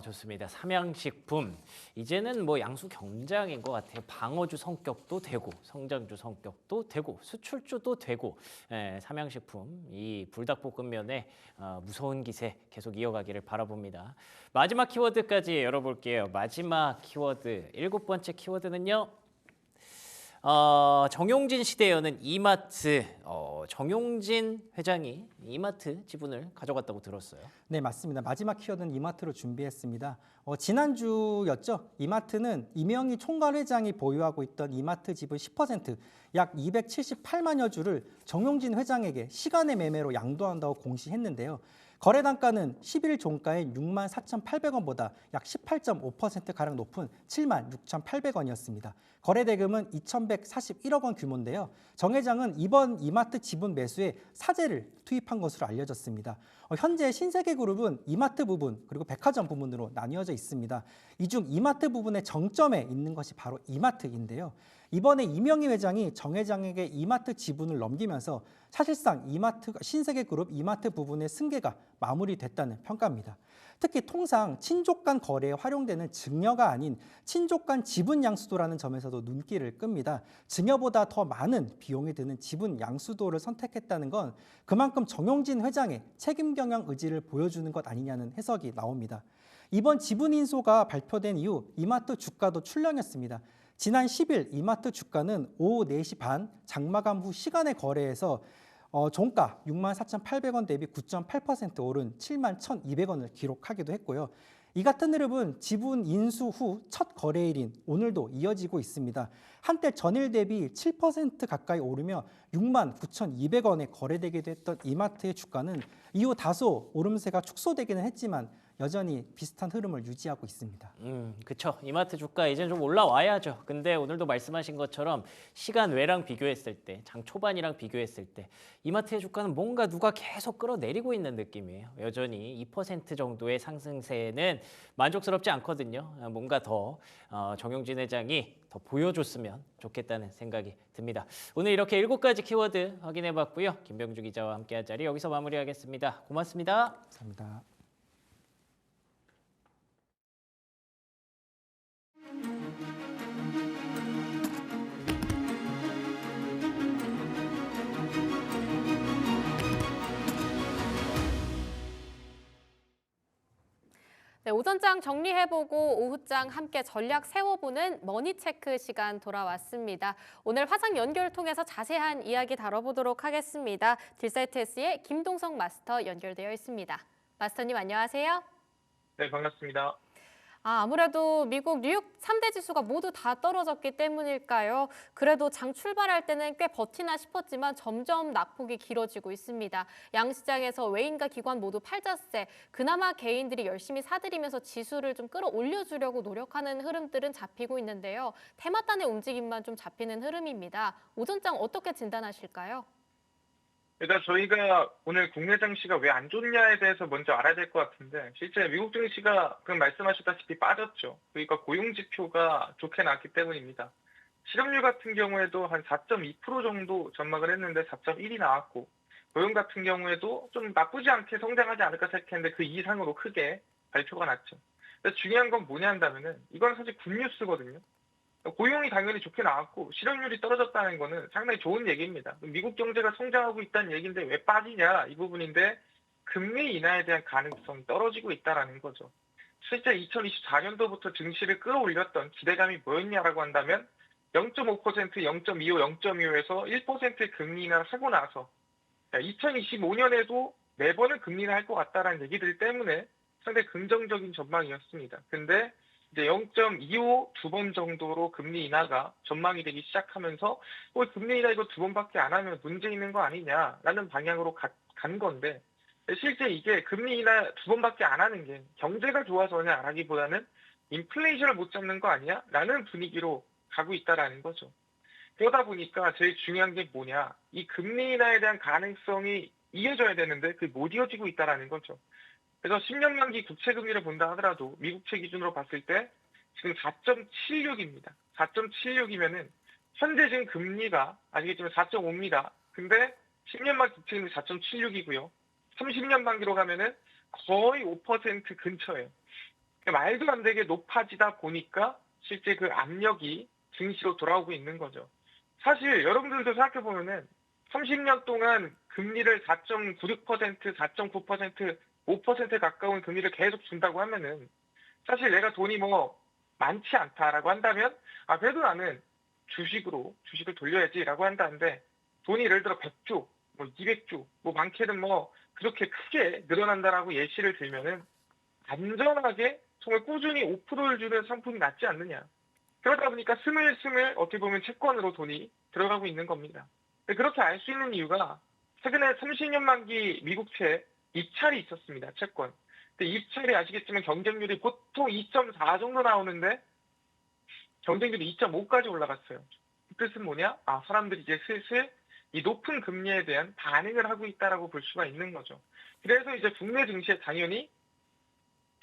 좋습니다. 삼양식품 이제는 뭐 양수 경장인 것 같아요. 방어주 성격도 되고 성장주 성격도 되고 수출주도 되고 삼양식품 이 불닭볶음면의 무서운 기세 계속 이어가기를 바라봅니다. 마지막 키워드까지 열어볼게요. 마지막 키워드 7번째 키워드는요. 정용진 시대에 여는 이마트, 정용진 회장이 이마트 지분을 가져갔다고 들었어요.
네, 맞습니다. 마지막 키워드는 이마트로 준비했습니다. 지난주였죠. 이마트는 이명희 총괄 회장이 보유하고 있던 이마트 지분 10%, 약 278만여 주를 정용진 회장에게 시간의 매매로 양도한다고 공시했는데요. 거래 단가는 10일 종가인 6만 4,800원보다 약 18.5%가량 높은 7만 6,800원이었습니다. 거래 대금은 2,141억 원 규모인데요. 정 회장은 이번 이마트 지분 매수에 사재를 투입한 것으로 알려졌습니다. 현재 신세계그룹은 이마트 부분 그리고 백화점 부분으로 나뉘어져 있습니다. 이 중 이마트 부분의 정점에 있는 것이 바로 이마트인데요. 이번에 이명희 회장이 정 회장에게 이마트 지분을 넘기면서 사실상 신세계그룹 이마트 부분의 승계가 마무리됐다는 평가입니다. 특히 통상 친족 간 거래에 활용되는 증여가 아닌 친족 간 지분 양수도라는 점에서도 눈길을 끕니다. 증여보다 더 많은 비용이 드는 지분 양수도를 선택했다는 건 그만큼 정용진 회장의 책임 경영 의지를 보여주는 것 아니냐는 해석이 나옵니다. 이번 지분 인소가 발표된 이후 이마트 주가도 출렁였습니다. 지난 10일 이마트 주가는 오후 4시 반 장마감 후 시간의 거래에서 종가 6만 4,800원 대비 9.8% 오른 7만 1,200원을 기록하기도 했고요. 이 같은 흐름은 지분 인수 후 첫 거래일인 오늘도 이어지고 있습니다. 한때 전일 대비 7% 가까이 오르며 69,200원에 거래되기도 했던 이마트의 주가는 이후 다소 오름세가 축소되기는 했지만 여전히 비슷한 흐름을 유지하고 있습니다.
그쵸. 이마트 주가 이제 좀 올라와야죠. 근데 오늘도 말씀하신 것처럼 시간 외랑 비교했을 때, 장 초반이랑 비교했을 때 이마트의 주가는 뭔가 누가 계속 끌어내리고 있는 느낌이에요. 여전히 2% 정도의 상승세는 만족스럽지 않거든요. 뭔가 더 정용진 회장이 더 보여줬으면 좋겠다는 생각이 듭니다. 오늘 이렇게 7가지 키워드 확인해봤고요. 김병주 기자와 함께한 자리 여기서 마무리하겠습니다. 고맙습니다.
감사합니다.
네, 오전장 정리해보고 오후장 함께 전략 세워보는 머니체크 시간 돌아왔습니다. 오늘 화상 연결 통해서 자세한 이야기 다뤄보도록 하겠습니다. 딜사이트S의 김동석 마스터 연결되어 있습니다. 마스터님 안녕하세요.
네, 반갑습니다.
아무래도 미국 뉴욕 3대 지수가 모두 다 떨어졌기 때문일까요? 그래도 장 출발할 때는 꽤 버티나 싶었지만 점점 낙폭이 길어지고 있습니다. 양시장에서 외인과 기관 모두 팔자세, 그나마 개인들이 열심히 사들이면서 지수를 좀 끌어올려주려고 노력하는 흐름들은 잡히고 있는데요. 테마단의 움직임만 좀 잡히는 흐름입니다. 오전장 어떻게 진단하실까요?
일단 저희가 오늘 국내 증시가 왜 안 좋냐에 대해서 먼저 알아야 될 것 같은데, 실제 미국 증시가 그럼 말씀하셨다시피 빠졌죠. 그러니까 고용 지표가 좋게 나왔기 때문입니다. 실업률 같은 경우에도 한 4.2% 정도 전망을 했는데 4.1이 나왔고, 고용 같은 경우에도 좀 나쁘지 않게 성장하지 않을까 생각했는데 그 이상으로 크게 발표가 났죠. 근데 중요한 건 뭐냐 한다면은 이건 사실 굿뉴스거든요. 고용이 당연히 좋게 나왔고 실업률이 떨어졌다는 거는 상당히 좋은 얘기입니다. 미국 경제가 성장하고 있다는 얘기인데 왜 빠지냐 이 부분인데, 금리 인하에 대한 가능성이 떨어지고 있다는 거죠. 실제 2024년도부터 증시를 끌어올렸던 기대감이 뭐였냐라고 한다면 0.5%, 0.25, 0.25에서 1% 금리 인하를 하고 나서 2025년에도 매번은 금리 인하할 것 같다라는 얘기들 때문에 상당히 긍정적인 전망이었습니다. 근데 이제 0.25 두 번 정도로 금리 인하가 전망이 되기 시작하면서 금리 인하 이거 2번밖에 안 하면 문제 있는 거 아니냐라는 방향으로 간 건데, 실제 이게 금리 인하 2번밖에 안 하는 게 경제가 좋아서냐라기보다는 인플레이션을 못 잡는 거 아니야라는 분위기로 가고 있다라는 거죠. 그러다 보니까 제일 중요한 게 뭐냐, 이 금리 인하에 대한 가능성이 이어져야 되는데 그게 못 이어지고 있다라는 거죠. 그래서 10년 만기 국채 금리를 본다 하더라도 미국채 기준으로 봤을 때 지금 4.76입니다. 4.76이면은 현재 지금 금리가 아시겠지만 4.5입니다. 근데 10년 만기 국채 금리 4.76이고요. 30년 만기로 가면은 거의 5% 근처예요. 말도 안 되게 높아지다 보니까 실제 그 압력이 증시로 돌아오고 있는 거죠. 사실 여러분들도 생각해 보면은 30년 동안 금리를 4.96%, 4.9%, 5% 가까운 금리를 계속 준다고 하면은 사실 내가 돈이 뭐 많지 않다라고 한다면 그래도 나는 주식을 돌려야지라고 한다는데, 돈이 예를 들어 100조, 뭐 200조, 뭐 많게는 뭐 그렇게 크게 늘어난다라고 예시를 들면은 안전하게 정말 꾸준히 5%를 주는 상품이 낫지 않느냐. 그러다 보니까 스물스물 어떻게 보면 채권으로 돈이 들어가고 있는 겁니다. 그렇게 알 수 있는 이유가 최근에 30년 만기 미국채 입찰이 있었습니다. 채권. 근데 입찰이 아시겠지만 경쟁률이 보통 2.4 정도 나오는데 경쟁률이 2.5까지 올라갔어요. 그 뜻은 뭐냐? 사람들이 이제 슬슬 이 높은 금리에 대한 반응을 하고 있다라고 볼 수가 있는 거죠. 그래서 이제 국내 증시에 당연히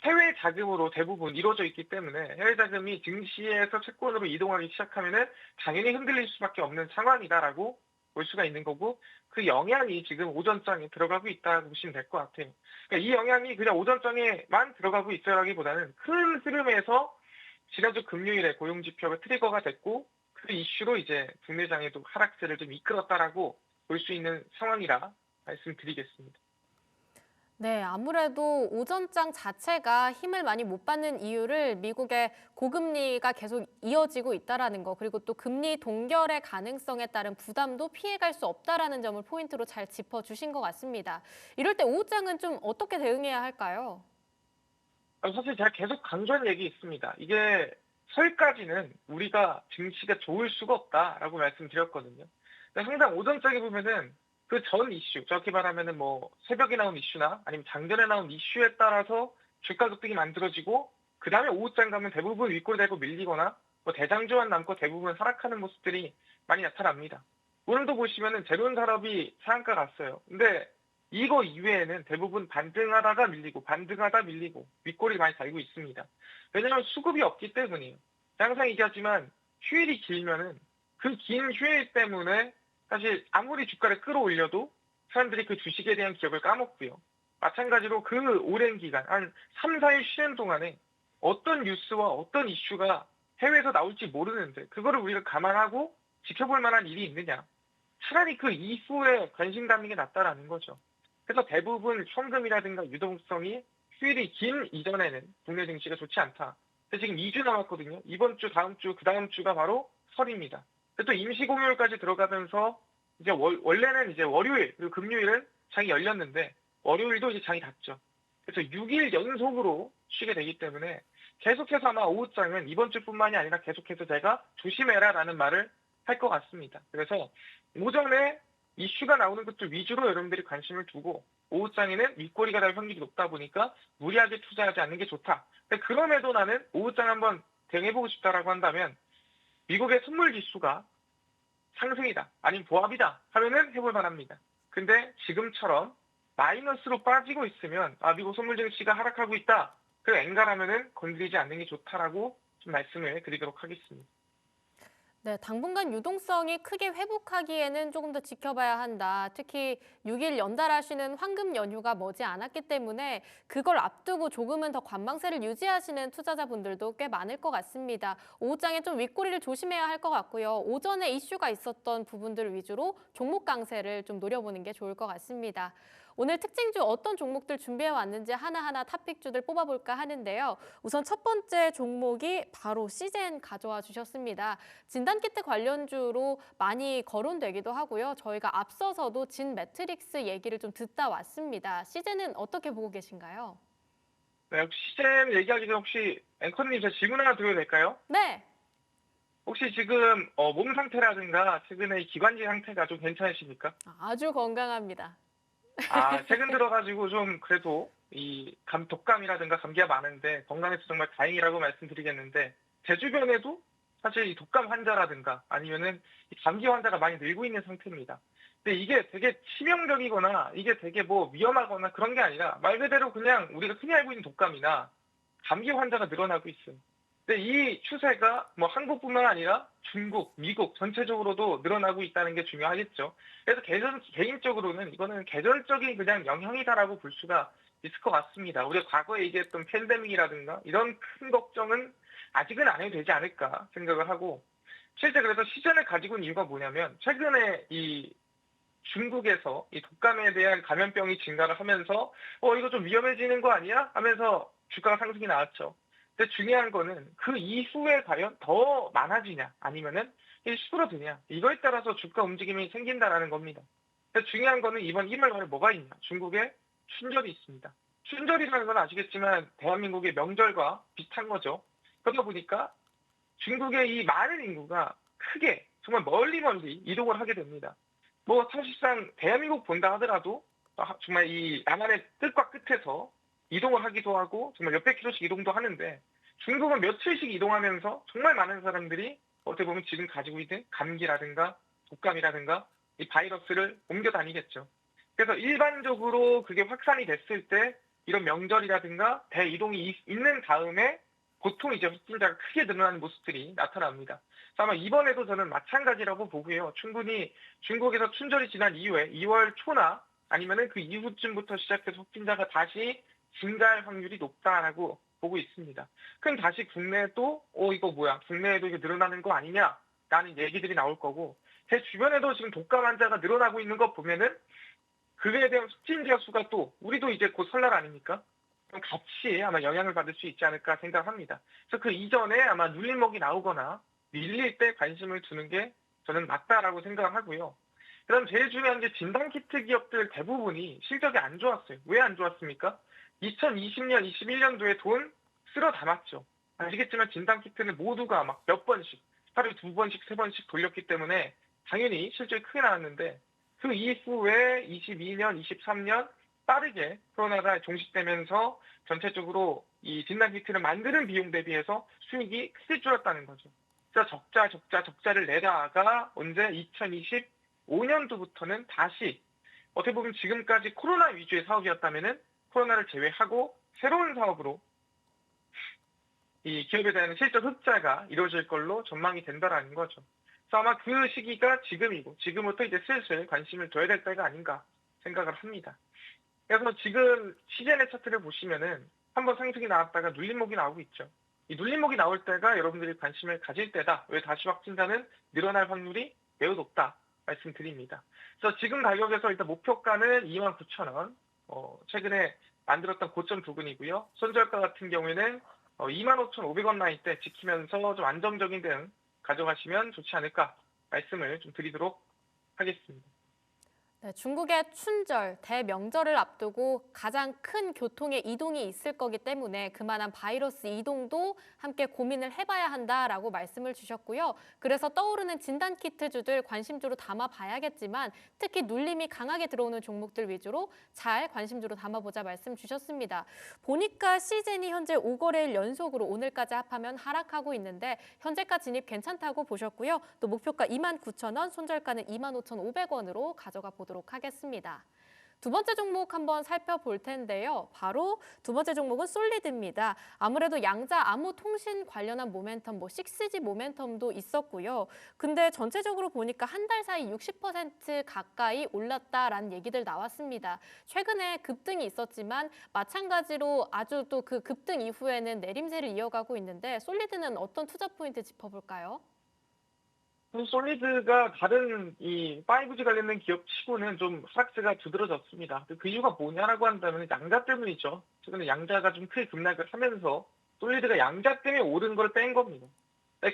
해외 자금으로 대부분 이루어져 있기 때문에 해외 자금이 증시에서 채권으로 이동하기 시작하면은 당연히 흔들릴 수밖에 없는 상황이다라고 볼 수가 있는 거고, 그 영향이 지금 오전장에 들어가고 있다고 보시면 될 것 같아요. 그러니까 이 영향이 그냥 오전장에만 들어가고 있어라기보다는 큰 흐름에서 지난주 금요일에 고용지표가 트리거가 됐고 그 이슈로 이제 국내장에도 하락세를 좀 이끌었다라고 볼 수 있는 상황이라 말씀드리겠습니다.
네, 아무래도 오전장 자체가 힘을 많이 못 받는 이유를 미국의 고금리가 계속 이어지고 있다라는 거, 그리고 또 금리 동결의 가능성에 따른 부담도 피해갈 수 없다라는 점을 포인트로 잘 짚어주신 것 같습니다. 이럴 때 오후장은 좀 어떻게 대응해야 할까요?
사실 제가 계속 강조한 얘기 있습니다. 이게 설까지는 우리가 증시가 좋을 수가 없다라고 말씀드렸거든요. 근데 항상 오전장에 보면은 그 전 이슈, 정확히 말하면은 뭐 새벽에 나온 이슈나 아니면 장전에 나온 이슈에 따라서 주가 급등이 만들어지고 그 다음에 오후장 가면 대부분 윗골되고 밀리거나 뭐 대장주만 남고 대부분 하락하는 모습들이 많이 나타납니다. 오늘도 보시면은 제론산업이 상한가 갔어요. 근데 이거 이외에는 대부분 반등하다가 밀리고 반등하다 밀리고 윗골이 많이 달고 있습니다. 왜냐하면 수급이 없기 때문이에요. 항상 얘기하지만 휴일이 길면은 그 긴 휴일 때문에 사실 아무리 주가를 끌어올려도 사람들이 그 주식에 대한 기억을 까먹고요. 마찬가지로 그 오랜 기간, 한 3, 4일 쉬는 동안에 어떤 뉴스와 어떤 이슈가 해외에서 나올지 모르는데 그거를 우리가 감안하고 지켜볼 만한 일이 있느냐. 차라리 그 이후에 관심 갖는 게 낫다라는 거죠. 그래서 대부분 현금이라든가 유동성이 휴일이 긴 이전에는 국내 증시가 좋지 않다. 근데 지금 2주 남았거든요. 이번 주, 다음 주, 그 다음 주가 바로 설입니다. 또 임시공휴일까지 들어가면서 이제 원래는 이제 월요일 그리고 금요일은 장이 열렸는데 월요일도 이제 장이 닫죠. 그래서 6일 연속으로 쉬게 되기 때문에 계속해서 아마 오후장은 이번 주뿐만이 아니라 계속해서 제가 조심해라라는 말을 할 것 같습니다. 그래서 오전에 이슈가 나오는 것들 위주로 여러분들이 관심을 두고 오후장에는 윗꼬리가 날 확률이 높다 보니까 무리하게 투자하지 않는 게 좋다. 근데 그럼에도 나는 오후장 한번 대응해보고 싶다라고 한다면 미국의 선물 지수가 상승이다 아니면 보합이다 하면은 해볼 만합니다. 근데 지금처럼 마이너스로 빠지고 있으면 미국 선물 증시가 하락하고 있다. 그 엔간하면은 건드리지 않는 게 좋다라고 좀 말씀을 드리도록 하겠습니다.
네, 당분간 유동성이 크게 회복하기에는 조금 더 지켜봐야 한다. 특히 6일 연달아 쉬는 황금 연휴가 머지 않았기 때문에 그걸 앞두고 조금은 더 관망세를 유지하시는 투자자분들도 꽤 많을 것 같습니다. 오후장에 좀 윗꼬리를 조심해야 할 것 같고요. 오전에 이슈가 있었던 부분들 위주로 종목 강세를 좀 노려보는 게 좋을 것 같습니다. 오늘 특징주 어떤 종목들 준비해 왔는지 하나하나 탑픽주들 뽑아볼까 하는데요. 우선 첫 번째 종목이 바로 시젠 가져와 주셨습니다. 진단키트 관련주로 많이 거론되기도 하고요. 저희가 앞서서도 진 매트릭스 얘기를 좀 듣다 왔습니다. 시젠은 어떻게 보고 계신가요?
네, 혹시 시젠 얘기하기 전에 혹시 앵커님 제가 질문 하나 드려도 될까요?
네.
혹시 지금 몸 상태라든가 최근에 이 기관지 상태가 좀 괜찮으십니까?
아주 건강합니다.
최근 들어가지고 좀 그래도 이 독감이라든가 감기가 많은데 건강해서 정말 다행이라고 말씀드리겠는데 제 주변에도 사실 이 독감 환자라든가 아니면은 이 감기 환자가 많이 늘고 있는 상태입니다. 근데 이게 되게 치명적이거나 이게 되게 뭐 위험하거나 그런 게 아니라 말 그대로 그냥 우리가 흔히 알고 있는 독감이나 감기 환자가 늘어나고 있어요. 근데 이 추세가 뭐 한국뿐만 아니라 중국, 미국 전체적으로도 늘어나고 있다는 게 중요하겠죠. 그래서 개인적으로는 이거는 계절적인 그냥 영향이다라고 볼 수가 있을 것 같습니다. 우리가 과거에 얘기했던 팬데믹이라든가 이런 큰 걱정은 아직은 안 해도 되지 않을까 생각을 하고 실제 그래서 시즌을 가지고 있는 이유가 뭐냐면 최근에 이 중국에서 이 독감에 대한 감염병이 증가를 하면서 이거 좀 위험해지는 거 아니야? 하면서 주가가 상승이 나왔죠. 근데 중요한 거는 그 이후에 과연 더 많아지냐 아니면은 수그러드냐 이거에 따라서 주가 움직임이 생긴다라는 겁니다. 근데 중요한 거는 이번 1월 말에 뭐가 있냐? 중국에 춘절이 있습니다. 춘절이라는 건 아시겠지만 대한민국의 명절과 비슷한 거죠. 그러다 보니까 중국의 이 많은 인구가 크게 정말 멀리 이동을 하게 됩니다. 뭐 사실상 대한민국 본다 하더라도 정말 이 남한의 끝과 끝에서 이동을 하기도 하고 정말 몇백 킬로씩 이동도 하는데 중국은 며칠씩 이동하면서 정말 많은 사람들이 어떻게 보면 지금 가지고 있는 감기라든가 독감이라든가 이 바이러스를 옮겨 다니겠죠. 그래서 일반적으로 그게 확산이 됐을 때 이런 명절이라든가 대이동이 있는 다음에 보통 이제 확진자가 크게 늘어나는 모습들이 나타납니다. 그래서 아마 이번에도 저는 마찬가지라고 보고요. 충분히 중국에서 춘절이 지난 이후에 2월 초나 아니면은 그 이후쯤부터 시작해서 확진자가 다시 증가할 확률이 높다라고 보고 있습니다. 그럼 다시 국내에도 이거 뭐야? 국내에도 이게 늘어나는 거 아니냐라는 얘기들이 나올 거고 제 주변에도 지금 독감 환자가 늘어나고 있는 거 보면은 그에 대한 확진자 수가 또 우리도 이제 곧 설날 아닙니까? 그럼 같이 아마 영향을 받을 수 있지 않을까 생각합니다. 그래서 그 이전에 아마 눌림목이 나오거나 밀릴 때 관심을 두는 게 저는 맞다라고 생각을 하고요. 그다음 제일 중요한 게 진단키트 기업들 대부분이 실적이 안 좋았어요. 왜 안 좋았습니까? 2020년, 21년도에 돈 쓸어 담았죠. 아시겠지만 진단키트는 모두가 막 몇 번씩, 하루에 2번씩, 3번씩 돌렸기 때문에 당연히 실적이 크게 나왔는데 그 이후에 22년, 23년 빠르게 코로나가 종식되면서 전체적으로 이 진단키트를 만드는 비용 대비해서 수익이 크게 줄었다는 거죠. 그래서 적자를 내다가 언제 2025년도부터는 다시 어떻게 보면 지금까지 코로나 위주의 사업이었다면은 코로나를 제외하고 새로운 사업으로 이 기업에 대한 실적 흑자가 이루어질 걸로 전망이 된다라는 거죠. 그래서 아마 그 시기가 지금이고 지금부터 이제 슬슬 관심을 둬야 될 때가 아닌가 생각을 합니다. 그래서 지금 시젠의 차트를 보시면은 한번 상승이 나왔다가 눌림목이 나오고 있죠. 이 눌림목이 나올 때가 여러분들이 관심을 가질 때다. 왜 다시 확진자는 늘어날 확률이 매우 높다 말씀드립니다. 그래서 지금 가격에서 일단 목표가는 29,000원, 최근에 만들었던 고점 부근이고요. 손절가 같은 경우에는 25,500원 라인대 지키면서 좀 안정적인 대응 가져가시면 좋지 않을까 말씀을 좀 드리도록 하겠습니다.
네, 중국의 춘절, 대명절을 앞두고 가장 큰 교통의 이동이 있을 거기 때문에 그만한 바이러스 이동도 함께 고민을 해봐야 한다라고 말씀을 주셨고요. 그래서 떠오르는 진단키트주들 관심주로 담아봐야겠지만 특히 눌림이 강하게 들어오는 종목들 위주로 잘 관심주로 담아보자 말씀 주셨습니다. 보니까 시젠이 현재 5거래일 연속으로 오늘까지 합하면 하락하고 있는데 현재가 진입 괜찮다고 보셨고요. 또 목표가 29,000원, 손절가는 25,500원으로 가져가 보도록 하겠습니다. 두 번째 종목 한번 살펴볼 텐데요. 바로 두 번째 종목은 솔리드입니다. 아무래도 양자 암호 통신 관련한 모멘텀, 6G 모멘텀도 있었고요. 근데 전체적으로 보니까 한 달 사이 60% 가까이 올랐다라는 얘기들 나왔습니다. 최근에 급등이 있었지만 마찬가지로 아주 또 그 급등 이후에는 내림세를 이어가고 있는데 솔리드는 어떤 투자 포인트 짚어볼까요?
솔리드가 다른 이 5G 관련된 기업 치고는 좀 하락세가 두드러졌습니다. 그 이유가 뭐냐라고 한다면 양자 때문이죠. 최근에 양자가 좀 크게 급락을 하면서 솔리드가 양자 때문에 오른 걸 뺀 겁니다.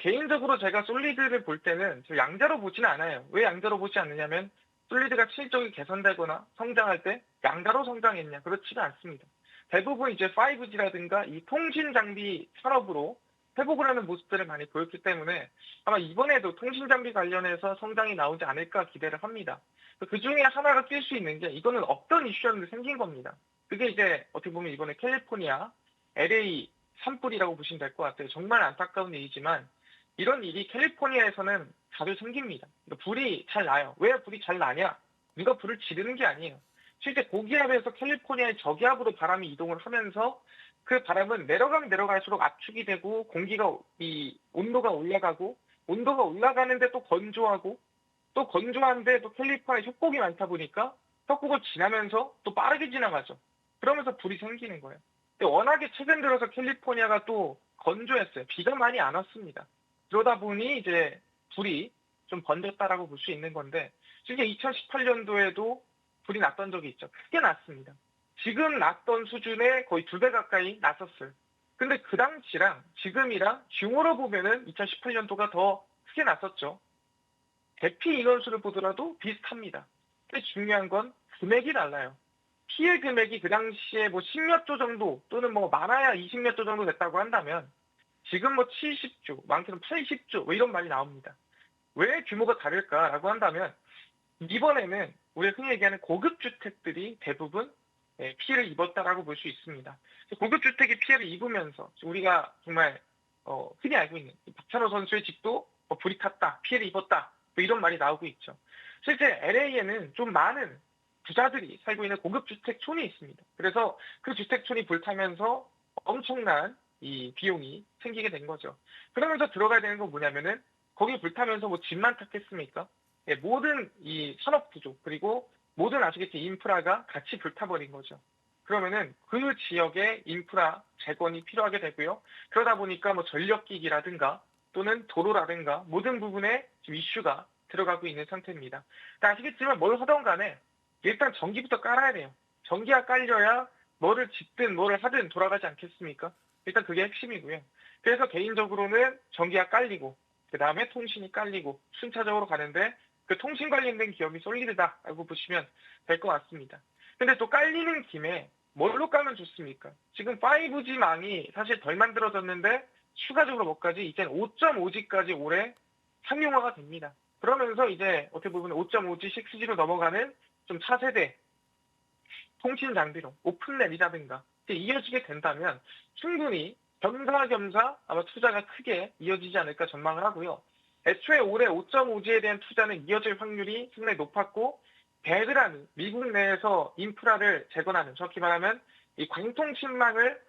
개인적으로 제가 솔리드를 볼 때는 저 양자로 보지는 않아요. 왜 양자로 보지 않느냐면 솔리드가 실적이 개선되거나 성장할 때 양자로 성장했냐? 그렇지가 않습니다. 대부분 이제 5G라든가 이 통신 장비 산업으로 회복을 하는 모습들을 많이 보였기 때문에 아마 이번에도 통신 장비 관련해서 성장이 나오지 않을까 기대를 합니다. 그 중에 하나가 낄 수 있는 게 이거는 없던 이슈였는데 생긴 겁니다. 그게 이제 어떻게 보면 이번에 캘리포니아 LA 산불이라고 보시면 될 것 같아요. 정말 안타까운 일이지만 이런 일이 캘리포니아에서는 자주 생깁니다. 불이 잘 나요. 왜 불이 잘 나냐? 누가 불을 지르는 게 아니에요. 실제 고기압에서 캘리포니아의 저기압으로 바람이 이동을 하면서 그 바람은 내려가면 내려갈수록 압축이 되고 공기가 이 온도가 올라가고 온도가 올라가는데 또 건조하고 또 건조한데 또 캘리포니아에 협곡이 많다 보니까 협곡을 지나면서 또 빠르게 지나가죠. 그러면서 불이 생기는 거예요. 근데 워낙에 최근 들어서 캘리포니아가 또 건조했어요. 비가 많이 안 왔습니다. 그러다 보니 이제 불이 좀 번졌다라고 볼 수 있는 건데 실제 2018년도에도 불이 났던 적이 있죠. 크게 났습니다. 지금 났던 수준의 거의 2배 가까이 났었어요. 근데 그 당시랑 지금이랑 규모로 보면은 2018년도가 더 크게 났었죠. 대피 인원수를 보더라도 비슷합니다. 근데 중요한 건 금액이 달라요. 피해 금액이 그 당시에 뭐 10몇 조 정도 또는 뭐 많아야 20몇 조 정도 됐다고 한다면 지금 뭐 70조, 많게는 80조 뭐 이런 말이 나옵니다. 왜 규모가 다를까라고 한다면 이번에는 우리가 흔히 얘기하는 고급 주택들이 대부분 피해를 입었다라고 볼 수 있습니다. 고급 주택이 피해를 입으면서 우리가 정말 흔히 알고 있는 박찬호 선수의 집도 불이 탔다, 피해를 입었다 뭐 이런 말이 나오고 있죠. 실제 LA에는 좀 많은 부자들이 살고 있는 고급 주택촌이 있습니다. 그래서 그 주택촌이 불타면서 엄청난 이 비용이 생기게 된 거죠. 그러면서 들어가야 되는 건 뭐냐면은 거기 불타면서 뭐 집만 탔겠습니까? 모든 이 산업 구조 그리고 모든 아시겠지 인프라가 같이 불타버린 거죠. 그러면은 그 지역의 인프라 재건이 필요하게 되고요. 그러다 보니까 뭐 전력기기라든가 또는 도로라든가 모든 부분에 지금 이슈가 들어가고 있는 상태입니다. 아시겠지만 뭘 하던 간에 일단 전기부터 깔아야 돼요. 전기가 깔려야 뭐를 짓든 뭐를 하든 돌아가지 않겠습니까? 일단 그게 핵심이고요. 그래서 개인적으로는 전기가 깔리고 그 다음에 통신이 깔리고 순차적으로 가는데 그 통신 관련된 기업이 솔리드다라고 보시면 될 것 같습니다. 근데 또 깔리는 김에 뭘로 깔면 좋습니까? 지금 5G망이 사실 덜 만들어졌는데 추가적으로 뭐까지 이제 5.5G까지 올해 상용화가 됩니다. 그러면서 이제 어떻게 보면 5.5G, 6G로 넘어가는 좀 차세대 통신 장비로 오픈넷이라든가 이어지게 된다면 충분히 겸사겸사 아마 투자가 크게 이어지지 않을까 전망을 하고요. 애초에 올해 5.5G에 대한 투자는 이어질 확률이 상당히 높았고 배그라는 미국 내에서 인프라를 재건하는, 정확히 말하면 이 광통신망을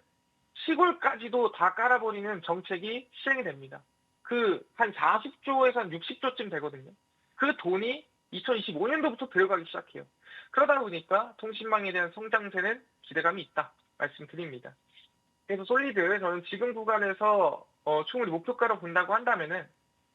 시골까지도 다 깔아버리는 정책이 시행이 됩니다. 그 한 40조에서 한 60조쯤 되거든요. 그 돈이 2025년도부터 들어가기 시작해요. 그러다 보니까 통신망에 대한 성장세는 기대감이 있다 말씀드립니다. 그래서 솔리드 저는 지금 구간에서 충분히 목표가로 본다고 한다면은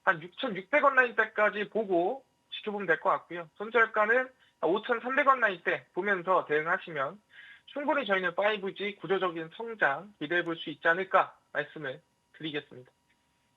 한 6,600원 라인대까지 보고 지켜보면 될 것 같고요. 손절가는 5,300원 라인대 보면서 대응하시면 충분히 저희는 5G 구조적인 성장 기대해 볼 수 있지 않을까 말씀을 드리겠습니다.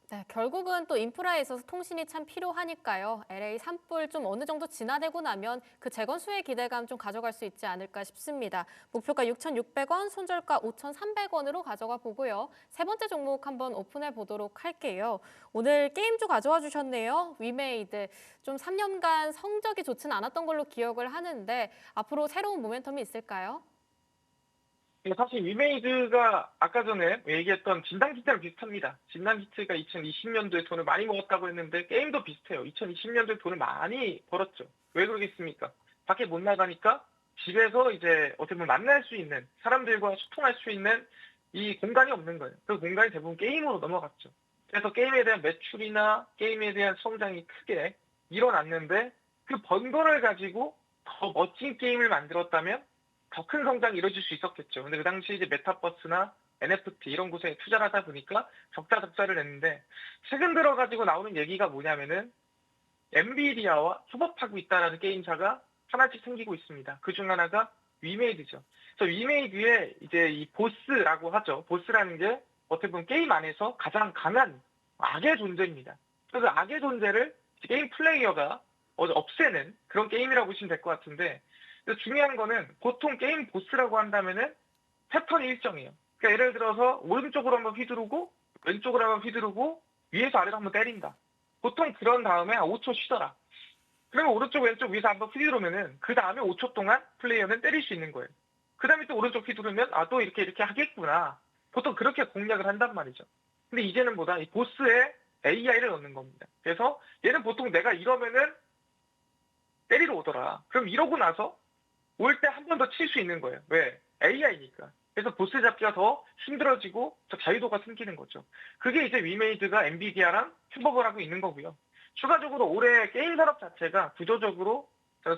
네, 결국은 또 인프라에 있어서 통신이 참 필요하니까요. LA 산불 좀 어느 정도 진화되고 나면 그 재건수의 기대감 좀 가져갈 수 있지 않을까 싶습니다. 목표가 6,600원, 손절가 5,300원으로 가져가 보고요. 세 번째 종목 한번 오픈해 보도록 할게요. 오늘 게임주 가져와 주셨네요. 위메이드. 좀 3년간 성적이 좋진 않았던 걸로 기억을 하는데 앞으로 새로운 모멘텀이 있을까요?
사실 위메이드가 아까 전에 얘기했던 진단키트랑 비슷합니다. 진단키트가 2020년도에 돈을 많이 먹었다고 했는데 게임도 비슷해요. 2020년도에 돈을 많이 벌었죠. 왜 그러겠습니까? 밖에 못 나가니까 집에서 이제 어떻게 보면 만날 수 있는, 사람들과 소통할 수 있는 이 공간이 없는 거예요. 그 공간이 대부분 게임으로 넘어갔죠. 그래서 게임에 대한 매출이나 게임에 대한 성장이 크게 일어났는데 그 번 거를 가지고 더 멋진 게임을 만들었다면 더 큰 성장이 이루어질 수 있었겠죠. 근데 그 당시 이제 메타버스나 NFT 이런 곳에 투자를 하다 보니까 적자를 냈는데 최근 들어가지고 나오는 얘기가 뭐냐면은 엔비디아와 협업하고 있다라는 게임사가 하나씩 생기고 있습니다. 그 중 하나가 위메이드죠. 그래서 위메이드의 이제 이 보스라고 하죠. 보스라는 게 어떻게 보면 게임 안에서 가장 강한 악의 존재입니다. 그래서 악의 존재를 게임 플레이어가 없애는 그런 게임이라고 보시면 될 것 같은데 중요한 거는 보통 게임 보스라고 한다면은 패턴이 일정해요. 그러니까 예를 들어서 오른쪽으로 한번 휘두르고 왼쪽으로 한번 휘두르고 위에서 아래로 한번 때린다. 보통 그런 다음에 5초 쉬더라. 그러면 오른쪽 왼쪽 위에서 한번 휘두르면은 그 다음에 5초 동안 플레이어는 때릴 수 있는 거예요. 그 다음에 또 오른쪽 휘두르면 또 이렇게 하겠구나. 보통 그렇게 공략을 한단 말이죠. 근데 이제는 뭐다? 이 보스에 AI를 넣는 겁니다. 그래서 얘는 보통 내가 이러면은 때리러 오더라. 그럼 이러고 나서 올 때 한 번 더 칠 수 있는 거예요. 왜? AI니까. 그래서 보스 잡기가 더 힘들어지고 더 자유도가 생기는 거죠. 그게 이제 위메이드가 엔비디아랑 협업을 하고 있는 거고요. 추가적으로 올해 게임 산업 자체가 구조적으로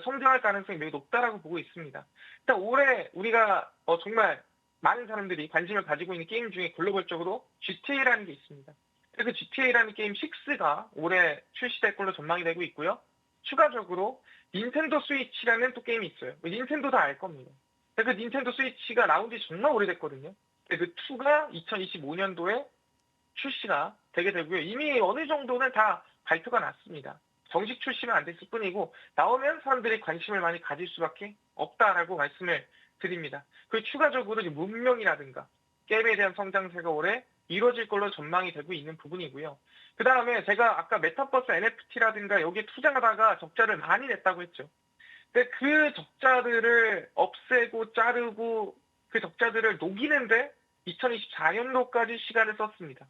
성장할 가능성이 매우 높다라고 보고 있습니다. 일단 올해 우리가 정말 많은 사람들이 관심을 가지고 있는 게임 중에 글로벌적으로 GTA라는 게 있습니다. 그래서 GTA라는 게임 6가 올해 출시될 걸로 전망이 되고 있고요. 추가적으로 닌텐도 스위치라는 또 게임이 있어요. 닌텐도 다 알 겁니다. 그 닌텐도 스위치가 나온 지 정말 오래됐거든요. 그 2가 2025년도에 출시가 되게 되고요. 이미 어느 정도는 다 발표가 났습니다. 정식 출시는 안 됐을 뿐이고 나오면 사람들이 관심을 많이 가질 수밖에 없다라고 말씀을 드립니다. 그리고 추가적으로 문명이라든가 게임에 대한 성장세가 올해 이루어질 걸로 전망이 되고 있는 부분이고요. 그 다음에 제가 아까 메타버스 NFT라든가 여기에 투자하다가 적자를 많이 냈다고 했죠. 근데 그 적자들을 없애고 자르고 그 적자들을 녹이는데 2024년도까지 시간을 썼습니다.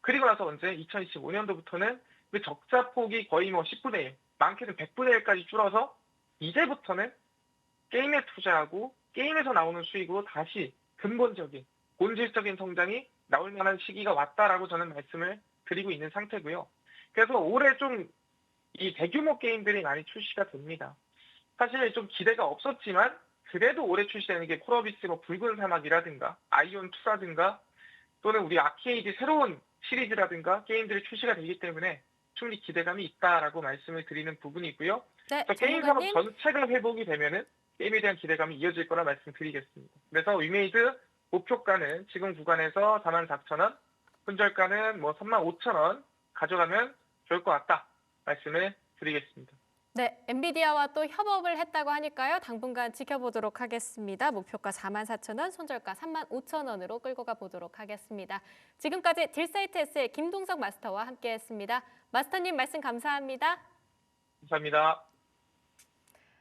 그리고 나서 언제 2025년도부터는 그 적자 폭이 거의 10분의 1, 많게는 100분의 1까지 줄어서 이제부터는 게임에 투자하고 게임에서 나오는 수익으로 다시 근본적인 본질적인 성장이 나올 만한 시기가 왔다라고 저는 말씀을 드리고 있는 상태고요. 그래서 올해 좀 이 대규모 게임들이 많이 출시가 됩니다. 사실 좀 기대가 없었지만 그래도 올해 출시되는 게 콜오비스 붉은 사막이라든가 아이온2라든가 또는 우리 아케이드 새로운 시리즈라든가 게임들이 출시가 되기 때문에 충분히 기대감이 있다라고 말씀을 드리는 부분이고요.
네,
게임 산업
전문가님.
전체가 회복이 되면은 게임에 대한 기대감이 이어질 거라 말씀드리겠습니다. 그래서 위메이드 목표가는 지금 구간에서 44,000원, 손절가는 35,000원 가져가면 좋을 것 같다 말씀을 드리겠습니다.
네, 엔비디아와 또 협업을 했다고 하니까요. 당분간 지켜보도록 하겠습니다. 목표가 44,000원, 손절가 35,000원으로 끌고 가보도록 하겠습니다. 지금까지 딜사이트S의 김동석 마스터와 함께했습니다. 마스터님 말씀 감사합니다.
감사합니다.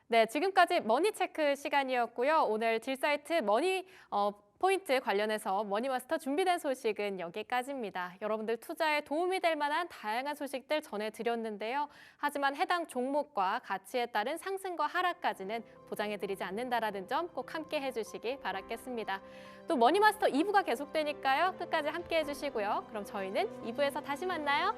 네, 지금까지 머니체크 시간이었고요. 오늘 딜사이트 머니 포인트 관련해서 머니마스터 준비된 소식은 여기까지입니다. 여러분들 투자에 도움이 될 만한 다양한 소식들 전해드렸는데요. 하지만 해당 종목과 가치에 따른 상승과 하락까지는 보장해드리지 않는다라는 점 꼭 함께 해주시기 바라겠습니다. 또 머니마스터 2부가 계속되니까요. 끝까지 함께 해주시고요. 그럼 저희는 2부에서 다시 만나요.